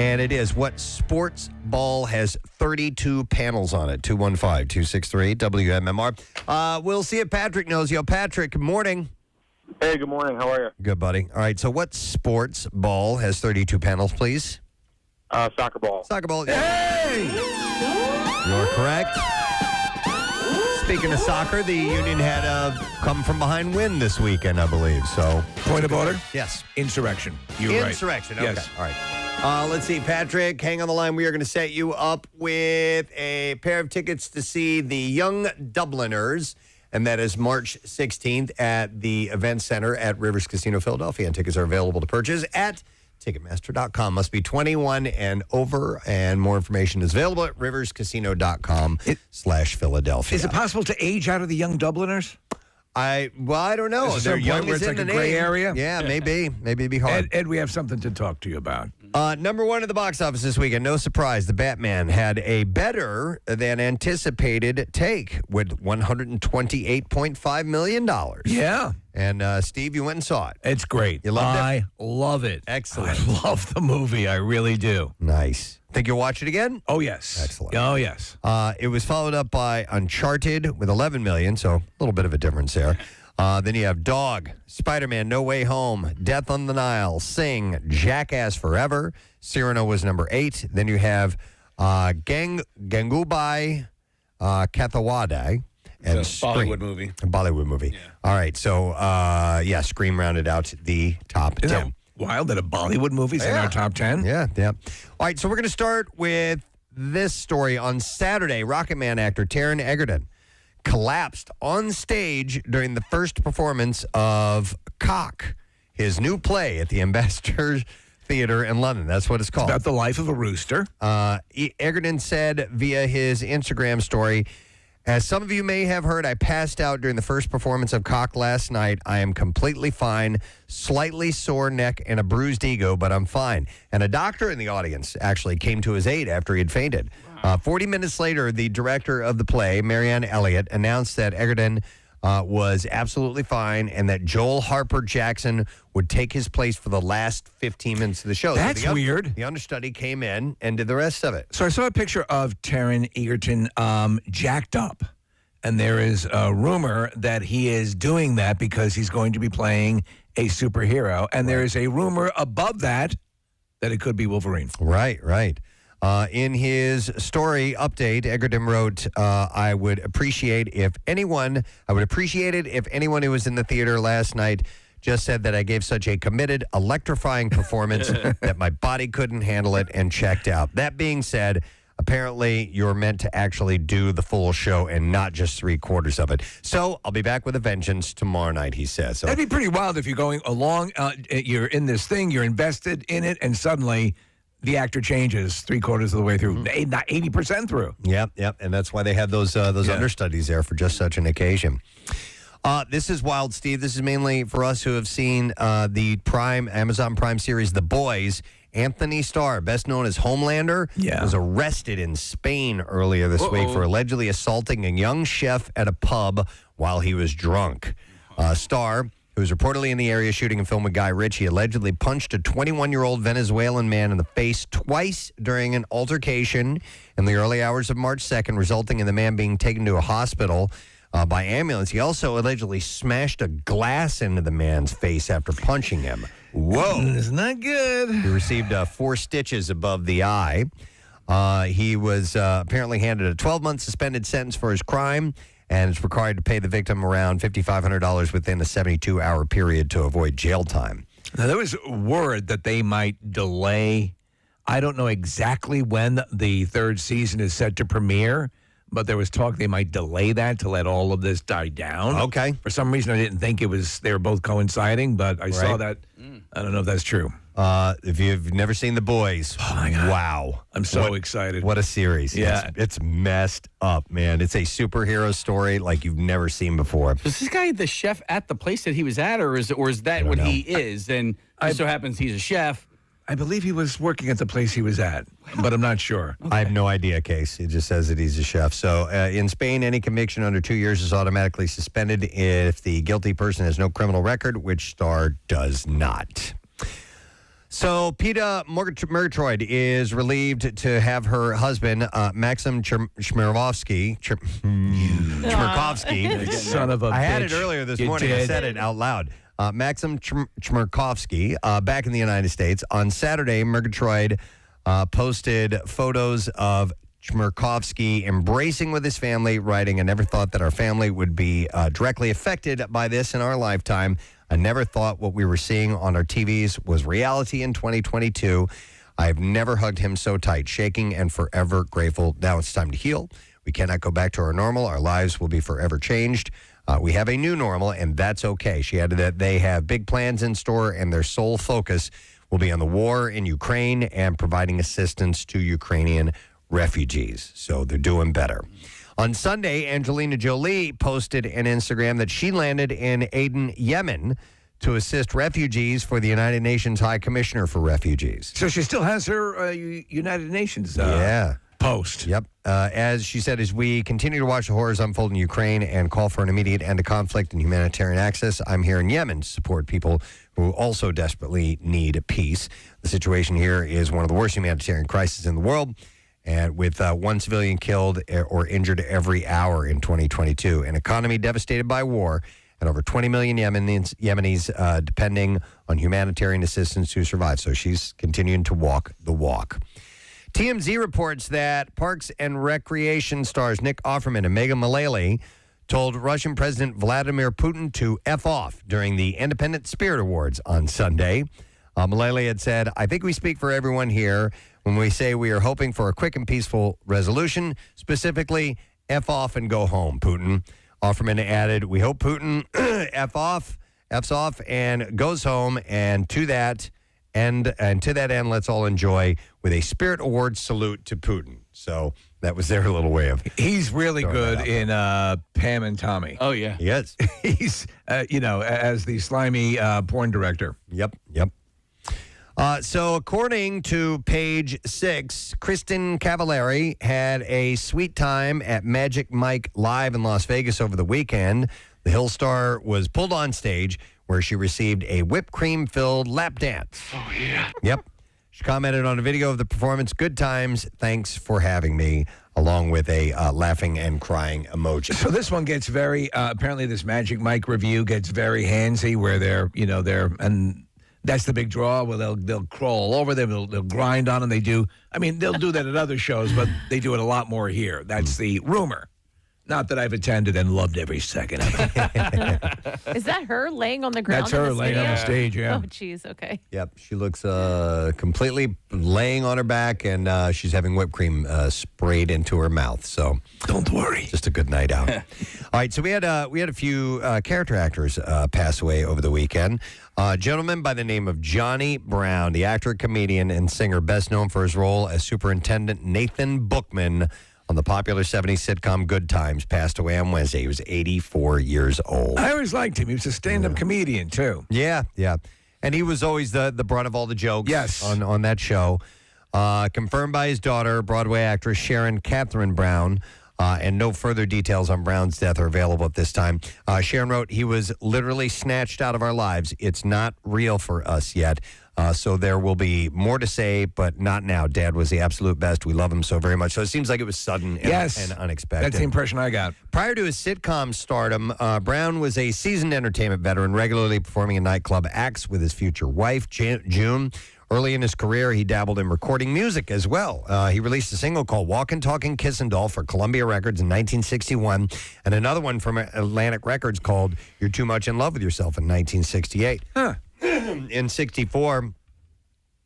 And it is, what sports ball has 32 panels on it? 215-263 WMMR. We'll see if Patrick knows. Yo, Patrick, good morning. Hey, good morning. How are you? Good, buddy. All right, so what sports ball has 32 panels, please? Soccer ball. Soccer ball. Hey! You're correct. Speaking of soccer, the Union had a come-from-behind win this weekend, I believe. So, point of order? Yes. Insurrection. You're right. Insurrection. Okay. Yes. All right. Let's see, Patrick, hang on the line. We are going to set you up with a pair of tickets to see the Young Dubliners, and that is March 16th at the Event Center at Rivers Casino, Philadelphia. And tickets are available to purchase at Ticketmaster.com. Must be 21 and over, and more information is available at riverscasino.com/Philadelphia. Is it possible to age out of the Young Dubliners? I don't know. They're young where it's like a gray area? Yeah, maybe. Maybe it'd be hard. Ed, we have something to talk to you about. Number one at the box office this weekend. No surprise, The Batman had a better than anticipated take with $128.5 million. Yeah. And, Steve, you went and saw it. It's great. You loved it? I love it. Excellent. I love the movie. I really do. Nice. Think you'll watch it again? Oh, yes. Excellent. Oh, yes. It was followed up by Uncharted with $11 million, so a little bit of a difference there. Then you have Dog, Spider-Man, No Way Home, Death on the Nile, Sing, Jackass Forever. Cyrano was number 8. Then you have Gangubai Kathawadai. And Bollywood movie. A Bollywood movie. Yeah. All right, so, Scream rounded out the top 10. Isn't that wild that a Bollywood movie's in our top 10? Yeah. All right, so we're going to start with this story. On Saturday, Rocket Man actor Taron Egerton collapsed on stage during the first performance of Cock, his new play at the Ambassador Theatre in London. That's what it's called. It's about the life of a rooster. Egerton said via his Instagram story, "As some of you may have heard, I passed out during the first performance of Cock last night. I am completely fine, slightly sore neck and a bruised ego, but I'm fine." And a doctor in the audience actually came to his aid after he had fainted. 40 minutes later, the director of the play, Marianne Elliott, announced that Egerton was absolutely fine and that Joel Harper Jackson would take his place for the last 15 minutes of the show. That's weird. The understudy came in and did the rest of it. So I saw a picture of Taron Egerton jacked up, and there is a rumor that he is doing that because he's going to be playing a superhero, and there is a rumor above that it could be Wolverine. Right. In his story update, Egerton wrote, I would appreciate it if anyone who was in the theater last night just said that I gave such a committed, electrifying performance that my body couldn't handle it and checked out. That being said, apparently you're meant to actually do the full show and not just 3/4 of it. So I'll be back with a vengeance tomorrow night, he says. So, that'd be pretty wild if you're going along, you're in this thing, you're invested in it, and suddenly the actor changes 3/4 of the way through, not 80% through. Yep. And that's why they have those understudies there for just such an occasion. This is wild, Steve. This is mainly for us who have seen the Amazon Prime series, The Boys. Anthony Starr, best known as Homelander, was arrested in Spain earlier this week for allegedly assaulting a young chef at a pub while he was drunk. Starr, who was reportedly in the area shooting a film with Guy Ritchie, allegedly punched a 21-year-old Venezuelan man in the face twice during an altercation in the early hours of March 2nd, resulting in the man being taken to a hospital by ambulance. He also allegedly smashed a glass into the man's face after punching him. Whoa. It's not good. He received 4 stitches above the eye. He was apparently handed a 12-month suspended sentence for his crime, and is required to pay the victim around $5,500 within a 72-hour period to avoid jail time. Now, there was word that they might delay. I don't know exactly when the 3rd season is set to premiere, but there was talk they might delay that to let all of this die down. Okay. For some reason, I didn't think they were both coinciding, but I saw that. I don't know if that's true. If you've never seen The Boys, oh my God. Wow. I'm so excited. What a series. Yeah. It's messed up, man. It's a superhero story like you've never seen before. Was this guy the chef at the place that he was at, or is that what he is? And it so happens he's a chef. I believe he was working at the place he was at, but I'm not sure. Okay. I have no idea, Case. It just says that he's a chef. So in Spain, any conviction under 2 years is automatically suspended if the guilty person has no criminal record, which Starr does not. So, Peta Murgatroyd is relieved to have her husband, Maxim Chmerkovsky. Son of a bitch. I had it earlier this morning. Did. I said it out loud. Maxim Chmerkovsky, back in the United States. On Saturday, Murgatroyd posted photos of Chmerkovsky embracing with his family, writing, "I never thought that our family would be directly affected by this in our lifetime. I never thought what we were seeing on our TVs was reality in 2022. I've never hugged him so tight, shaking and forever grateful. Now it's time to heal. We cannot go back to our normal. Our lives will be forever changed. We have a new normal, and that's okay." She added that they have big plans in store, and their sole focus will be on the war in Ukraine and providing assistance to Ukrainian refugees. So they're doing better. On Sunday, Angelina Jolie posted an Instagram that she landed in Aden, Yemen, to assist refugees for the United Nations High Commissioner for Refugees. So she still has her United Nations post. Yep. As she said, as we continue to watch the horrors unfold in Ukraine and call for an immediate end to conflict and humanitarian access, I'm here in Yemen to support people who also desperately need peace. The situation here is one of the worst humanitarian crises in the world, and with one civilian killed or injured every hour in 2022, an economy devastated by war, and over 20 million Yemenis depending on humanitarian assistance to survive. So she's continuing to walk the walk. TMZ reports that Parks and Recreation stars Nick Offerman and Megan Mullally told Russian President Vladimir Putin to F off during the Independent Spirit Awards on Sunday. Mullally had said, "I think we speak for everyone here when we say we are hoping for a quick and peaceful resolution, specifically F off and go home, Putin." Offerman added, "We hope Putin F's off and goes home, and to that end, let's all enjoy with a Spirit Awards salute to Putin." So that was their little way of. He's really good in Pam and Tommy. Oh, yeah. He is. He's, as the slimy porn director. Yep. So according to Page 6, Kristen Cavallari had a sweet time at Magic Mike Live in Las Vegas over the weekend. The Hill star was pulled on stage where she received a whipped cream-filled lap dance. Oh, yeah. Yep. She commented on a video of the performance, "Good times, thanks for having me," along with a laughing and crying emoji. So this one gets very, apparently this Magic Mike review gets very handsy where they're, and that's the big draw where they'll crawl all over them, they'll grind on them. They'll do that at other shows, but they do it a lot more here. That's the rumor. Not that I've attended and loved every second of it. Is that her laying on the ground? That's her laying on the stage, yeah. Oh, jeez, okay. Yep, she looks completely laying on her back, and she's having whipped cream sprayed into her mouth. So don't worry, just a good night out. All right, so we had a few character actors pass away over the weekend. A gentleman by the name of Johnny Brown, the actor, comedian, and singer, best known for his role as Superintendent Nathan Bookman on the popular 70s sitcom Good Times, passed away on Wednesday. He was 84 years old. I always liked him. He was a stand-up comedian, too. Yeah. And he was always the brunt of all the jokes on that show. Confirmed by his daughter, Broadway actress Sharon Catherine Brown, and no further details on Brown's death are available at this time. Sharon wrote, "He was literally snatched out of our lives. It's not real for us yet. So there will be more to say, but not now. Dad was the absolute best. We love him so very much." So it seems like it was sudden and unexpected. That's the impression I got. Prior to his sitcom stardom, Brown was a seasoned entertainment veteran, regularly performing in nightclub acts with his future wife, June. Early in his career, he dabbled in recording music as well. He released a single called Walkin' Talkin' Kissin' Doll for Columbia Records in 1961, and another one from Atlantic Records called You're Too Much in Love with Yourself in 1968. In 64,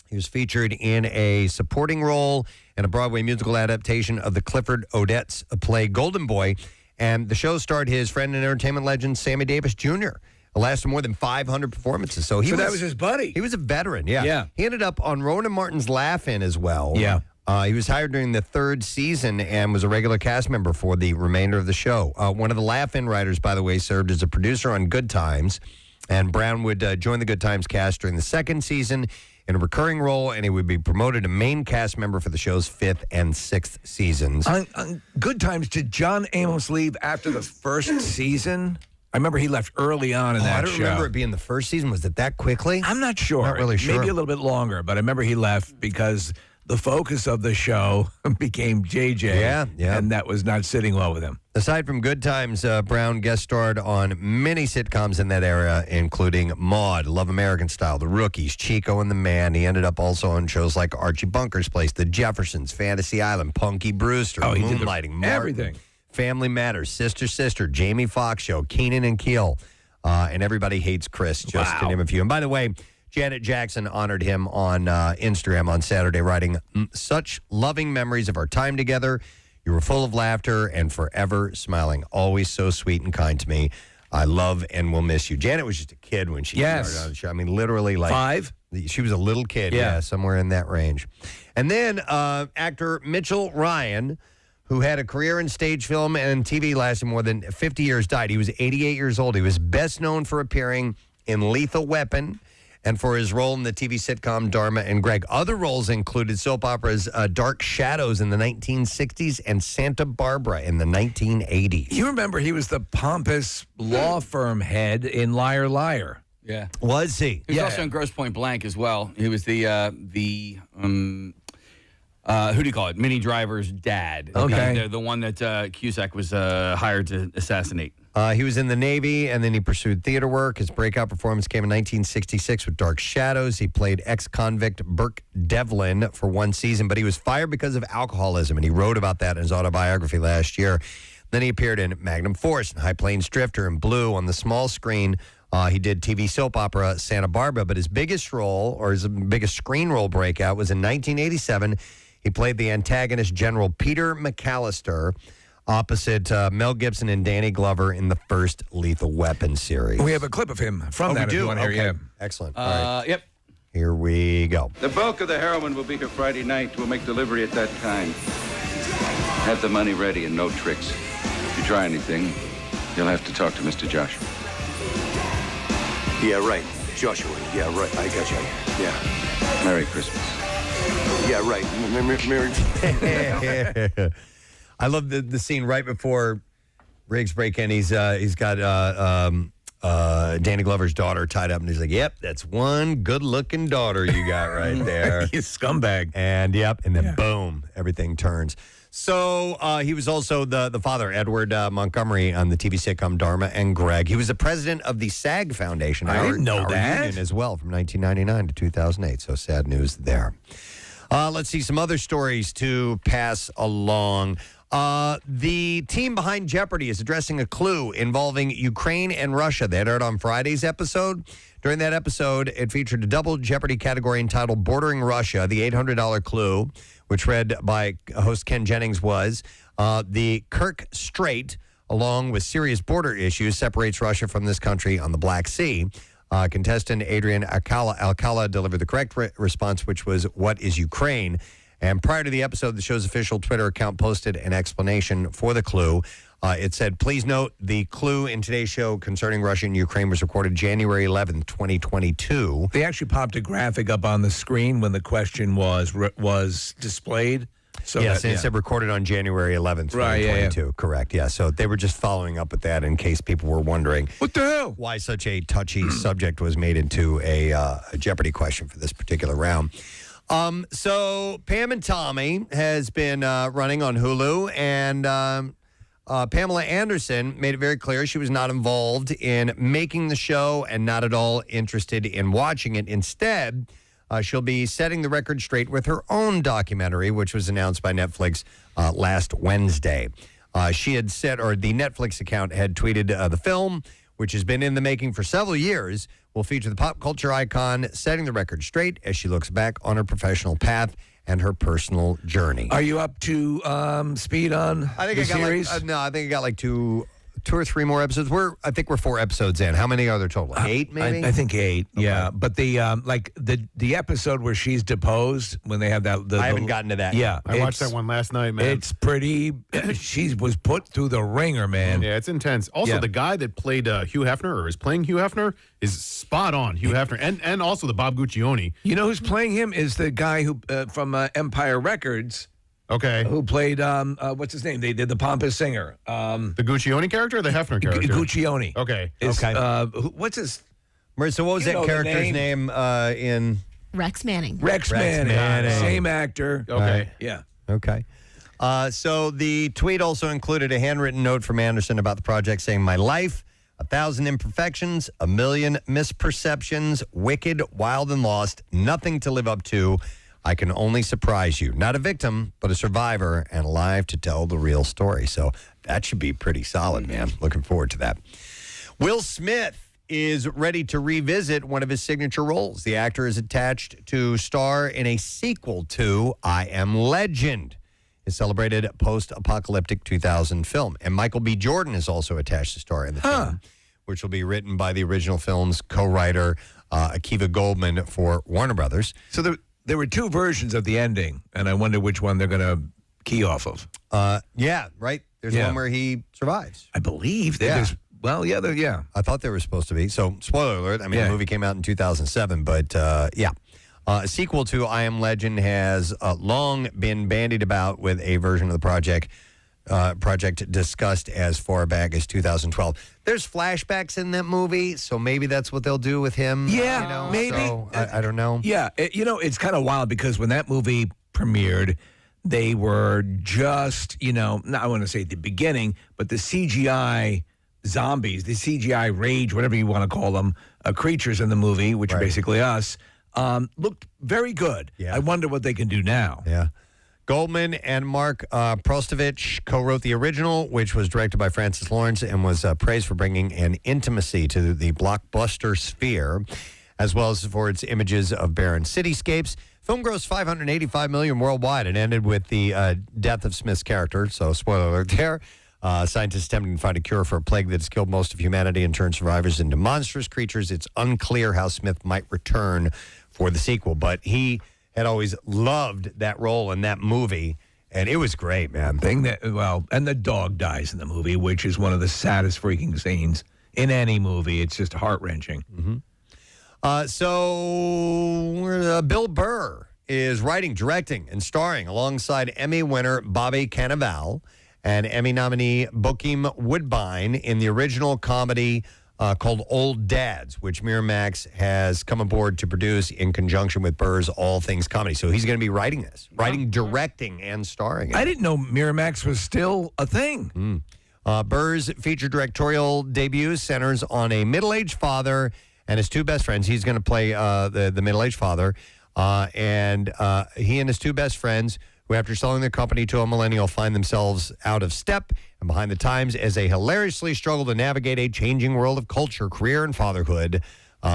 he was featured in a supporting role in a Broadway musical adaptation of the Clifford Odets play Golden Boy, and the show starred his friend and entertainment legend Sammy Davis Jr. It lasted more than 500 performances. So that was his buddy. He was a veteran, yeah. He ended up on Rowan and Martin's Laugh-In as well. Yeah. He was hired during the third season and was a regular cast member for the remainder of the show. One of the Laugh-In writers, by the way, served as a producer on Good Times, and Brown would join the Good Times cast during the second season in a recurring role, and he would be promoted to main cast member for the show's fifth and sixth seasons. On Good Times, did John Amos leave after the first season? I remember he left early on in that I don't show. remember it being the first season. Was it that quickly? I'm not sure. Not really sure. Maybe a little bit longer, but I remember he left because the focus of the show became JJ. Yeah. And that was not sitting well with him. Aside from Good Times, Brown guest starred on many sitcoms in that era, including Maude, Love American Style, The Rookies, Chico and the Man. He ended up also on shows like Archie Bunker's Place, The Jeffersons, Fantasy Island, Punky Brewster, He did Moonlighting, Martin, everything. Family Matters, Sister, Jamie Foxx Show, Keenan and Keel, and Everybody Hates Chris, just to name a few. And by the way, Janet Jackson honored him on Instagram on Saturday, writing, "Such loving memories of our time together. You were full of laughter and forever smiling. Always so sweet and kind to me. I love and will miss you." Janet was just a kid when she started on the show. I mean, literally like 5? She was a little kid, yeah, somewhere in that range. And then actor Mitchell Ryan, who had a career in stage, film, and TV lasting more than 50 years, died. He was 88 years old. He was best known for appearing in Lethal Weapon and for his role in the TV sitcom Dharma and Greg. Other roles included soap operas Dark Shadows in the 1960s and Santa Barbara in the 1980s. You remember he was the pompous law firm head in Liar Liar. Yeah. Was he? He was also in Grosse Point Blank as well. He was the who do you call it? Minnie Driver's dad. Okay. The one that Cusack was hired to assassinate. He was in the Navy, and then he pursued theater work. His breakout performance came in 1966 with Dark Shadows. He played ex-convict Burke Devlin for one season, but he was fired because of alcoholism, and he wrote about that in his autobiography last year. Then he appeared in Magnum Force and High Plains Drifter and Blue on the small screen. He did TV soap opera Santa Barbara, but his biggest role, or his biggest screen role breakout, was in 1987. He played the antagonist General Peter McAllister opposite Mel Gibson and Danny Glover in the first Lethal Weapon series. We have a clip of him from that. We do? If you want to hear. Okay. Excellent. All right. Yep. Here we go. The bulk of the heroin will be here Friday night. We'll make delivery at that time. Have the money ready and no tricks. If you try anything, you'll have to talk to Mr. Joshua. Yeah, right. Joshua. Yeah, right. I got you. Yeah. Merry Christmas. Yeah, right. Merry. I love the scene right before Riggs break in. He's got Danny Glover's daughter tied up, and he's like, "Yep, that's one good-looking daughter you got right there." He's scumbag. And then boom, everything turns. So he was also the father, Edward Montgomery, on the TV sitcom Dharma and Greg. He was the president of the SAG Foundation. I didn't know our that. union as well, from 1999 to 2008. So sad news there. Let's see some other stories to pass along. The team behind Jeopardy is addressing a clue involving Ukraine and Russia. That aired on Friday's episode. During that episode, it featured a double Jeopardy category entitled Bordering Russia. The $800 clue, which read by host Ken Jennings, was the Kerch Strait, along with serious border issues, separates Russia from this country on the Black Sea. Contestant Adrian Alcala delivered the correct response, which was, "What is Ukraine?" And prior to the episode, the show's official Twitter account posted an explanation for the clue. It said, "Please note the clue in today's show concerning Russia and Ukraine was recorded January 11th, 2022. They actually popped a graphic up on the screen when the question was displayed. So yes, and it said recorded on January 11th, 2022. Right, correct. Yeah, so they were just following up with that in case people were wondering what the hell, why such a touchy subject was made into a Jeopardy question for this particular round. So Pam and Tommy has been running on Hulu, and Pamela Anderson made it very clear she was not involved in making the show and not at all interested in watching it. Instead, she'll be setting the record straight with her own documentary, which was announced by Netflix last Wednesday. She had said, or the Netflix account had tweeted, the film, which has been in the making for several years, will feature the pop culture icon setting the record straight as she looks back on her professional path and her personal journey. Are you up to speed on the series? I think I got like two or three more episodes. I think we're 4 episodes in. How many are there total? 8, maybe? I think 8. Okay. Yeah, but the episode where she's deposed when they have that. I haven't gotten to that. Yeah, I watched that one last night, man. It's pretty. She was put through the ringer, man. Yeah, it's intense. Also, the guy that played Hugh Hefner, or is playing Hugh Hefner, is spot on. Hugh Hefner, and also the Bob Guccione. You know who's playing him is the guy who from Empire Records. Okay. who played what's his name? They did the pompous singer. The Guccione character or the Hefner character? Guccione. Okay. What's his So what was You that know the character's name in? Rex Manning. Rex Manning. Manning. Same actor. Okay. Yeah. Okay. So the tweet also included a handwritten note from Anderson about the project saying, "My life, 1,000 imperfections, 1,000,000 misperceptions, wicked, wild, and lost, nothing to live up to. I can only surprise you. Not a victim, but a survivor and alive to tell the real story." So that should be pretty solid, man. Looking forward to that. Will Smith is ready to revisit one of his signature roles. The actor is attached to star in a sequel to I Am Legend, his celebrated post-apocalyptic 2000 film. And Michael B. Jordan is also attached to star in the film, which will be written by the original film's co-writer Akiva Goldman for Warner Brothers. So there were two versions of the ending, and I wonder which one they're going to key off of. Yeah, right? There's one where he survives. I believe that there's. Well, yeah. I thought there was supposed to be. So, spoiler alert. I mean, the movie came out in 2007, but a sequel to I Am Legend has long been bandied about with a version of the project discussed as far back as 2012. There's flashbacks in that movie, so maybe that's what they'll do with him. Yeah, maybe. So, I don't know. Yeah, it's kind of wild because when that movie premiered, they were just, not I want to say the beginning, but the CGI zombies, the CGI rage, whatever you want to call them, creatures in the movie, which are basically us, looked very good. Yeah. I wonder what they can do now. Yeah. Goldman and Mark Prostovich co-wrote the original, which was directed by Francis Lawrence and was praised for bringing an intimacy to the blockbuster sphere, as well as for its images of barren cityscapes. Film grossed $585 million worldwide and ended with the death of Smith's character, so spoiler alert there. Scientists attempting to find a cure for a plague that has killed most of humanity and turned survivors into monstrous creatures. It's unclear how Smith might return for the sequel, but he had always loved that role in that movie, and it was great, man. And the dog dies in the movie, which is one of the saddest freaking scenes in any movie. It's just heart-wrenching. So Bill Burr is writing, directing, and starring alongside Emmy winner Bobby Cannavale and Emmy nominee Bokeem Woodbine in the original comedy called Old Dads, which Miramax has come aboard to produce in conjunction with Burr's All Things Comedy. So he's going to be writing this, directing, and starring in it. I didn't know Miramax was still a thing. Burr's feature directorial debut centers on a middle-aged father and his two best friends. He's going to play the middle-aged father, and he and his two best friends, who after selling their company to a millennial find themselves out of step and behind the times as they hilariously struggle to navigate a changing world of culture, career, and fatherhood.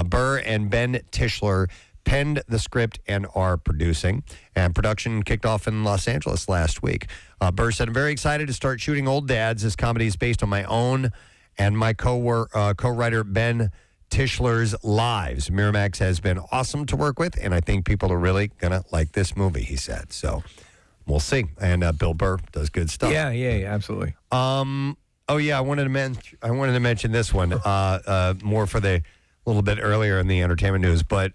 Burr and Ben Tischler penned the script and are producing. And production kicked off in Los Angeles last week. Burr said, "I'm very excited to start shooting Old Dads. This comedy is based on my own and my co-writer Ben Tischler's lives. Miramax has been awesome to work with, and I think people are really going to like this movie," he said. So we'll see. And Bill Burr does good stuff. Yeah, absolutely. Oh yeah, I wanted to mention this one more for the little bit earlier in the entertainment news, but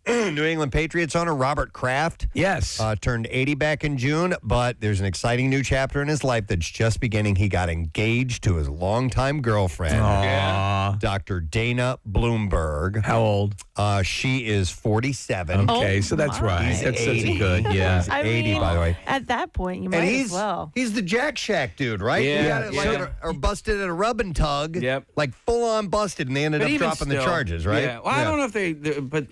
New England Patriots owner Robert Kraft, yes, turned 80 back in June, but there's an exciting new chapter in his life that's just beginning. He got engaged to his longtime girlfriend, Dr. Dana Bloomberg. How old? She is 47. Okay, so that's right. That's 80. good. Yeah, He's 80, by the way. At that point, you might And as well. he's the Jack Shack dude, right? Yeah, He got it yeah. or busted at a rub and tug. Yep. Like full on busted, and they ended But up even dropping the still, charges, right? Yeah. Well, I don't know if but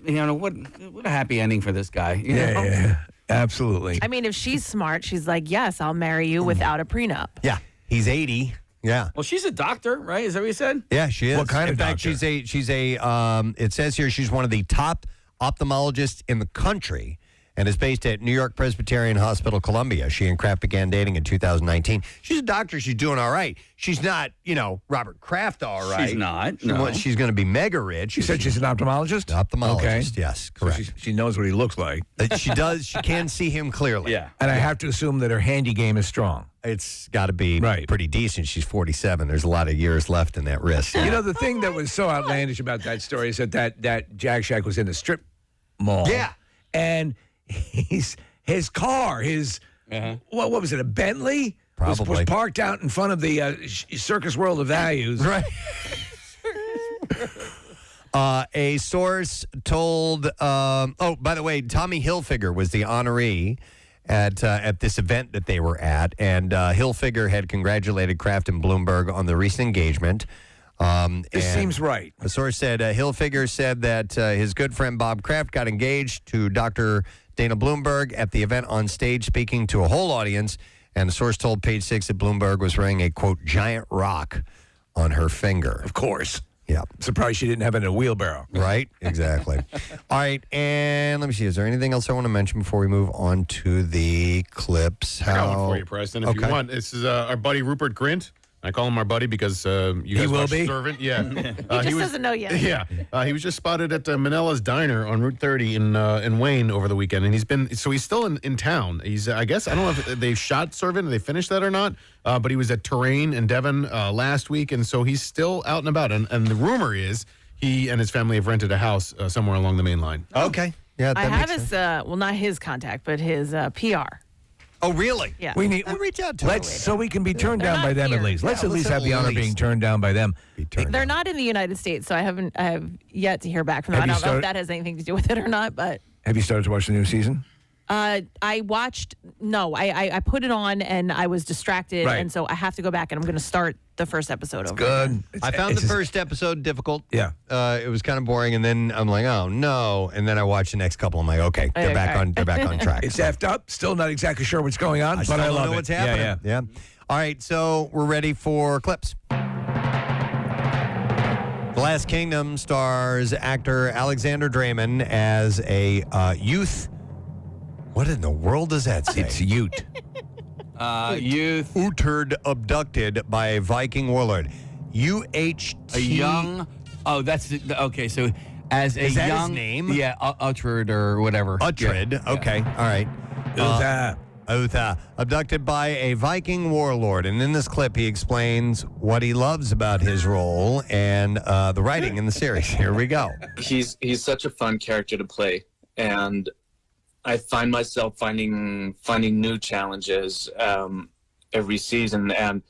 what a happy ending for this guy. You know? Yeah, absolutely. I mean, if she's smart, she's like, yes, I'll marry you without a prenup. Yeah. He's 80. Yeah. Well, she's a doctor, right? Is that what you said? Yeah, she is. What kind in of fact, doctor? she's a it says here she's one of the top ophthalmologists in the country and is based at New York Presbyterian Hospital, Columbia. She and Kraft began dating in 2019. She's a doctor. She's doing all right. She's not, Robert Kraft all right. She's not. No. She's going to be mega rich. You said she's an ophthalmologist? Ophthalmologist, Okay. yes, So correct. she knows what he looks like. She does. She can see him clearly. Yeah. And I have to assume that her handy game is strong. It's got to be Right. pretty decent. She's 47. There's a lot of years left in that wrist. You know, the thing that was so outlandish about that story is that Jack Shack was in a strip mall. Yeah. And his car, his what was it, a Bentley? Probably. Was parked out in front of the Circus World of Values. Right. A source told. By the way, Tommy Hilfiger was the honoree at this event that they were at, and Hilfiger had congratulated Kraft and Bloomberg on the recent engagement. This seems right. The source said Hilfiger said that his good friend Bob Kraft got engaged to Dr. Dana Bloomberg at the event on stage, speaking to a whole audience. And the source told Page Six that Bloomberg was wearing a, quote, giant rock on her finger. Of course. Yeah. Surprised she didn't have it in a wheelbarrow. Right? Exactly. All right. And let me see. Is there anything else I want to mention before we move on to the clips? I got one for you, Preston, if you want. This is our buddy Rupert Grint. I call him our buddy because you guys watch Servant. Yeah. He just doesn't know yet. Yeah. He was just spotted at Manella's Diner on Route 30 in Wayne over the weekend. And he's still in town. He's, I guess, I don't know if they shot Servant and they finished that or not, but he was at Terrain in Devon last week. And so he's still out and about. And the rumor is he and his family have rented a house somewhere along the main line. Okay. Yeah, I have his, not his contact, but his PR. Oh, really? Yeah. We need reach out to them. so we can be turned They're down by not them here. at least. Let's Yeah, at least let's have the at honor of being least turned down by them. They're not in the United States, so I have yet to hear back from them. Have I you don't know if started- that has anything to do with it or not, but Have you started to watch the new season? I watched. No, I put it on and I was distracted, Right. and so I have to go back and I'm going to start the first episode over. Good. I found the first episode difficult. Yeah. It was kind of boring, and then I'm like, oh no. And then I watched the next couple. I'm like, okay, they're back on track. It's effed up. Still not exactly sure what's going on, I but still I don't love know it. what's happening. Yeah. All right, so we're ready for clips. The Last Kingdom stars actor Alexander Draymond as a youth. What in the world does that say? It's Ute. Youth. Uttered abducted by a Viking warlord. UHT. A young. Oh, that's okay. So as a Is that his young name? Yeah, Uhtred or whatever. Uhtred. Yeah. Okay. All right. Utha, abducted by a Viking warlord. And in this clip, he explains what he loves about his role and the writing in the series. Here we go. He's such a fun character to play, and I find myself finding new challenges every season. And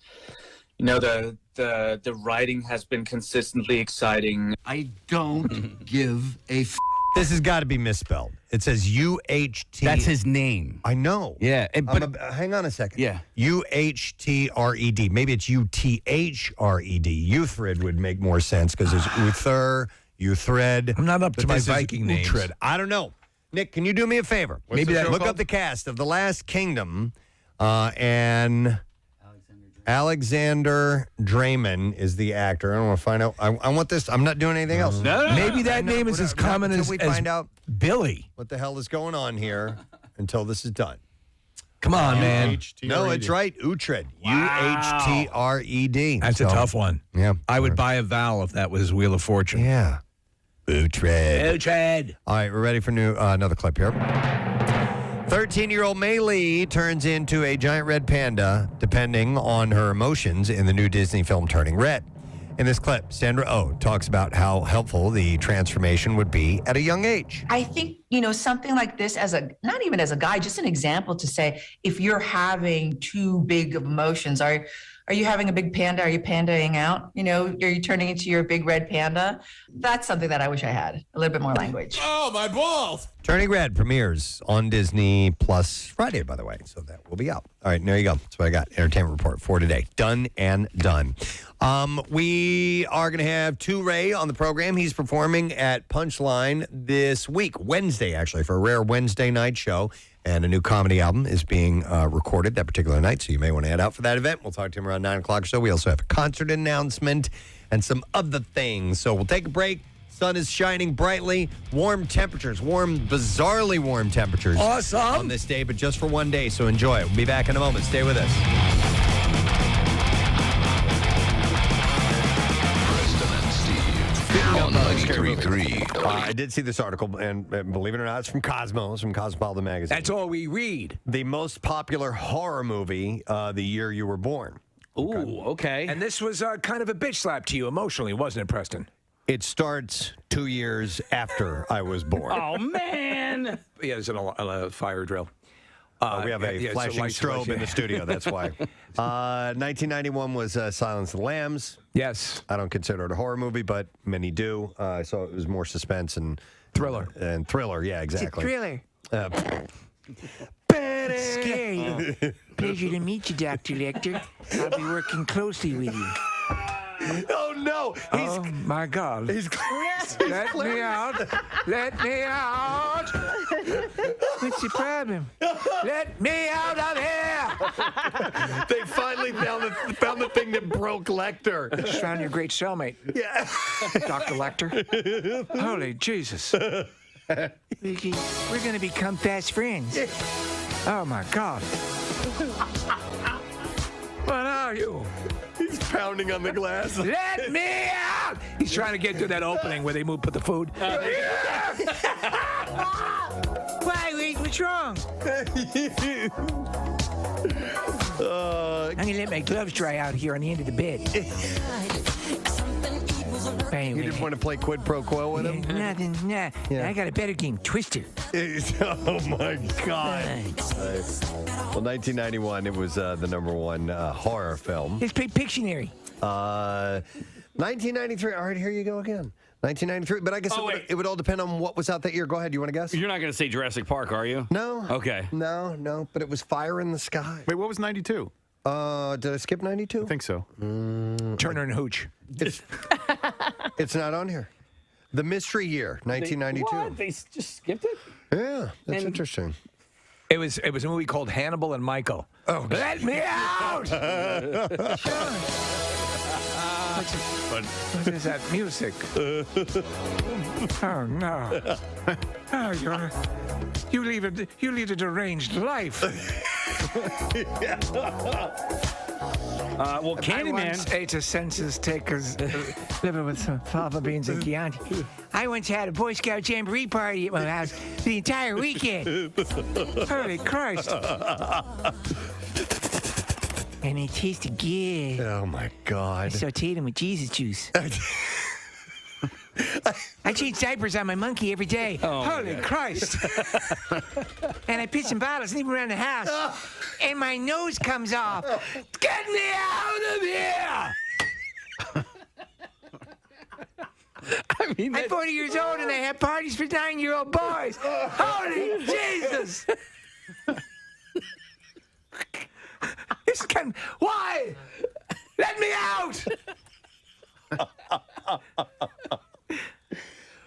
you know, the writing has been consistently exciting. I don't give a This has got to be misspelled. It says UHT. That's his name. I know. Yeah, but hang on a second. Yeah. UHTRED. Maybe it's UTHRED. Uthred would make more sense because there's Uther, Uthred. I'm not up to But my this is Viking names. Uhtred. I don't know. Nick, can you do me a favor? Maybe Look up the cast of The Last Kingdom, and Alexander Draymond is the actor. I don't want to find out. I want this. I'm not doing anything else. Maybe that name is as common until as, we as find out Billy. what the hell is going on here until this is done. Come on, man. No, it's right. Utred. UHTRED. That's a tough one. Yeah. I would buy a vowel if that was Wheel of Fortune. Yeah. Utred. Utred. All right, we're ready for another clip here. 13-year-old Mei Lee turns into a giant red panda, depending on her emotions in the new Disney film Turning Red. In this clip, Sandra Oh talks about how helpful the transformation would be at a young age. I think, something like this not even as a guy, just an example to say, if you're having too big of emotions, are you having a big panda? Are you pandaing out? Are you turning into your big red panda? That's something that I wish I had, a little bit more language. Oh, my balls. Turning Red premieres on Disney Plus Friday, by the way, so that will be out. All right, there you go. That's what I got. Entertainment Report for today. Done and done. We are going to have Ray on the program. He's performing at Punchline this week, Wednesday, actually, for a rare Wednesday night show. And a new comedy album is being recorded that particular night, so you may want to head out for that event. We'll talk to him around 9 o'clock or so. We also have a concert announcement and some other things. So we'll take a break. Sun is shining brightly. Warm temperatures, bizarrely warm temperatures. Awesome. On this day, but just for one day, so enjoy it. We'll be back in a moment. Stay with us. Preston and Steve on 93.3. I did see this article, and believe it or not, it's from Cosmo. It's from Cosmopolitan Magazine. That's all we read. The most popular horror movie the year you were born. Ooh, okay. And this was kind of a bitch slap to you emotionally, wasn't it, Preston? It starts 2 years after I was born. Oh, man. Yeah, it's a fire drill. We have a flashing strobe in the studio. That's why. 1991 was Silence of the Lambs. Yes. I don't consider it a horror movie, but many do. So it was more suspense and thriller. And thriller, yeah, exactly. It's a thriller. Scary. Pleasure to meet you, Dr. Lecter. I'll be working closely with you. Oh, no. Oh, my God. Let me out. Let me out. What's the problem? Let me out of here. They finally found the thing that broke Lecter. Just found your great cellmate. Yeah. Dr. Lecter. Holy Jesus. We're going to become fast friends. Oh, my God. What are you? He's pounding on the glass. Let me out! He's trying to get to that opening where they put the food. Why? What's wrong? I'm going to let my gloves dry out here on the end of the bed. You didn't want to play quid pro quo with him? Nothing. Nah. Yeah. I got a better game, Twister. Oh, my God. Well, 1991, it was the #1 horror film. Let's play Pictionary. 1993. All right, here you go again. 1993. But I guess it would all depend on what was out that year. Go ahead. You want to guess? You're not going to say Jurassic Park, are you? No. Okay. No. But it was Fire in the Sky. Wait, what was 92? Did I skip 92? I think so. Turner and Hooch. It's not on here. The Mystery Year, 1992. What? They just skipped it? Yeah, that's interesting. It was a movie called Hannibal and Michael. Oh, let me out! What is that music? Oh no! Oh, you lead a deranged life. Well, Candyman. I once ate a census taker's liver with some fava beans and Chianti. I once had a Boy Scout Jamboree party at my house the entire weekend. Holy Christ. And it tasted good. Oh, my God. I sauteed them with Jesus juice. I change diapers on my monkey every day. Oh, Holy Christ. And I pitch some bottles and leave them around the house. And my nose comes off. Get me out of here! I mean, I'm 40 years old and I have parties for 9-year-old boys. Holy Jesus! Why? Let me out!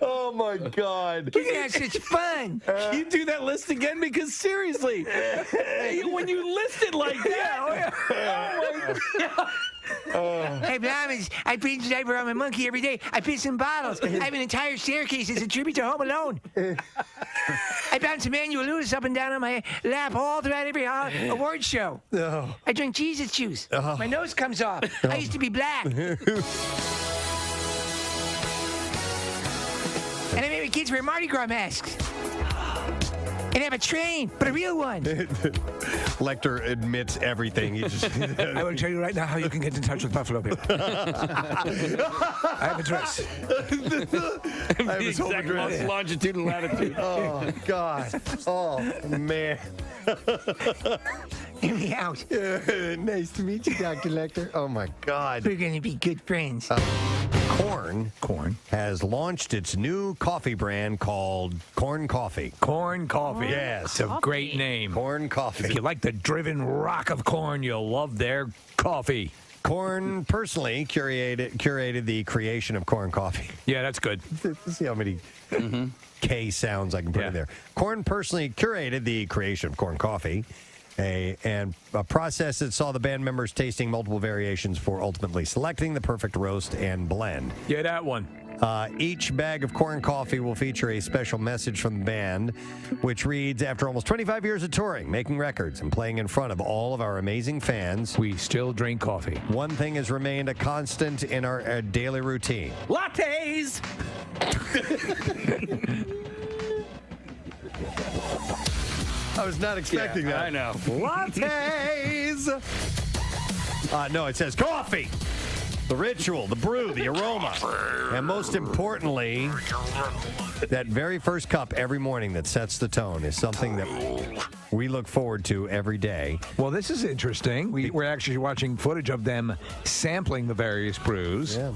Oh, my God. We're going to have such fun. Can you do that list again? Because seriously, when you list it like that, oh my God. Hey, Blamins, I pitch a diaper on my monkey every day. I pitch some bottles. I have an entire staircase as a tribute to Home Alone. I bounce Emmanuel Lewis up and down on my lap all throughout every award show. Oh. I drink Jesus juice. My nose comes off. I used to be black. And I made my kids wear Mardi Gras masks. And have a train, but a real one. Lecter admits everything. I will tell you right now how you can get in touch with Buffalo Bill. I have a dress. I have his whole Exact address. longitude and latitude. Oh, God. Oh, man. Get me out. Nice to meet you, Dr. Lecter. Oh, my God. We're going to be good friends. Corn has launched its new coffee brand called Corn Coffee. Corn Coffee. Yes. It's a great name. Corn Coffee. If you like the driven rock of corn, you'll love their coffee. Corn personally curated the creation of Corn Coffee. Yeah, that's good. Let's see how many K sounds I can put in there. Corn personally curated the creation of Corn Coffee, a process that saw the band members tasting multiple variations for ultimately selecting the perfect roast and blend. Yeah, that one. Each bag of Corn Coffee will feature a special message from the band, which reads, after almost 25 years of touring, making records, and playing in front of all of our amazing fans, we still drink coffee. One thing has remained a constant in our daily routine. Lattes! I was not expecting that. I know. Lattes! No, it says coffee. The ritual, the brew, the aroma, and most importantly, that very first cup every morning that sets the tone is something that we look forward to every day. Well, this is interesting. We're actually watching footage of them sampling the various brews. Yeah.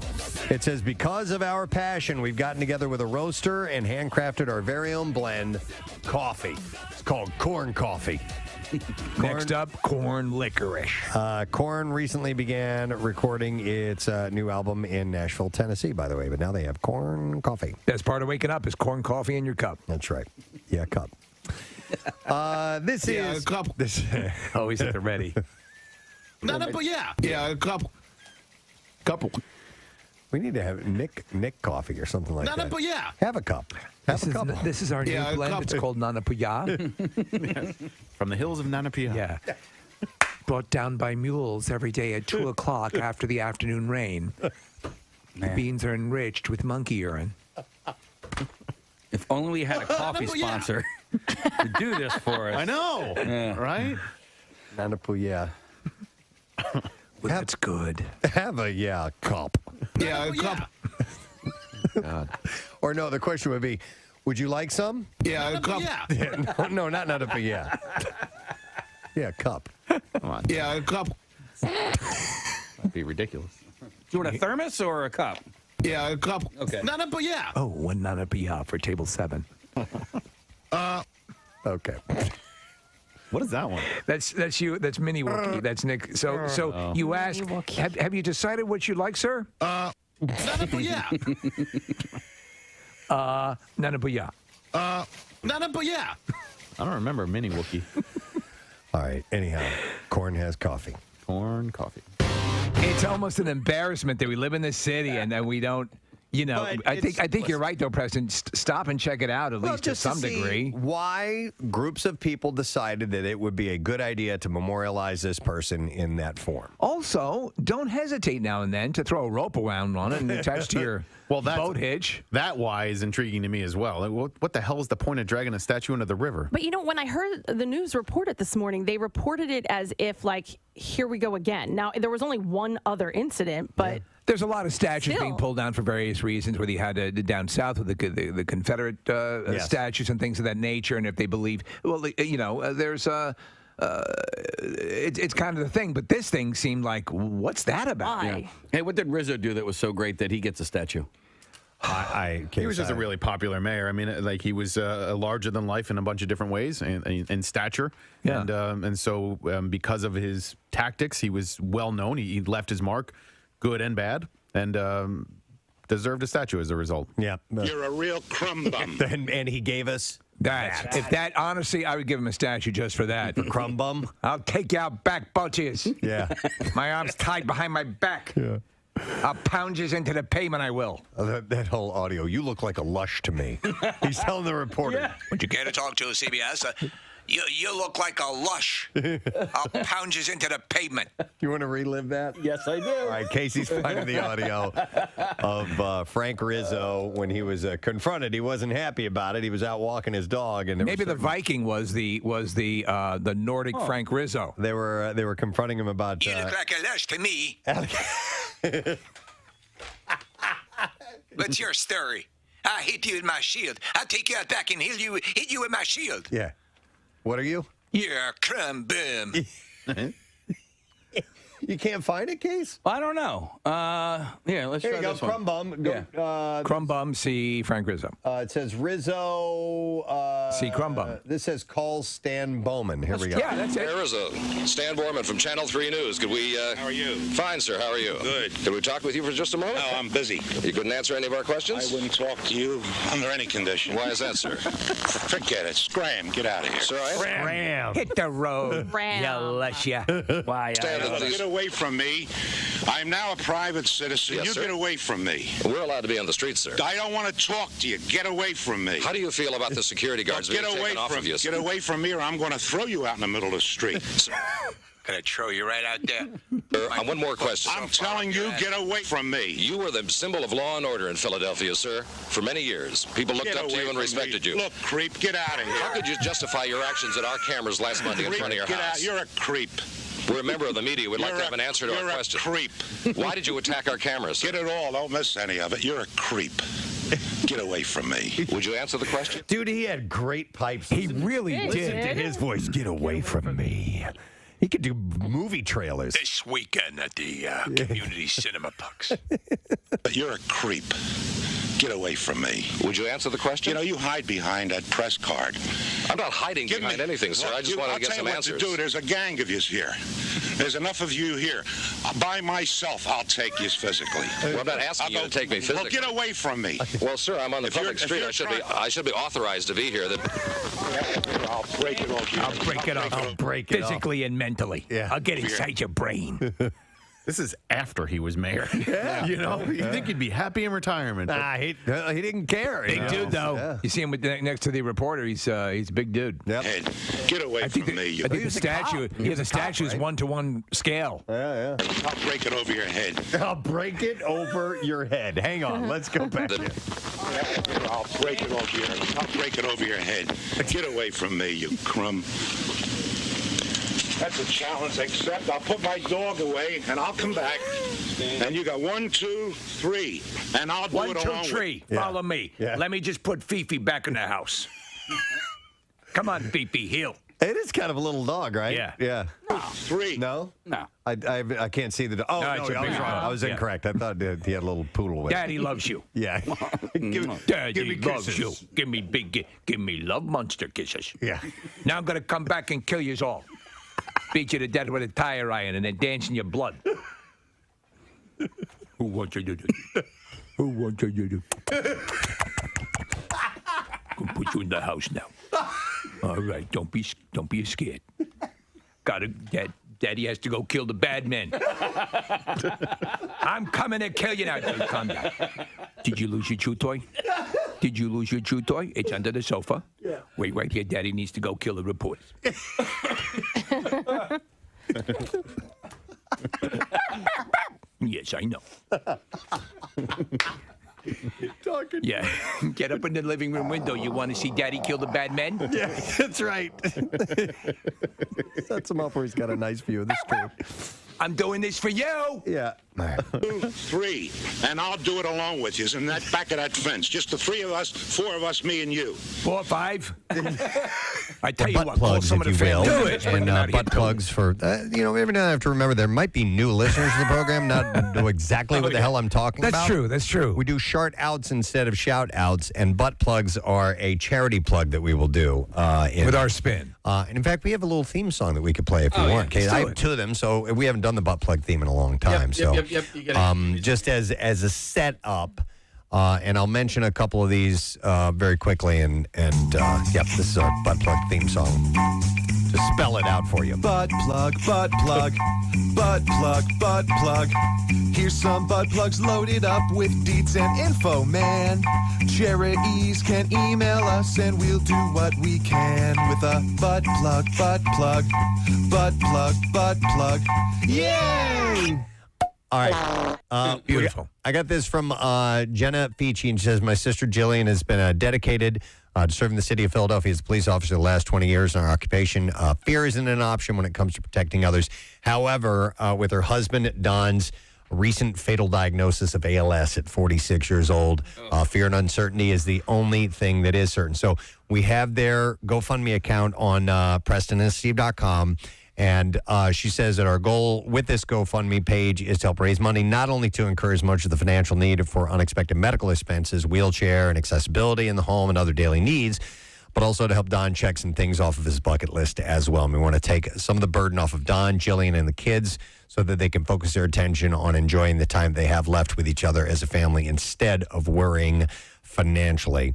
It says, because of our passion, we've gotten together with a roaster and handcrafted our very own blend, coffee. It's called corn coffee. Next up, corn licorice. Korn recently began recording its new album in Nashville, Tennessee, by the way, but now they have corn coffee. That's part of waking up is corn coffee in your cup. That's right. Yeah, cup. This is... cup. This always at the ready. Yeah, a couple. We need to have Nick coffee or something like that. Yeah. Have a cup. Have a cup. This is our new blend. It's called Nanapuya. From the hills of Nanapia. Yeah. Brought down by mules every day at 2 o'clock after the afternoon rain. The beans are enriched with monkey urine. If only we had a coffee sponsor to do this for us. I know. Yeah. Right? Nanapuya. Well, that's good. Have a cup. Yeah, a cup. God. Or no, the question would be, would you like some? Yeah, a cup. No, not Nanapuya. Yeah, cup. Come on. Yeah, a cup. That'd be ridiculous. Do you want a thermos or a cup? Yeah, a cup. Okay. Oh, one Nanapuya for table 7. Okay. What is that one? That's you. That's Mini Wookie. That's Nick. So you asked, have you decided what you like, sir? Nanapuya. Nanapuya. Nanapuya. I don't remember Mini Wookie. All right. Anyhow, Korn has coffee. Corn coffee. It's almost an embarrassment that we live in this city and that we don't. You know, But I think you're right, though, Preston. Stop and check it out, at least to some degree. Why groups of people decided that it would be a good idea to memorialize this person in that form. Also, don't hesitate now and then to throw a rope around on it and attach to your boat hitch. That why is intriguing to me as well. Like, what the hell is the point of dragging a statue into the river? But, you know, when I heard the news report it this morning, they reported it as if, like, here we go again. Now, there was only one other incident, but... Yeah. There's a lot of statues being pulled down for various reasons, whether you had down south with the Confederate statues and things of that nature, and if they believe, well, you know, there's it's kind of the thing. But this thing seemed like, what's that about? Yeah. Hey, what did Rizzo do that was so great that he gets a statue? He was just a really popular mayor. I mean, like he was larger than life in a bunch of different ways in stature. Yeah. And so because of his tactics, he was well known. He left his mark, good and bad, and deserved a statue as a result. Yeah. You're a real crumb bum. and he gave us that. If that, honestly, I would give him a statue just for that. For crumb bum? I'll take you out back, both of yous. Yeah. My arms tied behind my back. Yeah. I'll pound you into the pavement, I will. That whole audio, you look like a lush to me. He's telling the reporter. Yeah. Would you care to talk to CBS? You look like a lush. I'll pound you into the pavement. You want to relive that? Yes, I do. All right, Casey's finding the audio of Frank Rizzo when he was confronted. He wasn't happy about it. He was out walking his dog, and maybe the Viking was the Nordic Frank Rizzo. They were confronting him about. You look like a lush to me. What's your story? I hit you with my shield. I'll take you out back and hit you with my shield. Yeah. What are you? You're a crumb bum. You can't find it, Case? I don't know. Yeah, let's Here try you go, this one. Crumb Bum. Go, Crumb Bum, see Frank Rizzo. It says Rizzo. See Crumb Bum. This says call Stan Bowman. Here we go. Yeah, that's it. Hey, Rizzo. Stan Borman from Channel 3 News. Could we... How are you? Fine, sir. How are you? Good. Could we talk with you for just a moment? No, I'm busy. You couldn't answer any of our questions? I wouldn't talk to you under any condition. Why is that, sir? Forget it. Scram. Get out of here. Sir, Scram. Hit the road. Scram. You lush ya. Why? Stand up, please. Get away from me. I'm now a private citizen. Yes, you sir. get away from me. We're allowed to be on the streets, sir. I don't want to talk to you. Get away from me. How do you feel about the security guards Get being away taken off from of you, sir? Get away from me, or I'm going to throw you out in the middle of the street. Gonna throw you right out there. Sir, one more question. I'm telling you, get away from me. You were the symbol of law and order in Philadelphia, sir, for many years. People looked Get up to away you and from respected me. you. Look, creep, get out of here. How could you justify your actions at our cameras last Monday in front of your Get house? out. You're a creep. We're a member of the media. We'd like to have an answer to our You're a question. creep. Why did you attack our cameras? Get it all. Don't miss any of it. You're a creep. Get away from me. Would you answer the question? Dude, he had great pipes. He really He did. did. Listen to his voice. Get away from me. He could do movie trailers. This weekend at the Community Cinema Pucks. You're a creep. Get away from me. Would you answer the question? You know, you hide behind that press card. I'm not hiding behind anything, sir. I just wanted to get some I'll answers. tell you what to do. There's a gang of yous here. There's enough of you here. By myself, I'll take yous physically. Well, I'm not asking you to take me physically. Well, get away from me. Well, sir, I'm on the public street. I should be authorized to be here. I'll break it off. I'll break it off. I'll break it Physically and mentally. Yeah. I'll get inside your brain. This is after he was mayor. Yeah. You know, you think he'd be happy in retirement. but- Nah, he didn't care. Big dude, though. Yeah. You see him next to the reporter. He's a big dude. Yep. Hey, get away from me. I think the He's a statue. cop. He has a He's a cop, statue is right? 1-to-1 scale. Yeah. I'll break it over your head. I'll break it over your head. Hang on. Let's go back. I'll break it over your head. Get away from me, you crumb. That's a challenge, except I'll put my dog away and I'll come back. And you got 1, 2, 3. And I'll do 1, it 2, along 3. Yeah. Follow me. Yeah. Let me just put Fifi back in the house. Come on, Fifi, heel. It is kind of a little dog, right? Yeah. Yeah. with 3. No? No. I can't see the dog. Oh, No, no, it's a I was big wrong. dog. I was Yeah. incorrect. I thought that he had a little poodle with him. Daddy loves you. Yeah. Daddy me loves kisses. you. Give me love monster kisses. Yeah. Now I'm gonna come back and kill yous all. Beat you to death with a tire iron and then dance in your blood. Who wants you to do? Who wants you to do? Gonna put you in the house now. All right, don't be scared. Daddy has to go kill the bad men. I'm coming to kill you now. Dude, calm down. Did you lose your chew toy? Did you lose your chew toy? It's under the sofa. Yeah. Wait right here. Daddy needs to go kill the reporters. Yes, I know. Talking. Yeah. Get up in the living room window. You want to see Daddy kill the bad men? Yeah, that's right. Sets him up where he's got a nice view of the street. I'm doing this for you. Yeah. 2, 3. And I'll do it along with you. In that back of that fence. Just the 3 of us, 4 of us, me and you. 4 or 5. I tell you Butt what, call plugs, some if of you the will, family members. Bring and them out here, butt too. plugs for every now and I have to remember there might be new listeners to the program, not know exactly what the hell I'm talking That's about. true. That's true. We do shart outs instead of shout outs, and butt plugs are a charity plug that we will do With our spin. And in fact, we have a little theme song that we could play if you want. let's Okay, do I have it. 2 of them, so we haven't done the butt plug theme in a long time. Yep. You gotta- Just as a setup, and I'll mention a couple of these very quickly. And this is our butt plug theme song. To spell it out for you. Butt plug, butt plug, butt plug, butt plug. Here's some butt plugs loaded up with deets and info, man. Charities can email us and we'll do what we can with a butt plug, butt plug, butt plug, butt plug. Yay! All right. Beautiful. I got this from Jenna Fici, and she says, my sister Jillian has been dedicated to serving the city of Philadelphia as a police officer the last 20 years in our occupation. Fear isn't an option when it comes to protecting others. However, with her husband, Don's recent fatal diagnosis of ALS at 46 years old, fear and uncertainty is the only thing that is certain. So we have their GoFundMe account on PrestonandSteve.com. And she says that our goal with this GoFundMe page is to help raise money, not only to encourage much of the financial need for unexpected medical expenses, wheelchair and accessibility in the home and other daily needs, but also to help Don check some things off of his bucket list as well. And we want to take some of the burden off of Don, Jillian, and the kids so that they can focus their attention on enjoying the time they have left with each other as a family instead of worrying financially.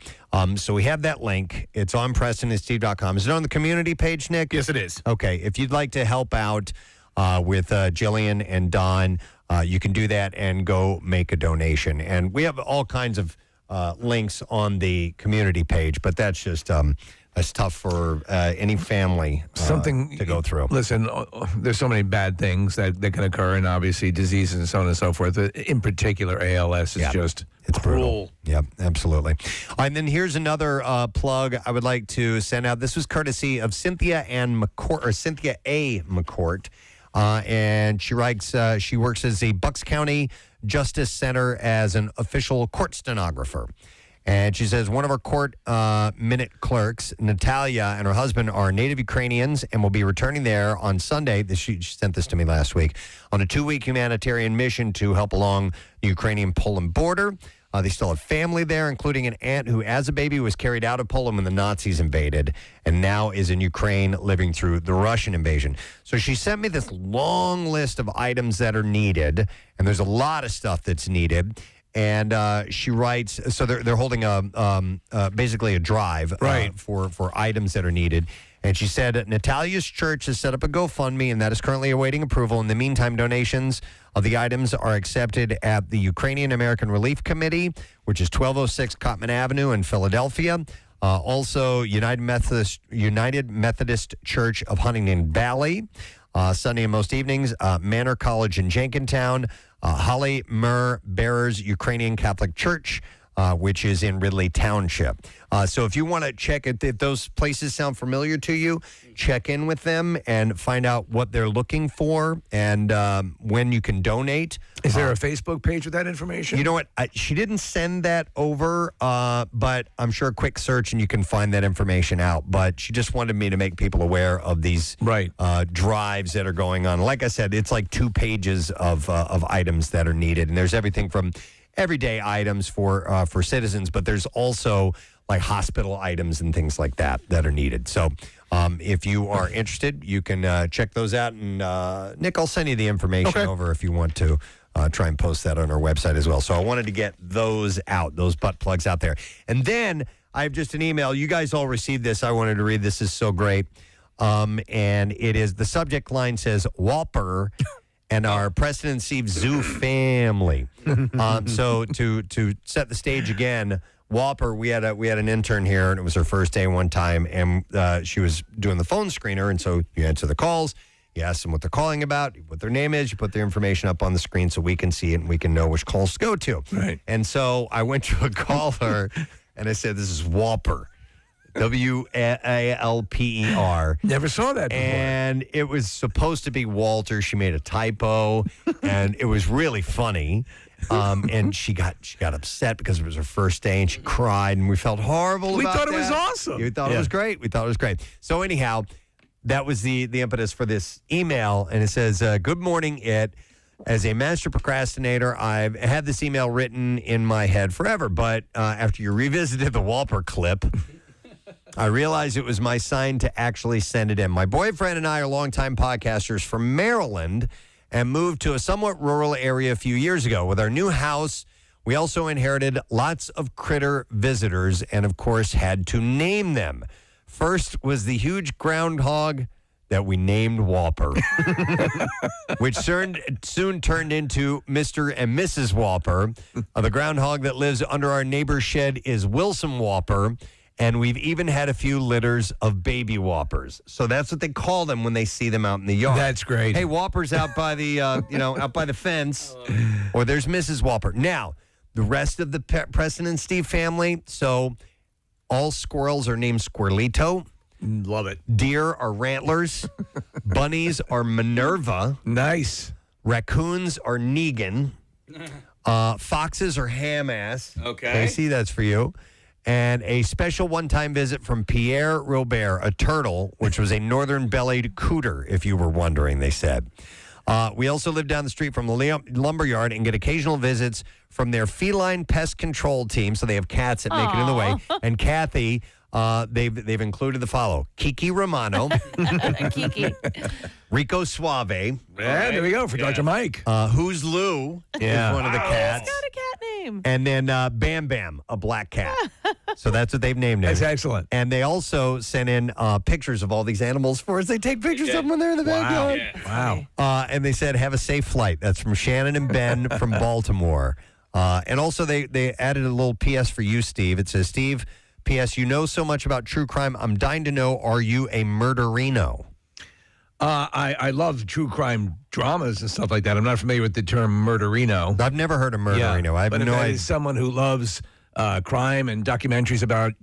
So we have that link. It's on PrestonandSteve.com. Is it on the community page, Nick? Yes, it is. Okay. If you'd like to help out with Jillian and Don, you can do that and go make a donation. And we have all kinds of links on the community page, but that's just that's tough for any family to go through. Listen, there's so many bad things that can occur, and obviously diseases and so on and so forth. In particular, ALS is just it's cruel. brutal. Yep, absolutely. All right, and then here's another plug I would like to send out. This was courtesy of Cynthia A. McCourt. And she writes, she works as a Bucks County Justice Center as an official court stenographer. And she says one of our court minute clerks, Natalia, and her husband are native Ukrainians and will be returning there on Sunday. She sent this to me last week on a 2-week humanitarian mission to help along the Ukrainian-Poland border. They still have family there, including an aunt who, as a baby, was carried out of Poland when the Nazis invaded and now is in Ukraine living through the Russian invasion. So she sent me this long list of items that are needed, and there's a lot of stuff that's needed. And she writes, so they're holding basically a drive for items that are needed. And she said, Natalia's church has set up a GoFundMe, and that is currently awaiting approval. In the meantime, donations of the items are accepted at the Ukrainian American Relief Committee, which is 1206 Cotman Avenue in Philadelphia. Also, United Methodist Church of Huntington Valley. Sunday and most evenings, Manor College in Jenkintown. Holly Murr Bearers Ukrainian Catholic Church, which is in Ridley Township. So if you want to check if those places sound familiar to you, check in with them and find out what they're looking for and when you can donate. Is there a Facebook page with that information? You know what? She didn't send that over, but I'm sure a quick search and you can find that information out. But she just wanted me to make people aware of these drives that are going on. Like I said, it's like 2 pages of items that are needed. And there's everything from everyday items for citizens, but there's also like hospital items and things like that are needed. So if you are interested, you can check those out. And Nick, I'll send you the information over if you want to try and post that on our website as well. So I wanted to get those out, those butt plugs out there. And then I have just an email. You guys all received this. I wanted to read. This is so great. And it is, the subject line says, Whopper and our Preston and Steve Zoo family. So to set the stage again, Whopper, we had an intern here, and it was her first day one time, and she was doing the phone screener, and so you answer the calls, you ask them what they're calling about, what their name is, you put their information up on the screen so we can see it and we can know which calls to go to. Right. And so I went to a caller, and I said, this is Whopper. Walper. Never saw that before. And it was supposed to be Walter. She made a typo, and it was really funny. And she got upset because it was her first day, and she cried, and we felt horrible We about thought it that. was awesome. We thought it was great. We thought it was great. So anyhow, that was the impetus for this email, and it says, good morning, As a master procrastinator, I've had this email written in my head forever, but after you revisited the Walper clip, I realized it was my sign to actually send it in. My boyfriend and I are longtime podcasters from Maryland and moved to a somewhat rural area a few years ago. With our new house, we also inherited lots of critter visitors and, of course, had to name them. First was the huge groundhog that we named Walper, which soon turned into Mr. and Mrs. Walper. The groundhog that lives under our neighbor's shed is Wilson Walper. And we've even had a few litters of baby Whoppers. So that's what they call them when they see them out in the yard. That's great. Hey, Whopper's out by the, out by the fence. Or there's Mrs. Whopper. Now, the rest of the Preston and Steve family, so all squirrels are named Squirrelito. Love it. Deer are Rantlers. Bunnies are Minerva. Nice. Raccoons are Negan. Foxes are Hamass. Okay. Casey, that's for you. And a special one-time visit from Pierre Robert, a turtle, which was a northern-bellied cooter, if you were wondering, they said. We also live down the street from the lumberyard and get occasional visits from their feline pest control team, so they have cats that make it in the way. And Kathy, they've included the follow: Kiki Romano, Kiki. Rico Suave. Yeah, there we go for Dr. Mike. Who's Lou is one of the cats. Got a cat name. And then Bam Bam, a black cat. So that's what they've named it. That's excellent. And they also sent in pictures of all these animals for us. They take pictures of them when they're in the backyard. Wow. And they said, have a safe flight. That's from Shannon and Ben from Baltimore. And also they added a little PS for you, Steve. It says, Steve, PS, you know so much about true crime. I'm dying to know, are you a murderino? I love true crime dramas and stuff like that. I'm not familiar with the term murderino. I've never heard of murderino. I have but no if that idea. is someone who loves crime and documentaries about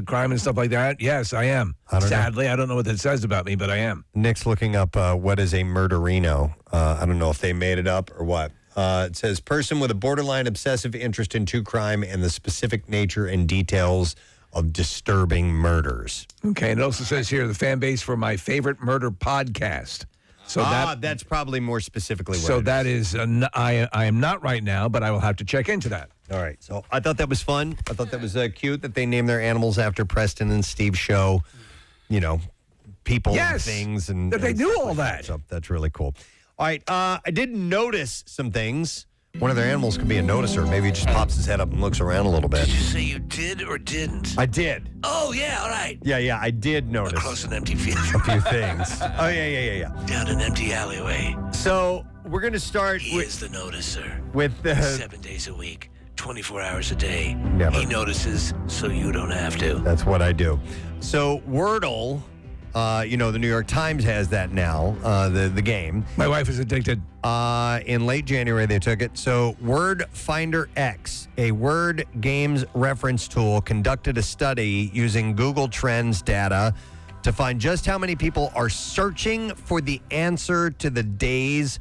crime and stuff like that? Yes, I am. Sadly, I don't know what that says about me, but I am. Nick's looking up what is a murderino. I don't know if they made it up or what. It says, person with a borderline obsessive interest in true crime and the specific nature and details of disturbing murders. Okay, and it also says here, the fan base for my favorite murder podcast. So that's probably more specifically what So it that is, I am not right now, but I will have to check into that. All right. So I thought that was fun. I thought that was cute that they named their animals after Preston and Steve's show, people and things. And that they do all that. So that's really cool. All right. I did notice some things. One of their animals could be a noticer. Maybe he just pops his head up and looks around a little bit. Did you say you did or didn't? I did. Oh, yeah, all right. Yeah, I did notice. Across an empty field. A few things. Oh, yeah. Down an empty alleyway. So we're going to start He is the noticer. with 7 days a week, 24 hours a day. Never. He notices so you don't have to. That's what I do. So Wordle, the New York Times has that now, the game. My wife is addicted. In late January, they took it. So Word Finder X, a word games reference tool, conducted a study using Google Trends data to find just how many people are searching for the answer to the day's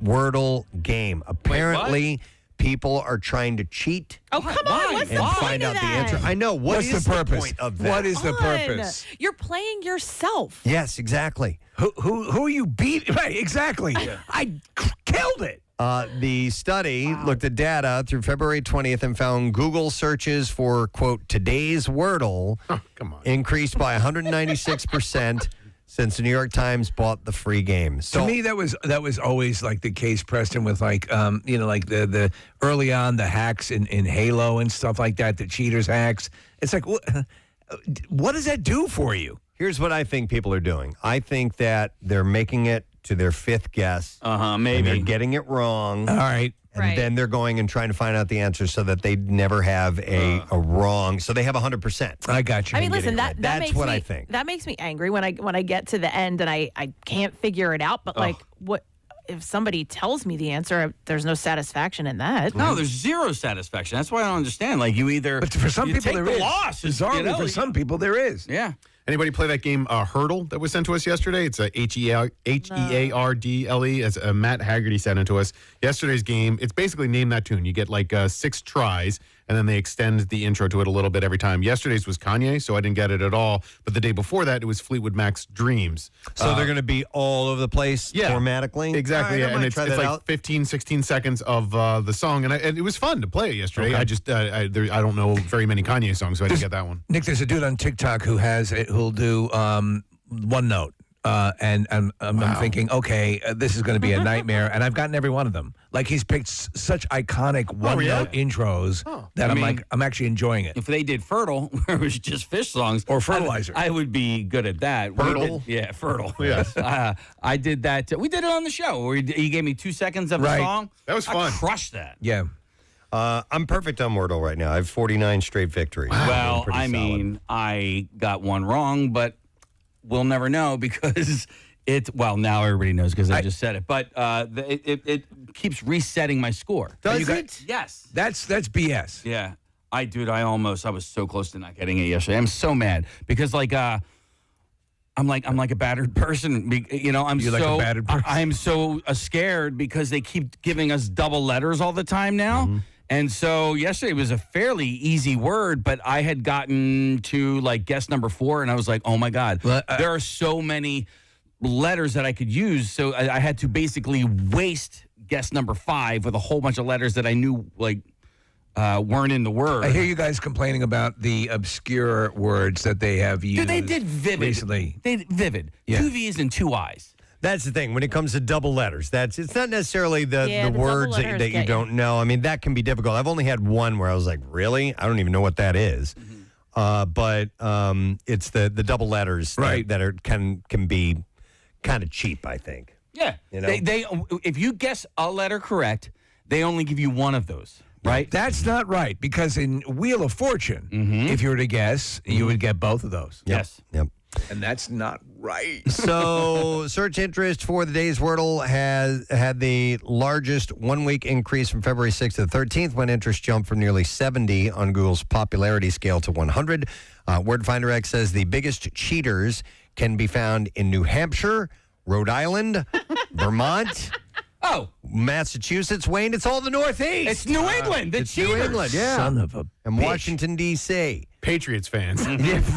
Wordle game. Apparently, people are trying to cheat. Oh, come on. What's the and point find of out the that? answer. I know. What's is the purpose? point of that? What is the Fun. purpose? You're playing yourself. Yes, exactly. Who are you beating? Right, exactly. I killed it. The study looked at data through February 20th and found Google searches for, quote, today's Wordle increased by 196% since the New York Times bought the free game. So, to me, that was always like the case, Preston, with like like the early on the hacks in Halo and stuff like that, the cheaters hacks. It's like, what does that do for you? here's what I think people are doing. I think that they're making it to their fifth guess. Maybe. And they're getting it wrong. All right. And then they're going and trying to find out the answer so that they never have a wrong. So they have 100%. I got you. I mean, listen, That's makes what me, I think. That makes me angry when I get to the end and I can't figure it out. But like, what if somebody tells me the answer? There's no satisfaction in that. No, there's zero satisfaction. That's why I don't understand. Like you either, but for some you people take there the is. loss. Bizarrely, for some people there is. Yeah. Anybody play that game Hurdle that was sent to us yesterday? It's a Heardle. As Matt Haggerty sent it to us. Yesterday's game, it's basically name that tune. You get like 6 tries, and then they extend the intro to it a little bit every time. Yesterday's was Kanye, so I didn't get it at all. But the day before that, it was Fleetwood Mac's Dreams. So they're going to be all over the place formatically? Exactly. All right, and it's like 15, 16 seconds of the song. And it was fun to play it yesterday. Okay. I just, I don't know very many Kanye songs, so I didn't get that one. Nick, there's a dude on TikTok who'll do one note. And I'm thinking, okay, this is going to be a nightmare. And I've gotten every one of them. Like, he's picked such iconic one-note intros that I'm actually enjoying it. If they did Fertile, where it was just fish songs. Or Fertilizer. I would be good at that. Fertile? Yeah, Fertile. Yes. I did that. We did it on the show where he gave me 2 seconds of a song. That was fun. I crushed that. Yeah. I'm perfect on Wordle right now. I have 49 straight victories. Well, Pretty I mean, I got one wrong, but we'll never know because now everybody knows because I just said it. But it keeps resetting my score. Does it? Yes. That's BS. Yeah. I was so close to not getting it yesterday. I'm so mad because I'm like a battered person. A battered person? I'm so scared because they keep giving us double letters all the time now. Mm-hmm. And so yesterday was a fairly easy word, but I had gotten to like guess number 4, and I was like, oh my God, there are so many letters that I could use. So I had to basically waste guess number 5 with a whole bunch of letters that I knew weren't in the word. I hear you guys complaining about the obscure words that they have used. Dude, they did vivid recently. Vivid. Yeah. 2 V's and 2 I's. That's the thing. When it comes to double letters, it's not necessarily the words that you don't know. I mean, that can be difficult. I've only had one where I was like, really? I don't even know what that is. Mm-hmm. But it's the double letters that can be kind of cheap, I think. Yeah. You know? They if you guess a letter correct, they only give you one of those. Right? That's not right, because in Wheel of Fortune, if you were to guess, you would get both of those. Yes. Yep. And that's not right. So, search interest for the day's Wordle has had the largest one-week increase from February 6th to the 13th, when interest jumped from nearly 70 on Google's popularity scale to 100. Word Finder X says the biggest cheaters can be found in New Hampshire, Rhode Island, Vermont, Massachusetts, Wayne. It's all the Northeast. It's New England. It's New England, yeah. Son of a And bitch. Washington, D.C. Patriots fans.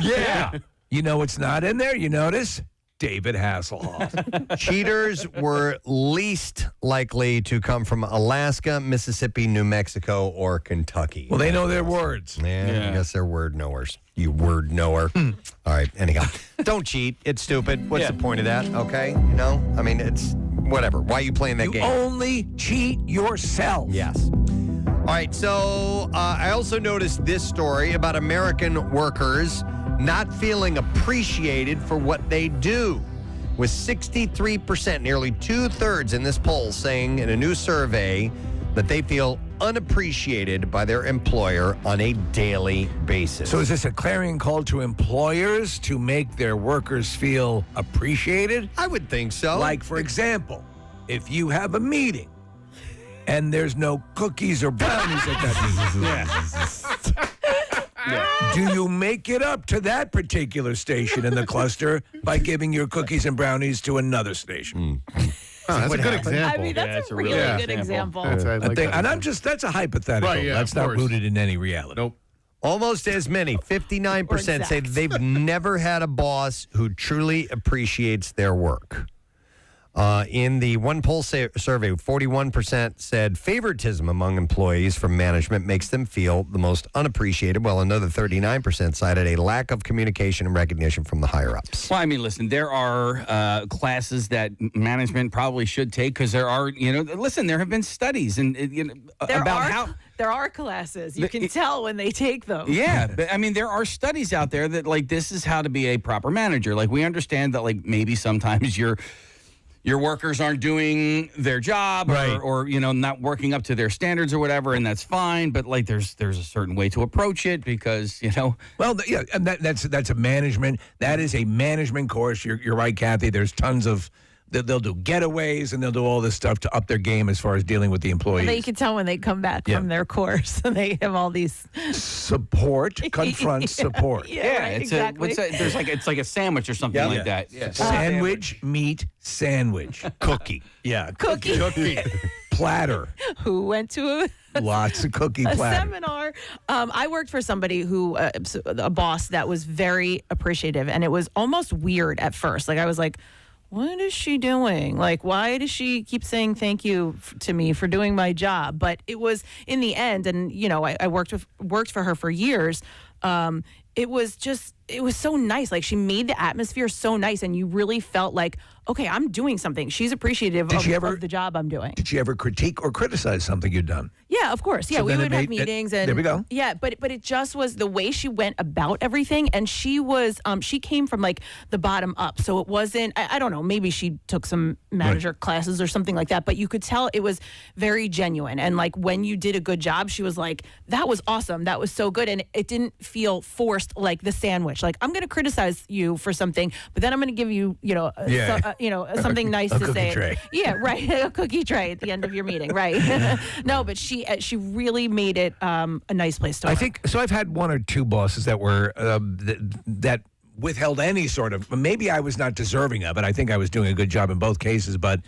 Yeah. You know what's not in there? You notice? David Hasselhoff. Cheaters were least likely to come from Alaska, Mississippi, New Mexico, or Kentucky. Well, they know their words. Yeah, I guess they're word knowers. You word knower. All right, anyhow. Don't cheat. It's stupid. What's the point of that? Okay? You know? I mean, it's whatever. Why are you playing that You game? only cheat yourself. Yes. All right, so I also noticed this story about American workers not feeling appreciated for what they do, with 63%, nearly two-thirds in this poll saying in a new survey that they feel unappreciated by their employer on a daily basis. So is this a clarion call to employers to make their workers feel appreciated? I would think so. Like, for example, if you have a meeting and there's no cookies or brownies at that meeting. Do you make it up to that particular station in the cluster by giving your cookies and brownies to another station? That's a good example. I mean, that's a really good example. That's, I like that. And that's a hypothetical. Right, yeah, that's of not course. rooted in any reality. Nope. Almost as many, 59%, say they've never had a boss who truly appreciates their work. In the one poll survey, 41% said favoritism among employees from management makes them feel the most unappreciated, while another 39% cited a lack of communication and recognition from the higher-ups. Well, I mean, listen, there are classes that management probably should take because there are, listen, there have been studies and about how. There are classes. You can tell when they take them. Yeah, but I mean, there are studies out there that, like, this is how to be a proper manager. Like, we understand that, like, maybe sometimes your workers aren't doing their job or not working up to their standards or whatever, and that's fine. But, like, there's a certain way to approach it because, Well, yeah, and that's a management. That is a management course. You're right, Kathy. There's tons of. They'll do getaways and they'll do all this stuff to up their game as far as dealing with the employees. And you can tell when they come back from their course and they have all these support, confront support. Right, exactly. It's like a sandwich or something like that. Yeah. Sandwich, meat, sandwich, cookie. Yeah, Cookie. Platter. Who went to lots of cookie a platter. seminar. I worked for somebody who, a boss that was very appreciative, and it was almost weird at first. Like, I was like, what is she doing? Like, why does she keep saying thank you to me for doing my job? But it was in the end, and I worked for her for years. It was so nice. Like, she made the atmosphere so nice, and you really felt like, okay, I'm doing something. She's appreciative of the job I'm doing. Did she ever critique or criticize something you'd done? Yeah, of course. Yeah, So we then would have meetings, and there we go. Yeah, but it just was the way she went about everything, and she was she came from like the bottom up, so it wasn't. I don't know. Maybe she took some manager classes or something like that, but you could tell it was very genuine. And like when you did a good job, she was like, "That was awesome. That was so good," and it didn't feel forced like the sandwich. Like, I'm going to criticize you for something, but then I'm going to give you something nice to say. Tray. Yeah, right. A cookie tray at the end of your meeting, right? No, but she really made it a nice place to work. I think so. I've had one or two bosses that were that withheld any sort of. Maybe I was not deserving of it. I think I was doing a good job in both cases, but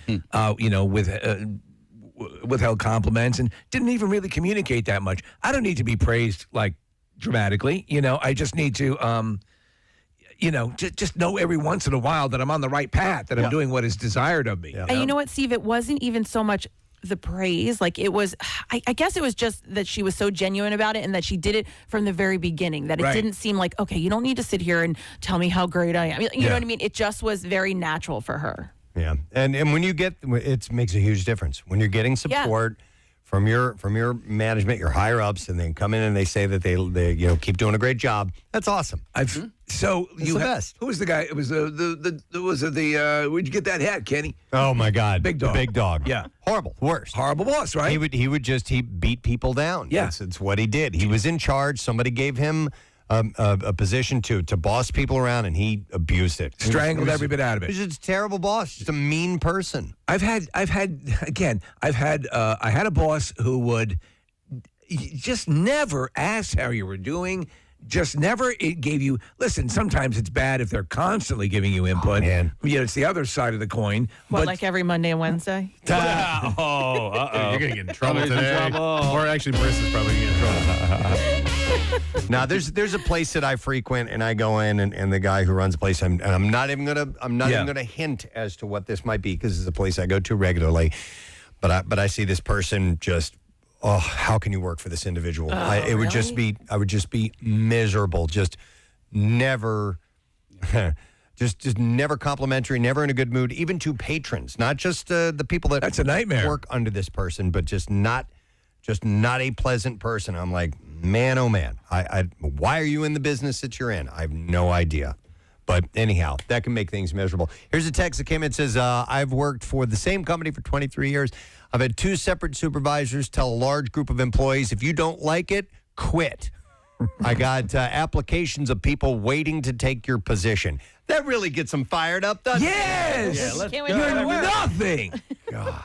withheld compliments and didn't even really communicate that much. I don't need to be praised like dramatically. I just need to. Just know every once in a while that I'm on the right path, that I'm doing what is desired of me. And you know what, Steve? It wasn't even so much the praise. Like, it was, I guess it was just that she was so genuine about it and that she did it from the very beginning, that it didn't seem like, okay, you don't need to sit here and tell me how great I am. You know what I mean? It just was very natural for her. Yeah. And when you get, it makes a huge difference. When you're getting support from your management, your higher ups, and then come in and they say that they keep doing a great job. That's awesome. So it's the best. Who was the guy? It was where'd you get that hat, Kenny? Oh my God, Big Dog. The Big Dog. Yeah, horrible, worst, horrible boss, right? He beat people down. Yeah, it's what he did. He was in charge. Somebody gave him a position to boss people around, and he abused it. Strangled every bit out of it. He's just a terrible boss. Just a mean person. I had a boss who would just never ask how you were doing. Just never it gave you. Listen, sometimes it's bad if they're constantly giving you input. It's the other side of the coin. What, like every Monday and Wednesday? You're gonna get in trouble today. Or actually, Marissa's probably gonna get in trouble. Now, there's a place that I frequent, and I go in, and the guy who runs the place, I'm not even gonna hint as to what this might be, because it's a place I go to regularly. But I see this person just. Oh, how can you work for this individual? I would just be miserable. Just never, just never complimentary, never in a good mood, even to patrons, not just the people that that's a nightmare work under this person, but just not a pleasant person. I'm like, man, oh man, why are you in the business that you're in? I have no idea. But anyhow, that can make things miserable. Here's a text that came in. It says, I've worked for the same company for 23 years. I've had 2 separate supervisors tell a large group of employees, if you don't like it, quit. I got applications of people waiting to take your position. That really gets them fired up, doesn't it? Yes! Yeah, Can't wait to You're work. nothing! God.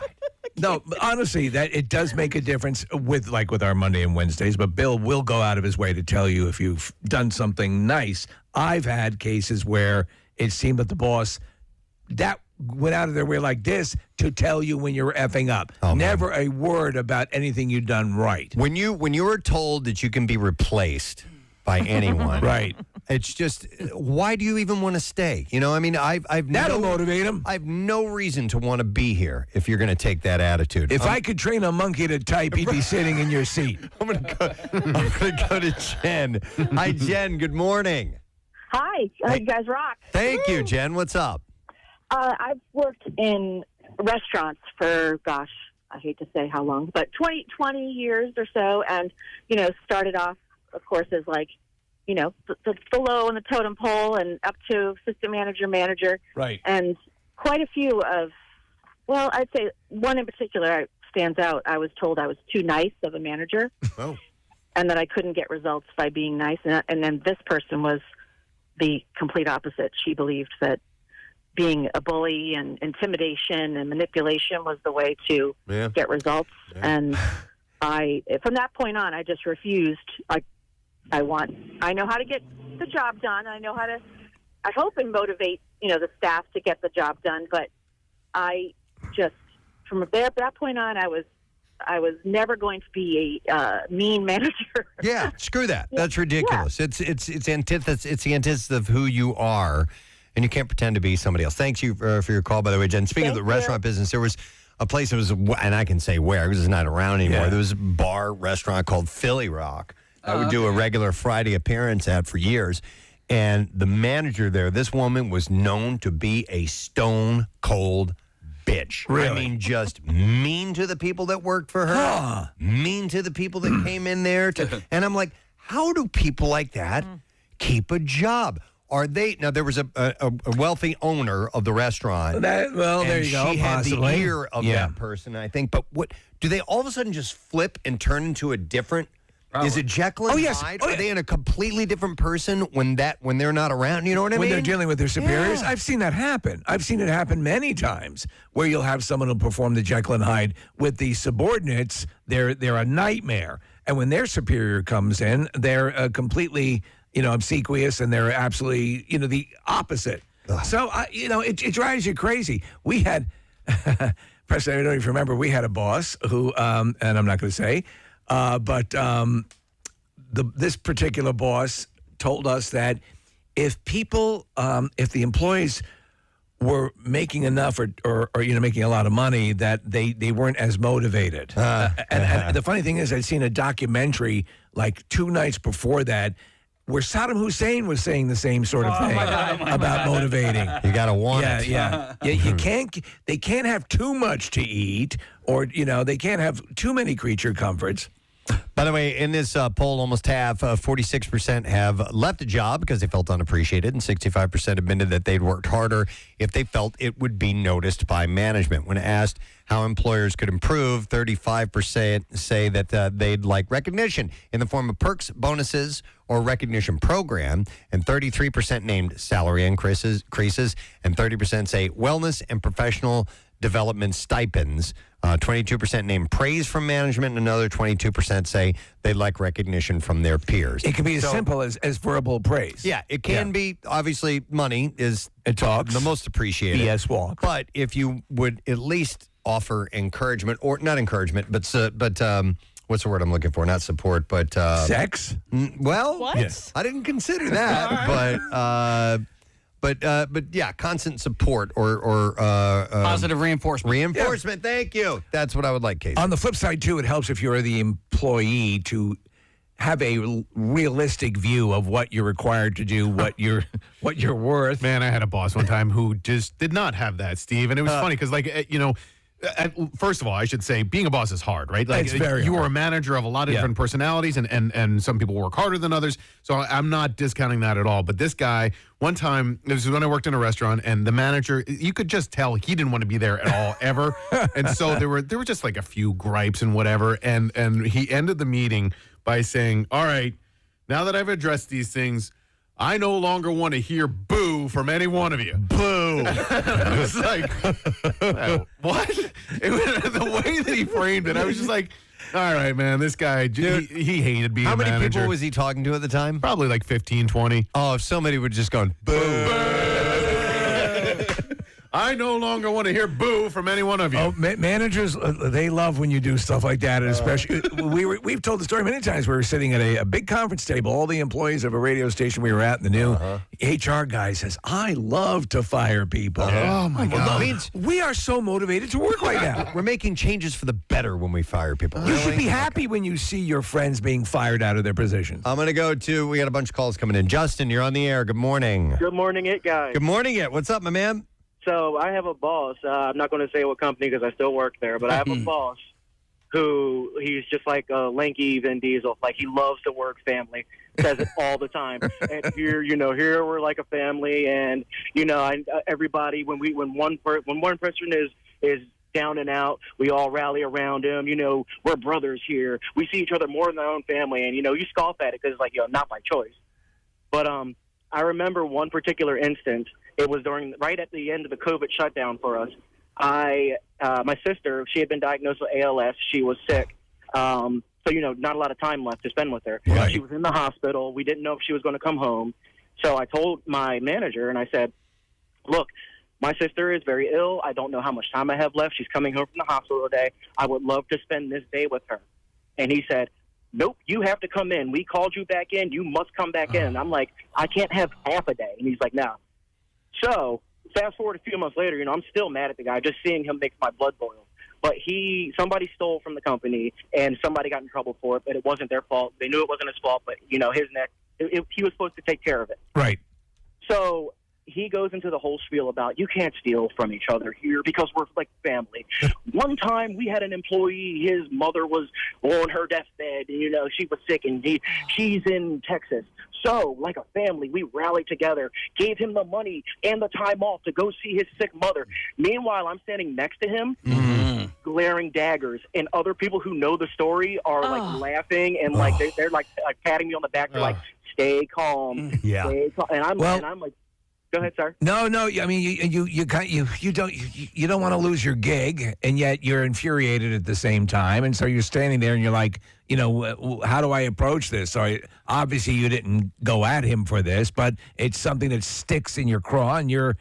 No, honestly, that it does make a difference with our Monday and Wednesdays, but Bill will go out of his way to tell you if you've done something nice. I've had cases where it seemed that the boss that went out of their way like this to tell you when you're effing up. Never a word about anything you've done right. When you were told that you can be replaced by anyone, right? It's just, why do you even want to stay? You know, I mean, that'll motivate him. I have no reason to want to be here if you're going to take that attitude. If I could train a monkey to type, he'd be sitting in your seat. I'm going to go to Jen. Hi, Jen. Good morning. Hi. You guys rock. Thank you, Jen. What's up? I've worked in restaurants for, gosh, I hate to say how long, but 20 years or so. And, started off, of course, as like, the low on the totem pole and up to assistant manager. Right. And quite a few I'd say one in particular stands out. I was told I was too nice of a manager. Oh. And that I couldn't get results by being nice. And then this person was the complete opposite. She believed that being a bully and intimidation and manipulation was the way to get results. Yeah. And from that point on, I just refused. I know how to get the job done. I hope and motivate, the staff to get the job done. But I just, from that point on, I was never going to be a mean manager. Yeah, screw that. That's ridiculous. Yeah. It's the antithesis of who you are. And you can't pretend to be somebody else. Thanks you for your call, by the way, Jen. Speaking of the restaurant business, there was a place that was, and I can say where, because it's not around anymore. Yeah. There was a bar restaurant called Philly Rock. I would do a regular Friday appearance at for years. And the manager there, this woman was known to be a stone cold bitch. Really? I mean, just mean to the people that worked for her, mean to the people that came in there. And I'm like, how do people like that keep a job? Are they now? There was a wealthy owner of the restaurant. There you go. She had possibly. the ear of that person, I think. But what do they all of a sudden just flip and turn into a different? Is it Jekyll and Hyde? Are they in a completely different person when they're not around? You know what I mean? When they're dealing with their superiors, I've seen that happen. I've seen it happen many times where you'll have someone who perform the Jekyll and Hyde with the subordinates. They're a nightmare, and when their superior comes in, they're completely obsequious, and they're absolutely the opposite. Ugh. So it drives you crazy. We had Preston. I don't know if you remember. We had a boss who, and I'm not going to say. But this particular boss told us that if the employees were making enough or making a lot of money, that they weren't as motivated. And the funny thing is, I'd seen a documentary like 2 nights before that where Saddam Hussein was saying the same sort of thing about motivating. You got to want it. Yeah. They can't have too much to eat, or they can't have too many creature comforts. By the way, in this poll, almost half, 46% have left a job because they felt unappreciated, and 65% admitted that they'd worked harder if they felt it would be noticed by management. When asked how employers could improve, 35% say that they'd like recognition in the form of perks, bonuses, or recognition program, and 33% named salary increases, and 30% say wellness and professional development stipends. 22% name praise from management, and another 22% say they like recognition from their peers. It can be as simple as verbal praise. Yeah, it can be. Obviously, money is talks the most appreciated. BS walk. But if you would at least offer encouragement, or not encouragement, but what's the word I'm looking for? Not support, but sex. Well, What? yes. I didn't consider that, but yeah, constant support or Positive reinforcement. Reinforcement. Thank you. That's what I would like, Casey. On the flip side, too, it helps if you're the employee to have a realistic view of what you're required to do, what you're worth. Man, I had a boss one time who just did not have that, Steve, and it was funny because, first of all, I should say being a boss is hard, right? Like, It's very you hard. are a manager of a lot of different personalities, and some people work harder than others. So I'm not discounting that at all. But this guy, one time, this was when I worked in a restaurant, and the manager, you could just tell he didn't want to be there at all, ever. And so there were just like a few gripes and whatever. And he ended the meeting by saying, "All right, now that I've addressed these things, I no longer want to hear boo from any one of you." Boo. I was like, what? The way that he framed it, I was just like, all right, man, this guy, he hated being How a many manager. people was he talking to at the time? Probably like 15, 20. Oh, if somebody would just go, boo. I no longer want to hear boo from any one of you. Oh, managers, they love when you do stuff like that. And especially, we've told the story many times. We were sitting at a big conference table, all the employees of a radio station we were at, and the new HR guy says, "I love to fire people." Oh, my God. Means we are so motivated to work right now. We're making changes for the better when we fire people. You should be happy when you see your friends being fired out of their positions. I'm going to go to, we got a bunch of calls coming in. Justin, you're on the air. Good morning. Good morning, guys. Good morning, What's up, my man? So I have a boss. I'm not going to say what company because I still work there, but I have a boss who he's just like a lanky Vin Diesel. Like, he loves the word family. Says it all the time. And here we're like a family, and everybody when one person is down and out, we all rally around him. We're brothers here. We see each other more than our own family, and you scoff at it because it's like, not by choice. But I remember one particular instance. It was right at the end of the COVID shutdown for us. My sister, she had been diagnosed with ALS. She was sick. So, not a lot of time left to spend with her. Right. She was in the hospital. We didn't know if she was going to come home. So I told my manager, and I said, "Look, my sister is very ill. I don't know how much time I have left. She's coming home from the hospital today. I would love to spend this day with her." And he said, "Nope, you have to come in. We called you back in. You must come back in." And I'm like, "I can't have half a day." And he's like, "No." So fast forward a few months later, I'm still mad at the guy. Just seeing him makes my blood boil. But somebody stole from the company, and somebody got in trouble for it, but it wasn't their fault. They knew it wasn't his fault, but, his neck, he was supposed to take care of it. Right. So he goes into the whole spiel about, you can't steal from each other here because we're like family. One time we had an employee, his mother was on her deathbed, and, she was sick, and she's in Texas. So, like a family, we rallied together, gave him the money and the time off to go see his sick mother. Meanwhile, I'm standing next to him, glaring daggers, and other people who know the story are like laughing and like they're like patting me on the back. They're like, "Stay calm, stay calm." And I'm like, "Go ahead, sir." No. I mean, you don't want to lose your gig, and yet you're infuriated at the same time, and so you're standing there and you're like, how do I approach this? So obviously you didn't go at him for this, but it's something that sticks in your craw, and you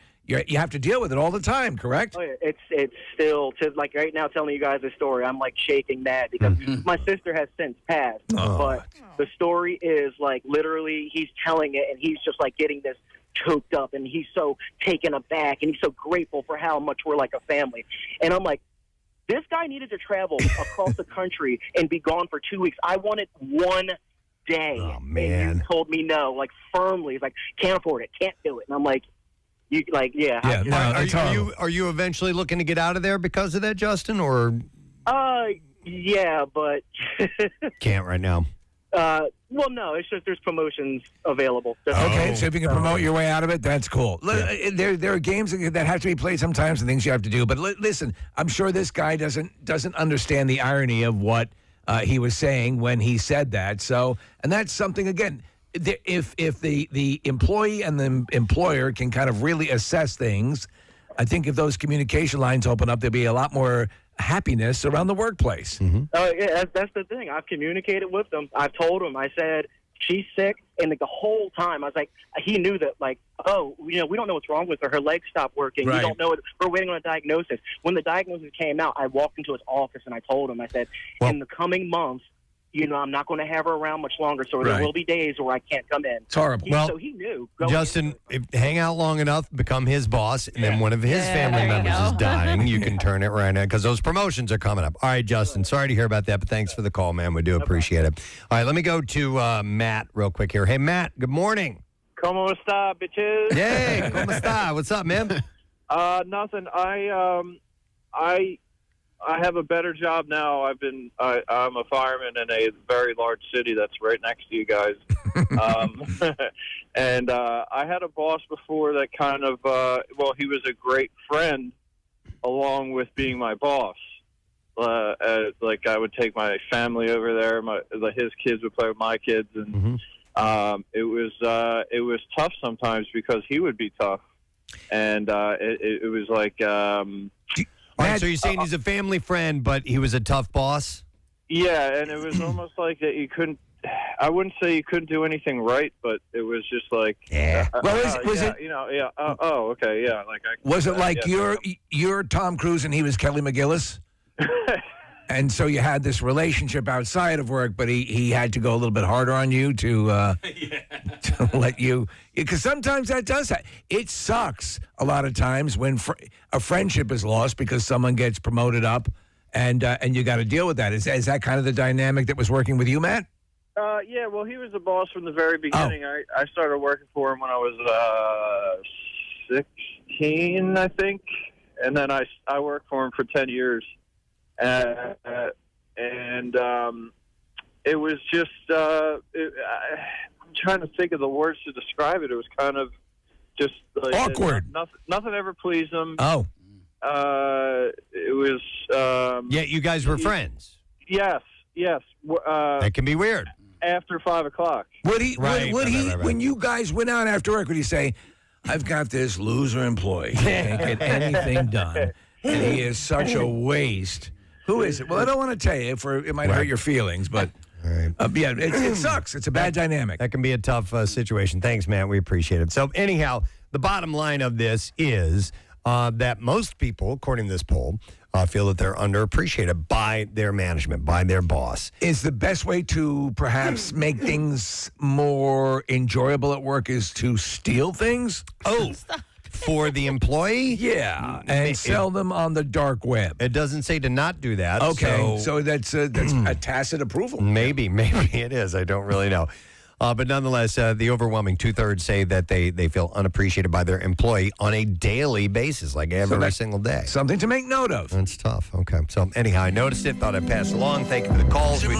have to deal with it all the time. Correct? Oh yeah, it's still like right now telling you guys this story. I'm like shaking mad because my sister has since passed, but the story is like literally he's telling it, and he's just like getting this choked up, and he's so taken aback, and he's so grateful for how much we're like a family. And I'm like, this guy needed to travel across the country and be gone for 2 weeks. I wanted 1 day. Oh, man. And you told me no, like firmly. He's like, can't afford it, can't do it. And I'm like, Are you eventually looking to get out of there because of that, Justin, or? Yeah, but Can't right now. well, no, it's just there's promotions available. Okay, so if you can promote your way out of it, that's cool. There are games that have to be played sometimes and things you have to do. But listen, I'm sure this guy doesn't understand the irony of what he was saying when he said that. So, and that's something again. If the employee and the employer can kind of really assess things, I think if those communication lines open up, there'll be a lot more happiness around the workplaess. Oh, yeah, that's the thing. I've communicated with them. I've told them. I said, she's sick. And the whole time, I was like, he knew that, like, oh, we don't know what's wrong with her. Her legs stopped working. Right. We don't know it. We're waiting on a diagnosis. When the diagnosis came out, I walked into his office and I told him, I said, in the coming months, I'm not going to have her around much longer, so there will be days where I can't come in. It's horrible. So he knew. Justin, hang out long enough, become his boss, and then one of his family members is dying. You can turn it right now because those promotions are coming up. All right, Justin, sorry to hear about that, but thanks for the call, man. We do appreciate it. All right, let me go to Matt real quick here. Hey, Matt, good morning. ¿Cómo está, bitches? Hey, ¿cómo está? What's up, man? Nothing. I have a better job now. I'm a fireman in a very large city that's right next to you guys. And I had a boss before that kind of, he was a great friend along with being my boss. Like I would take my family over there. His kids would play with my kids. And it was tough sometimes because he would be tough. And it was like... All right, so you're saying he's a family friend, but he was a tough boss? Yeah, and it was almost like that you couldn't, I wouldn't say you couldn't do anything right, but it was just like... Yeah. Was it... okay, yeah. Was it like you're Tom Cruise and he was Kelly McGillis? And so you had this relationship outside of work, but he had to go a little bit harder on you to let you... Because sometimes that does that. It sucks a lot of times when a friendship is lost because someone gets promoted up, and you got to deal with that. Is that kind of the dynamic that was working with you, Matt? Yeah, well, he was the boss from the very beginning. I started working for him when I was 16, I think. And then I worked for him for 10 years. And it was just, I'm trying to think of the words to describe it. It was kind of just like awkward. Nothing ever pleased him. Oh. It was. Yeah, you guys were friends. Yes. That can be weird. After 5 o'clock. Would he, when you guys went out after work, would he say, I've got this loser employee. Can't get anything done. And he is such a waste. Who is it? Well, I don't want to tell you, it might hurt your feelings, but it sucks. It's a bad dynamic. That can be a tough situation. Thanks, man. We appreciate it. So anyhow, the bottom line of this is that most people, according to this poll, feel that they're underappreciated by their management, by their boss. Is the best way to perhaps make things more enjoyable at work is to steal things? Oh, for the employee? Yeah, and sell them on the dark web. It doesn't say to not do that. Okay, so that's a tacit approval. Maybe it is. I don't really know. But nonetheless, the overwhelming two-thirds say that they feel unappreciated by their employee on a daily basis, like every single day. Something to make note of. That's tough. Okay. So anyhow, I noticed it, thought I'd pass it along. Thank you for the calls. We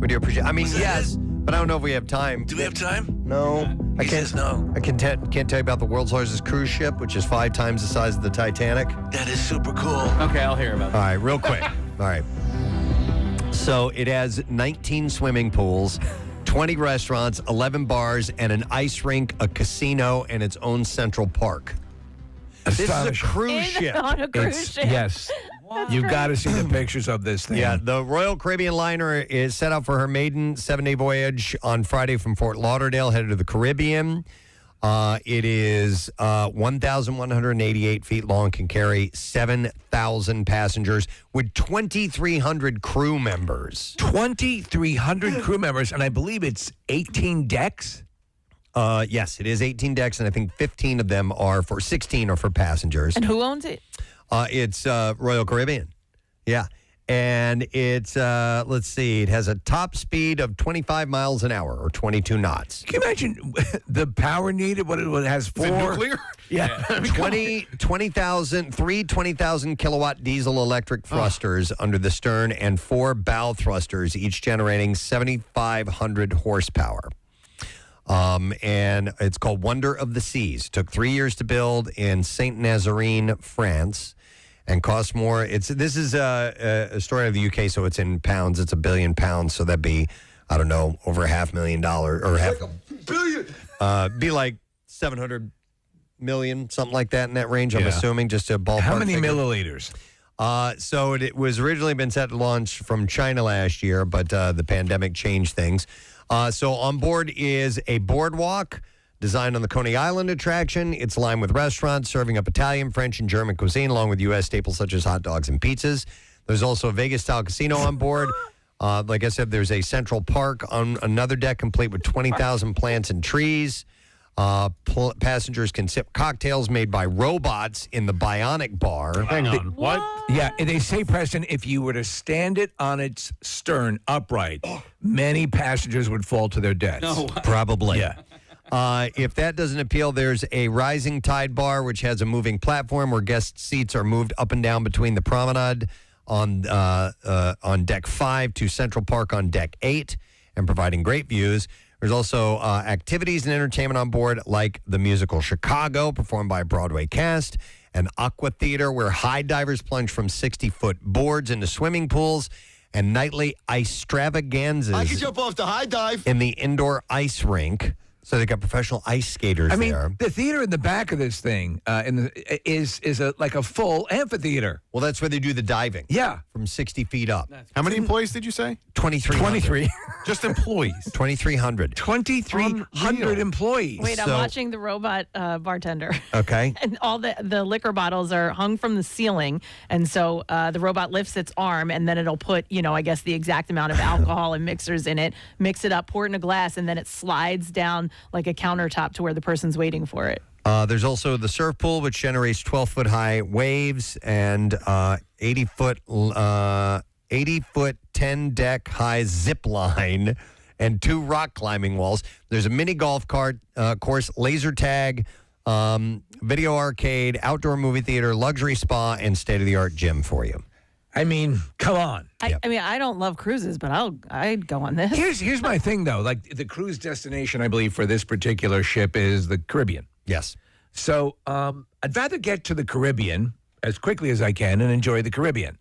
do appreciate it. I mean, yes, but I don't know if we have time. Do we have time? No. I can't. No. I can't tell you about the world's largest cruise ship, which is 5 times the size of the Titanic. That is super cool. Okay, I'll hear about that. All right, real quick. All right. So it has 19 swimming pools, 20 restaurants, 11 bars, and an ice rink, a casino, and its own central park. This is a cruise ship. On a cruise ship. Yes. You've got to see the pictures of this thing. Yeah, the Royal Caribbean liner is set out for her maiden 7-day voyage on Friday from Fort Lauderdale, headed to the Caribbean. It is 1,188 feet long, can carry 7,000 passengers with 2,300 crew members. 2,300 crew members, and I believe it's 18 decks? Yes, it is 18 decks, and I think 16 are for passengers. And who owns it? It's Royal Caribbean. Yeah. And it's, let's see, it has a top speed of 25 miles an hour or 22 knots. Can you imagine the power needed? What it has for? Is it nuclear? Yeah. 20,000 kilowatt diesel electric thrusters under the stern and 4 bow thrusters, each generating 7,500 horsepower. And it's called Wonder of the Seas. Took 3 years to build in Saint Nazarene, France. And costs more. This is a story of the UK, so it's in pounds. It's £1 billion, so that'd be, I don't know, over $500,000 or half $1 billion. Be like 700 million, something like that in that range. I'm Yeah. assuming, just a ballpark. How many figure. milliliters? So it was originally been set to launch from China last year, but the pandemic changed things. So on board is a boardwalk designed on the Coney Island attraction. It's lined with restaurants serving up Italian, French, and German cuisine, along with U.S. staples such as hot dogs and pizzas. There's also a Vegas-style casino on board. Like I said, there's a Central Park on another deck complete with 20,000 plants and trees. Passengers can sip cocktails made by robots in the Bionic Bar. Hang on. What? Yeah, they say, Preston, if you were to stand it on its stern upright, many passengers would fall to their deaths. No. Probably. Yeah. If that doesn't appeal, there's a rising tide bar, which has a moving platform where guest seats are moved up and down between the promenade on deck 5 to Central Park on deck 8, and providing great views. There's also activities and entertainment on board, like the musical Chicago, performed by a Broadway cast, an aqua theater where high divers plunge from 60-foot boards into swimming pools, and nightly extravaganzas. I can jump off the high dive. In the indoor ice rink. So they got professional ice skaters I mean, there. the theater in the back of this thing is like a full amphitheater. Well, that's where they do the diving. Yeah. From 60 feet up. How many employees did you say? 23. Just employees. 2,300. 2,300 employees. Wait, I'm So- watching the robot bartender. Okay. And all the liquor bottles are hung from the ceiling. And so the robot lifts its arm, and then it'll put, I guess the exact amount of alcohol and mixers in it, mix it up, pour it in a glass, and then it slides down like a countertop to where the person's waiting for it. There's also the surf pool, which generates 12-foot high waves and 80-foot 10-deck high zip line and 2 rock climbing walls. There's a mini golf cart course, laser tag, video arcade, outdoor movie theater, luxury spa, and state-of-the-art gym for you. I mean, come on. I mean, I don't love cruises, but I'd go on this. Here's my thing, though. Like, the cruise destination, I believe, for this particular ship is the Caribbean. Yes. So I'd rather get to the Caribbean as quickly as I can and enjoy the Caribbean.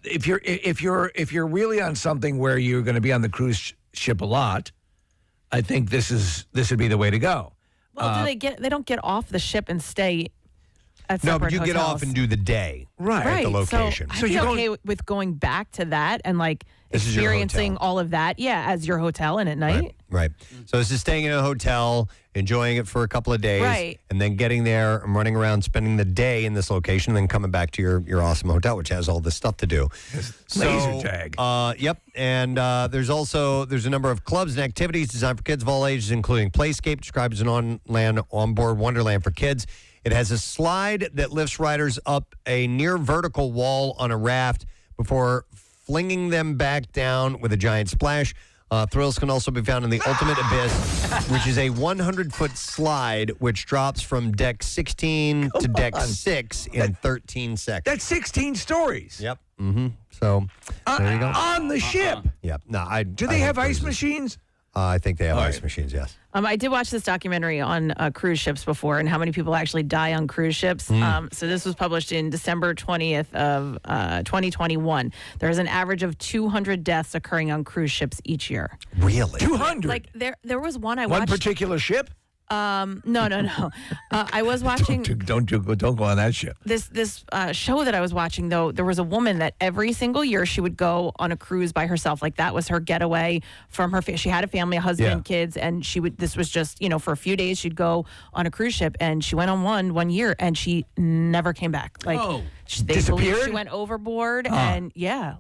If you're really on something where you're going to be on the cruise ship a lot, I think this would be the way to go. Well, they don't get off the ship and stay at No, separate but you get hotels. off and do the day at the location. So I'd be okay with going back to that and like This is your experiencing hotel. all of that, as your hotel and at night. Right. So this is staying in a hotel, enjoying it for a couple of days, Right. and then getting there and running around, spending the day in this location, and then coming back to your awesome hotel, which has all this stuff to do. Laser tag. Yep. And there's a number of clubs and activities designed for kids of all ages, including Playscape, described as an onboard wonderland for kids. It has a slide that lifts riders up a near vertical wall on a raft before flinging them back down with a giant splash. Thrills can also be found in the Ultimate Abyss, which is a 100-foot slide which drops from deck 16 to deck 6 in 13 seconds. That's 16 stories. Yep. Mm-hmm. So there you go. On the ship. Yep. No, Do they have ice machines? I think they have ice machines, yes. I did watch this documentary on cruise ships before and how many people actually die on cruise ships. So this was published in December 20th of 2021. There's an average of 200 deaths occurring on cruise ships each year. Really? 200? Like there was one I One watched. particular ship? No. I was watching Don't go on that ship. this show that I was watching, though. There was a woman that every single year she would go on a cruise by herself. Like that was her getaway from her. She had a family, a husband, kids, and this was just, for a few days she'd go on a cruise ship. And she went on one year and she never came back. Like they believe Disappeared? she went overboard, and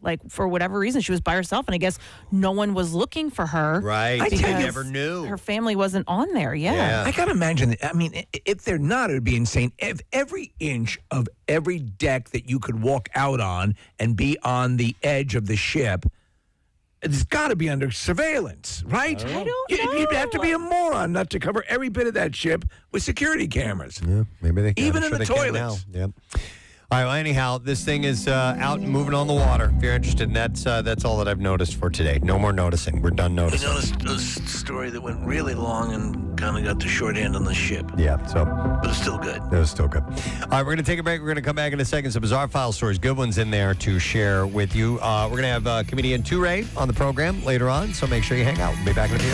like for whatever reason, she was by herself, and I guess no one was looking for her. Right. I because never knew. her family wasn't on there. Yeah. I gotta imagine. I mean, if they're not, it would be insane. If every inch of every deck that you could walk out on and be on the edge of the ship, it's got to be under surveillance, right? I don't know. You'd have to be a moron not to cover every bit of that ship with security cameras. Yeah, maybe they can. Even I'm in sure the they can now. toilets. Yep. All right. Well, anyhow, this thing is out and moving on the water. If you're interested, and that's all that I've noticed for today. No more noticing. We're done noticing. You noticed a story that went really long and kind of got the short end on the ship. Yeah. So, but it's still good. It was still good. All right. We're going to take a break. We're going to come back in a second. Some bizarre file stories, good ones in there to share with you. We're going to have comedian Toure on the program later on. So make sure you hang out. We'll be back in a few.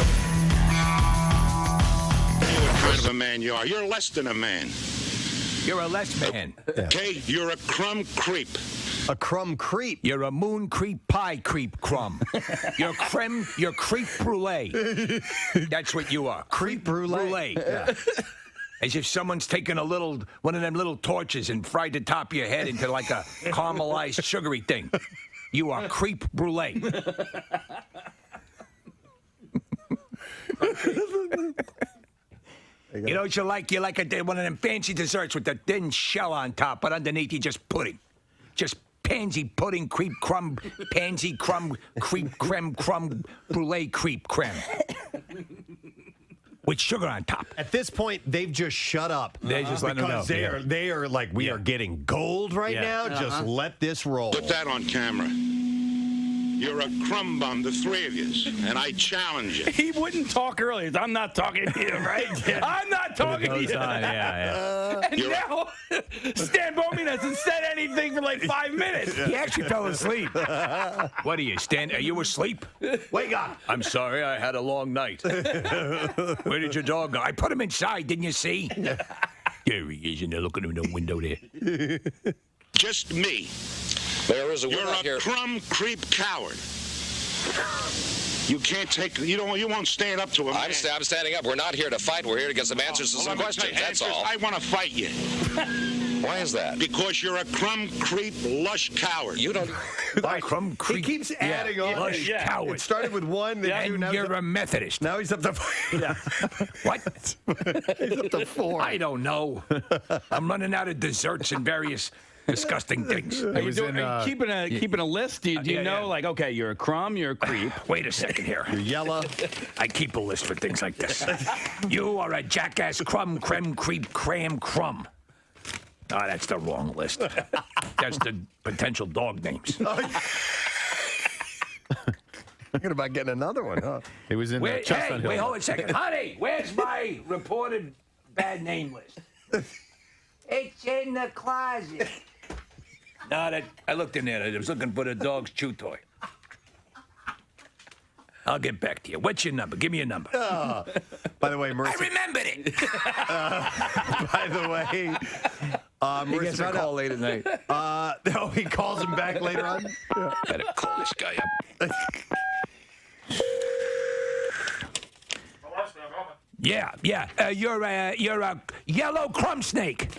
What kind of a man you are? You're less than a man. You're a less man. Okay, you're a crumb creep. A crumb creep. You're a moon creep pie creep crumb. You're creep brulee. That's what you are. Creep brulee. Yeah. As if someone's taken one of them little torches and fried the top of your head into like a caramelized sugary thing. You are creep brulee. You know what you like? You like one of them fancy desserts with the thin shell on top, but underneath you just pudding. Just pansy pudding, creep crumb, pansy crumb, creep creme, crumb, brulee creep creme. With sugar on top. At this point, they've just shut up. They just let them know. Because they are like, we are getting gold right now. Just let this roll. Put that on camera. You're a crumb bum, the three of you, and I challenge you. He wouldn't talk earlier. I'm not talking to you, right? I'm not talking to you. And now, Stan Bowman hasn't said anything for like 5 minutes. He actually fell asleep. What are you, Stan? Are you asleep? Wake up. I'm sorry, I had a long night. Where did your dog go? I put him inside, didn't you see? There he is, and they're looking in the window there. Just me. There is a You're word out here. a crumb creep coward. You can't take. You won't stand up to a man. I'm standing up. We're not here to fight. We're here to get some answers to some questions. That's all. I want to fight you. Why is that? Because you're a crumb creep lush coward. You don't. Crumb creep. He keeps adding on. Lush coward. It started with one. Then And you're a Methodist. Now he's up to What? he's up to 4. I don't know. I'm running out of desserts and various disgusting things. Are you keeping a list? Do you know, like, okay, you're a crumb, you're a creep. Wait a second here. You're yellow. I keep a list for things like this. You are a jackass crumb, creme, creep, cram, crumb. Oh, that's the wrong list. That's the potential dog names. Thinking about getting another one, huh? It was in Chestnut Hill. Wait, hold on a second. Honey, where's my reported bad name list? It's in the closet. No, I looked in there. I was looking for the dog's chew toy. I'll get back to you. What's your number? Give me your number. By the way, Marissa. I remembered it. By the way, He gets a call late at night. No, he calls him back later on. Better call this guy up. Yeah. You're a yellow crumb snake.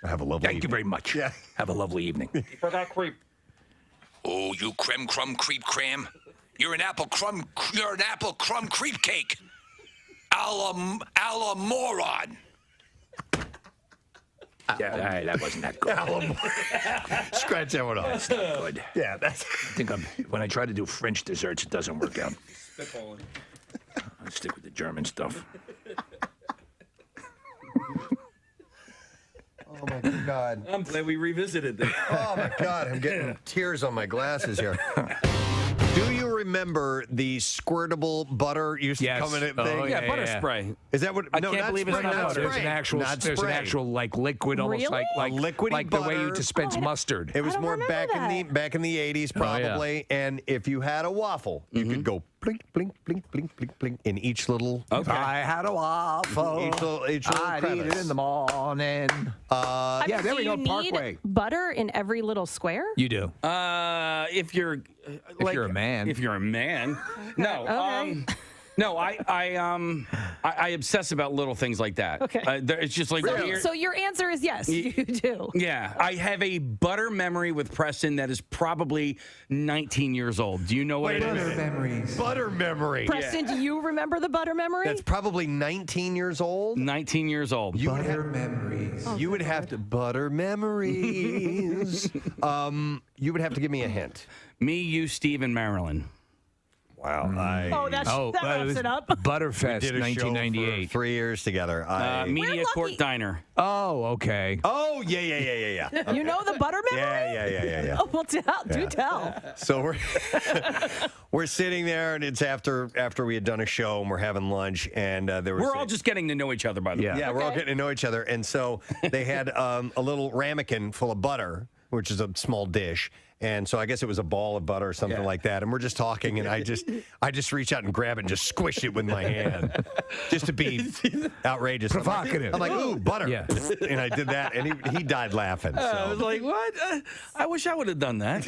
Have a lovely Thank you very much. Yeah. Have a lovely evening. For that creep. Oh, you creme creep cram. You're an apple crumb creep cake. A moron. Yeah, that wasn't that good. Scratch that one off. That's not good. Yeah, that's. I think when I try to do French desserts, it doesn't work out. I'll stick with the German stuff. Oh my God. I'm glad we revisited this. Oh my God, I'm getting tears on my glasses here. Do you remember the squirtable butter used to come in a thing? Yeah, butter spray. Is that what? I no, can't not believe it's spray, not not butter. There's an actual like liquid, almost Really? like liquidy like the way you butter. dispense mustard. It was don't more remember back in the 80s probably, and if you had a waffle, you could go blink, blink, blink, blink, blink, blink in each little. Okay. I had a waffle. Each little I'd eat it crevice. in the morning. Yeah, there we go. Do you Parkway. need butter in every little square? You do. If you're If you're a man. If you're a man. No. Okay. No, I obsess about little things like that. Okay. It's just like weird. So your answer is yes, you do. Yeah, I have a butter memory with Preston that is probably 19 years old. Do you know what it is? Butter memories. Butter memory. Preston, do you remember the butter memory? That's probably 19 years old. 19 years old. Butter memories. You would have to butter memories. You would have to give me a hint. Me, you, Steve, and Marilyn. Wow. that wraps it up. Butterfest, We did a show 1998. for 3 years together. Media Court Diner. Oh, okay. Oh, yeah. Okay. You know the butter memory? Yeah. Oh, well, do tell. So we're sitting there, and it's after we had done a show, and we're having lunch, and there was We're all just getting to know each other, by the way. yeah, we're all getting to know each other, and so they had a little ramekin full of butter, which is a small dish. And so I guess it was a ball of butter or something like that. And we're just talking, and I just reach out and grab it and just squish it with my hand, just to be outrageous, provocative. I'm like, ooh, butter, Yeah. and I did that, and he died laughing. So. I was like, what? I wish I would have done that.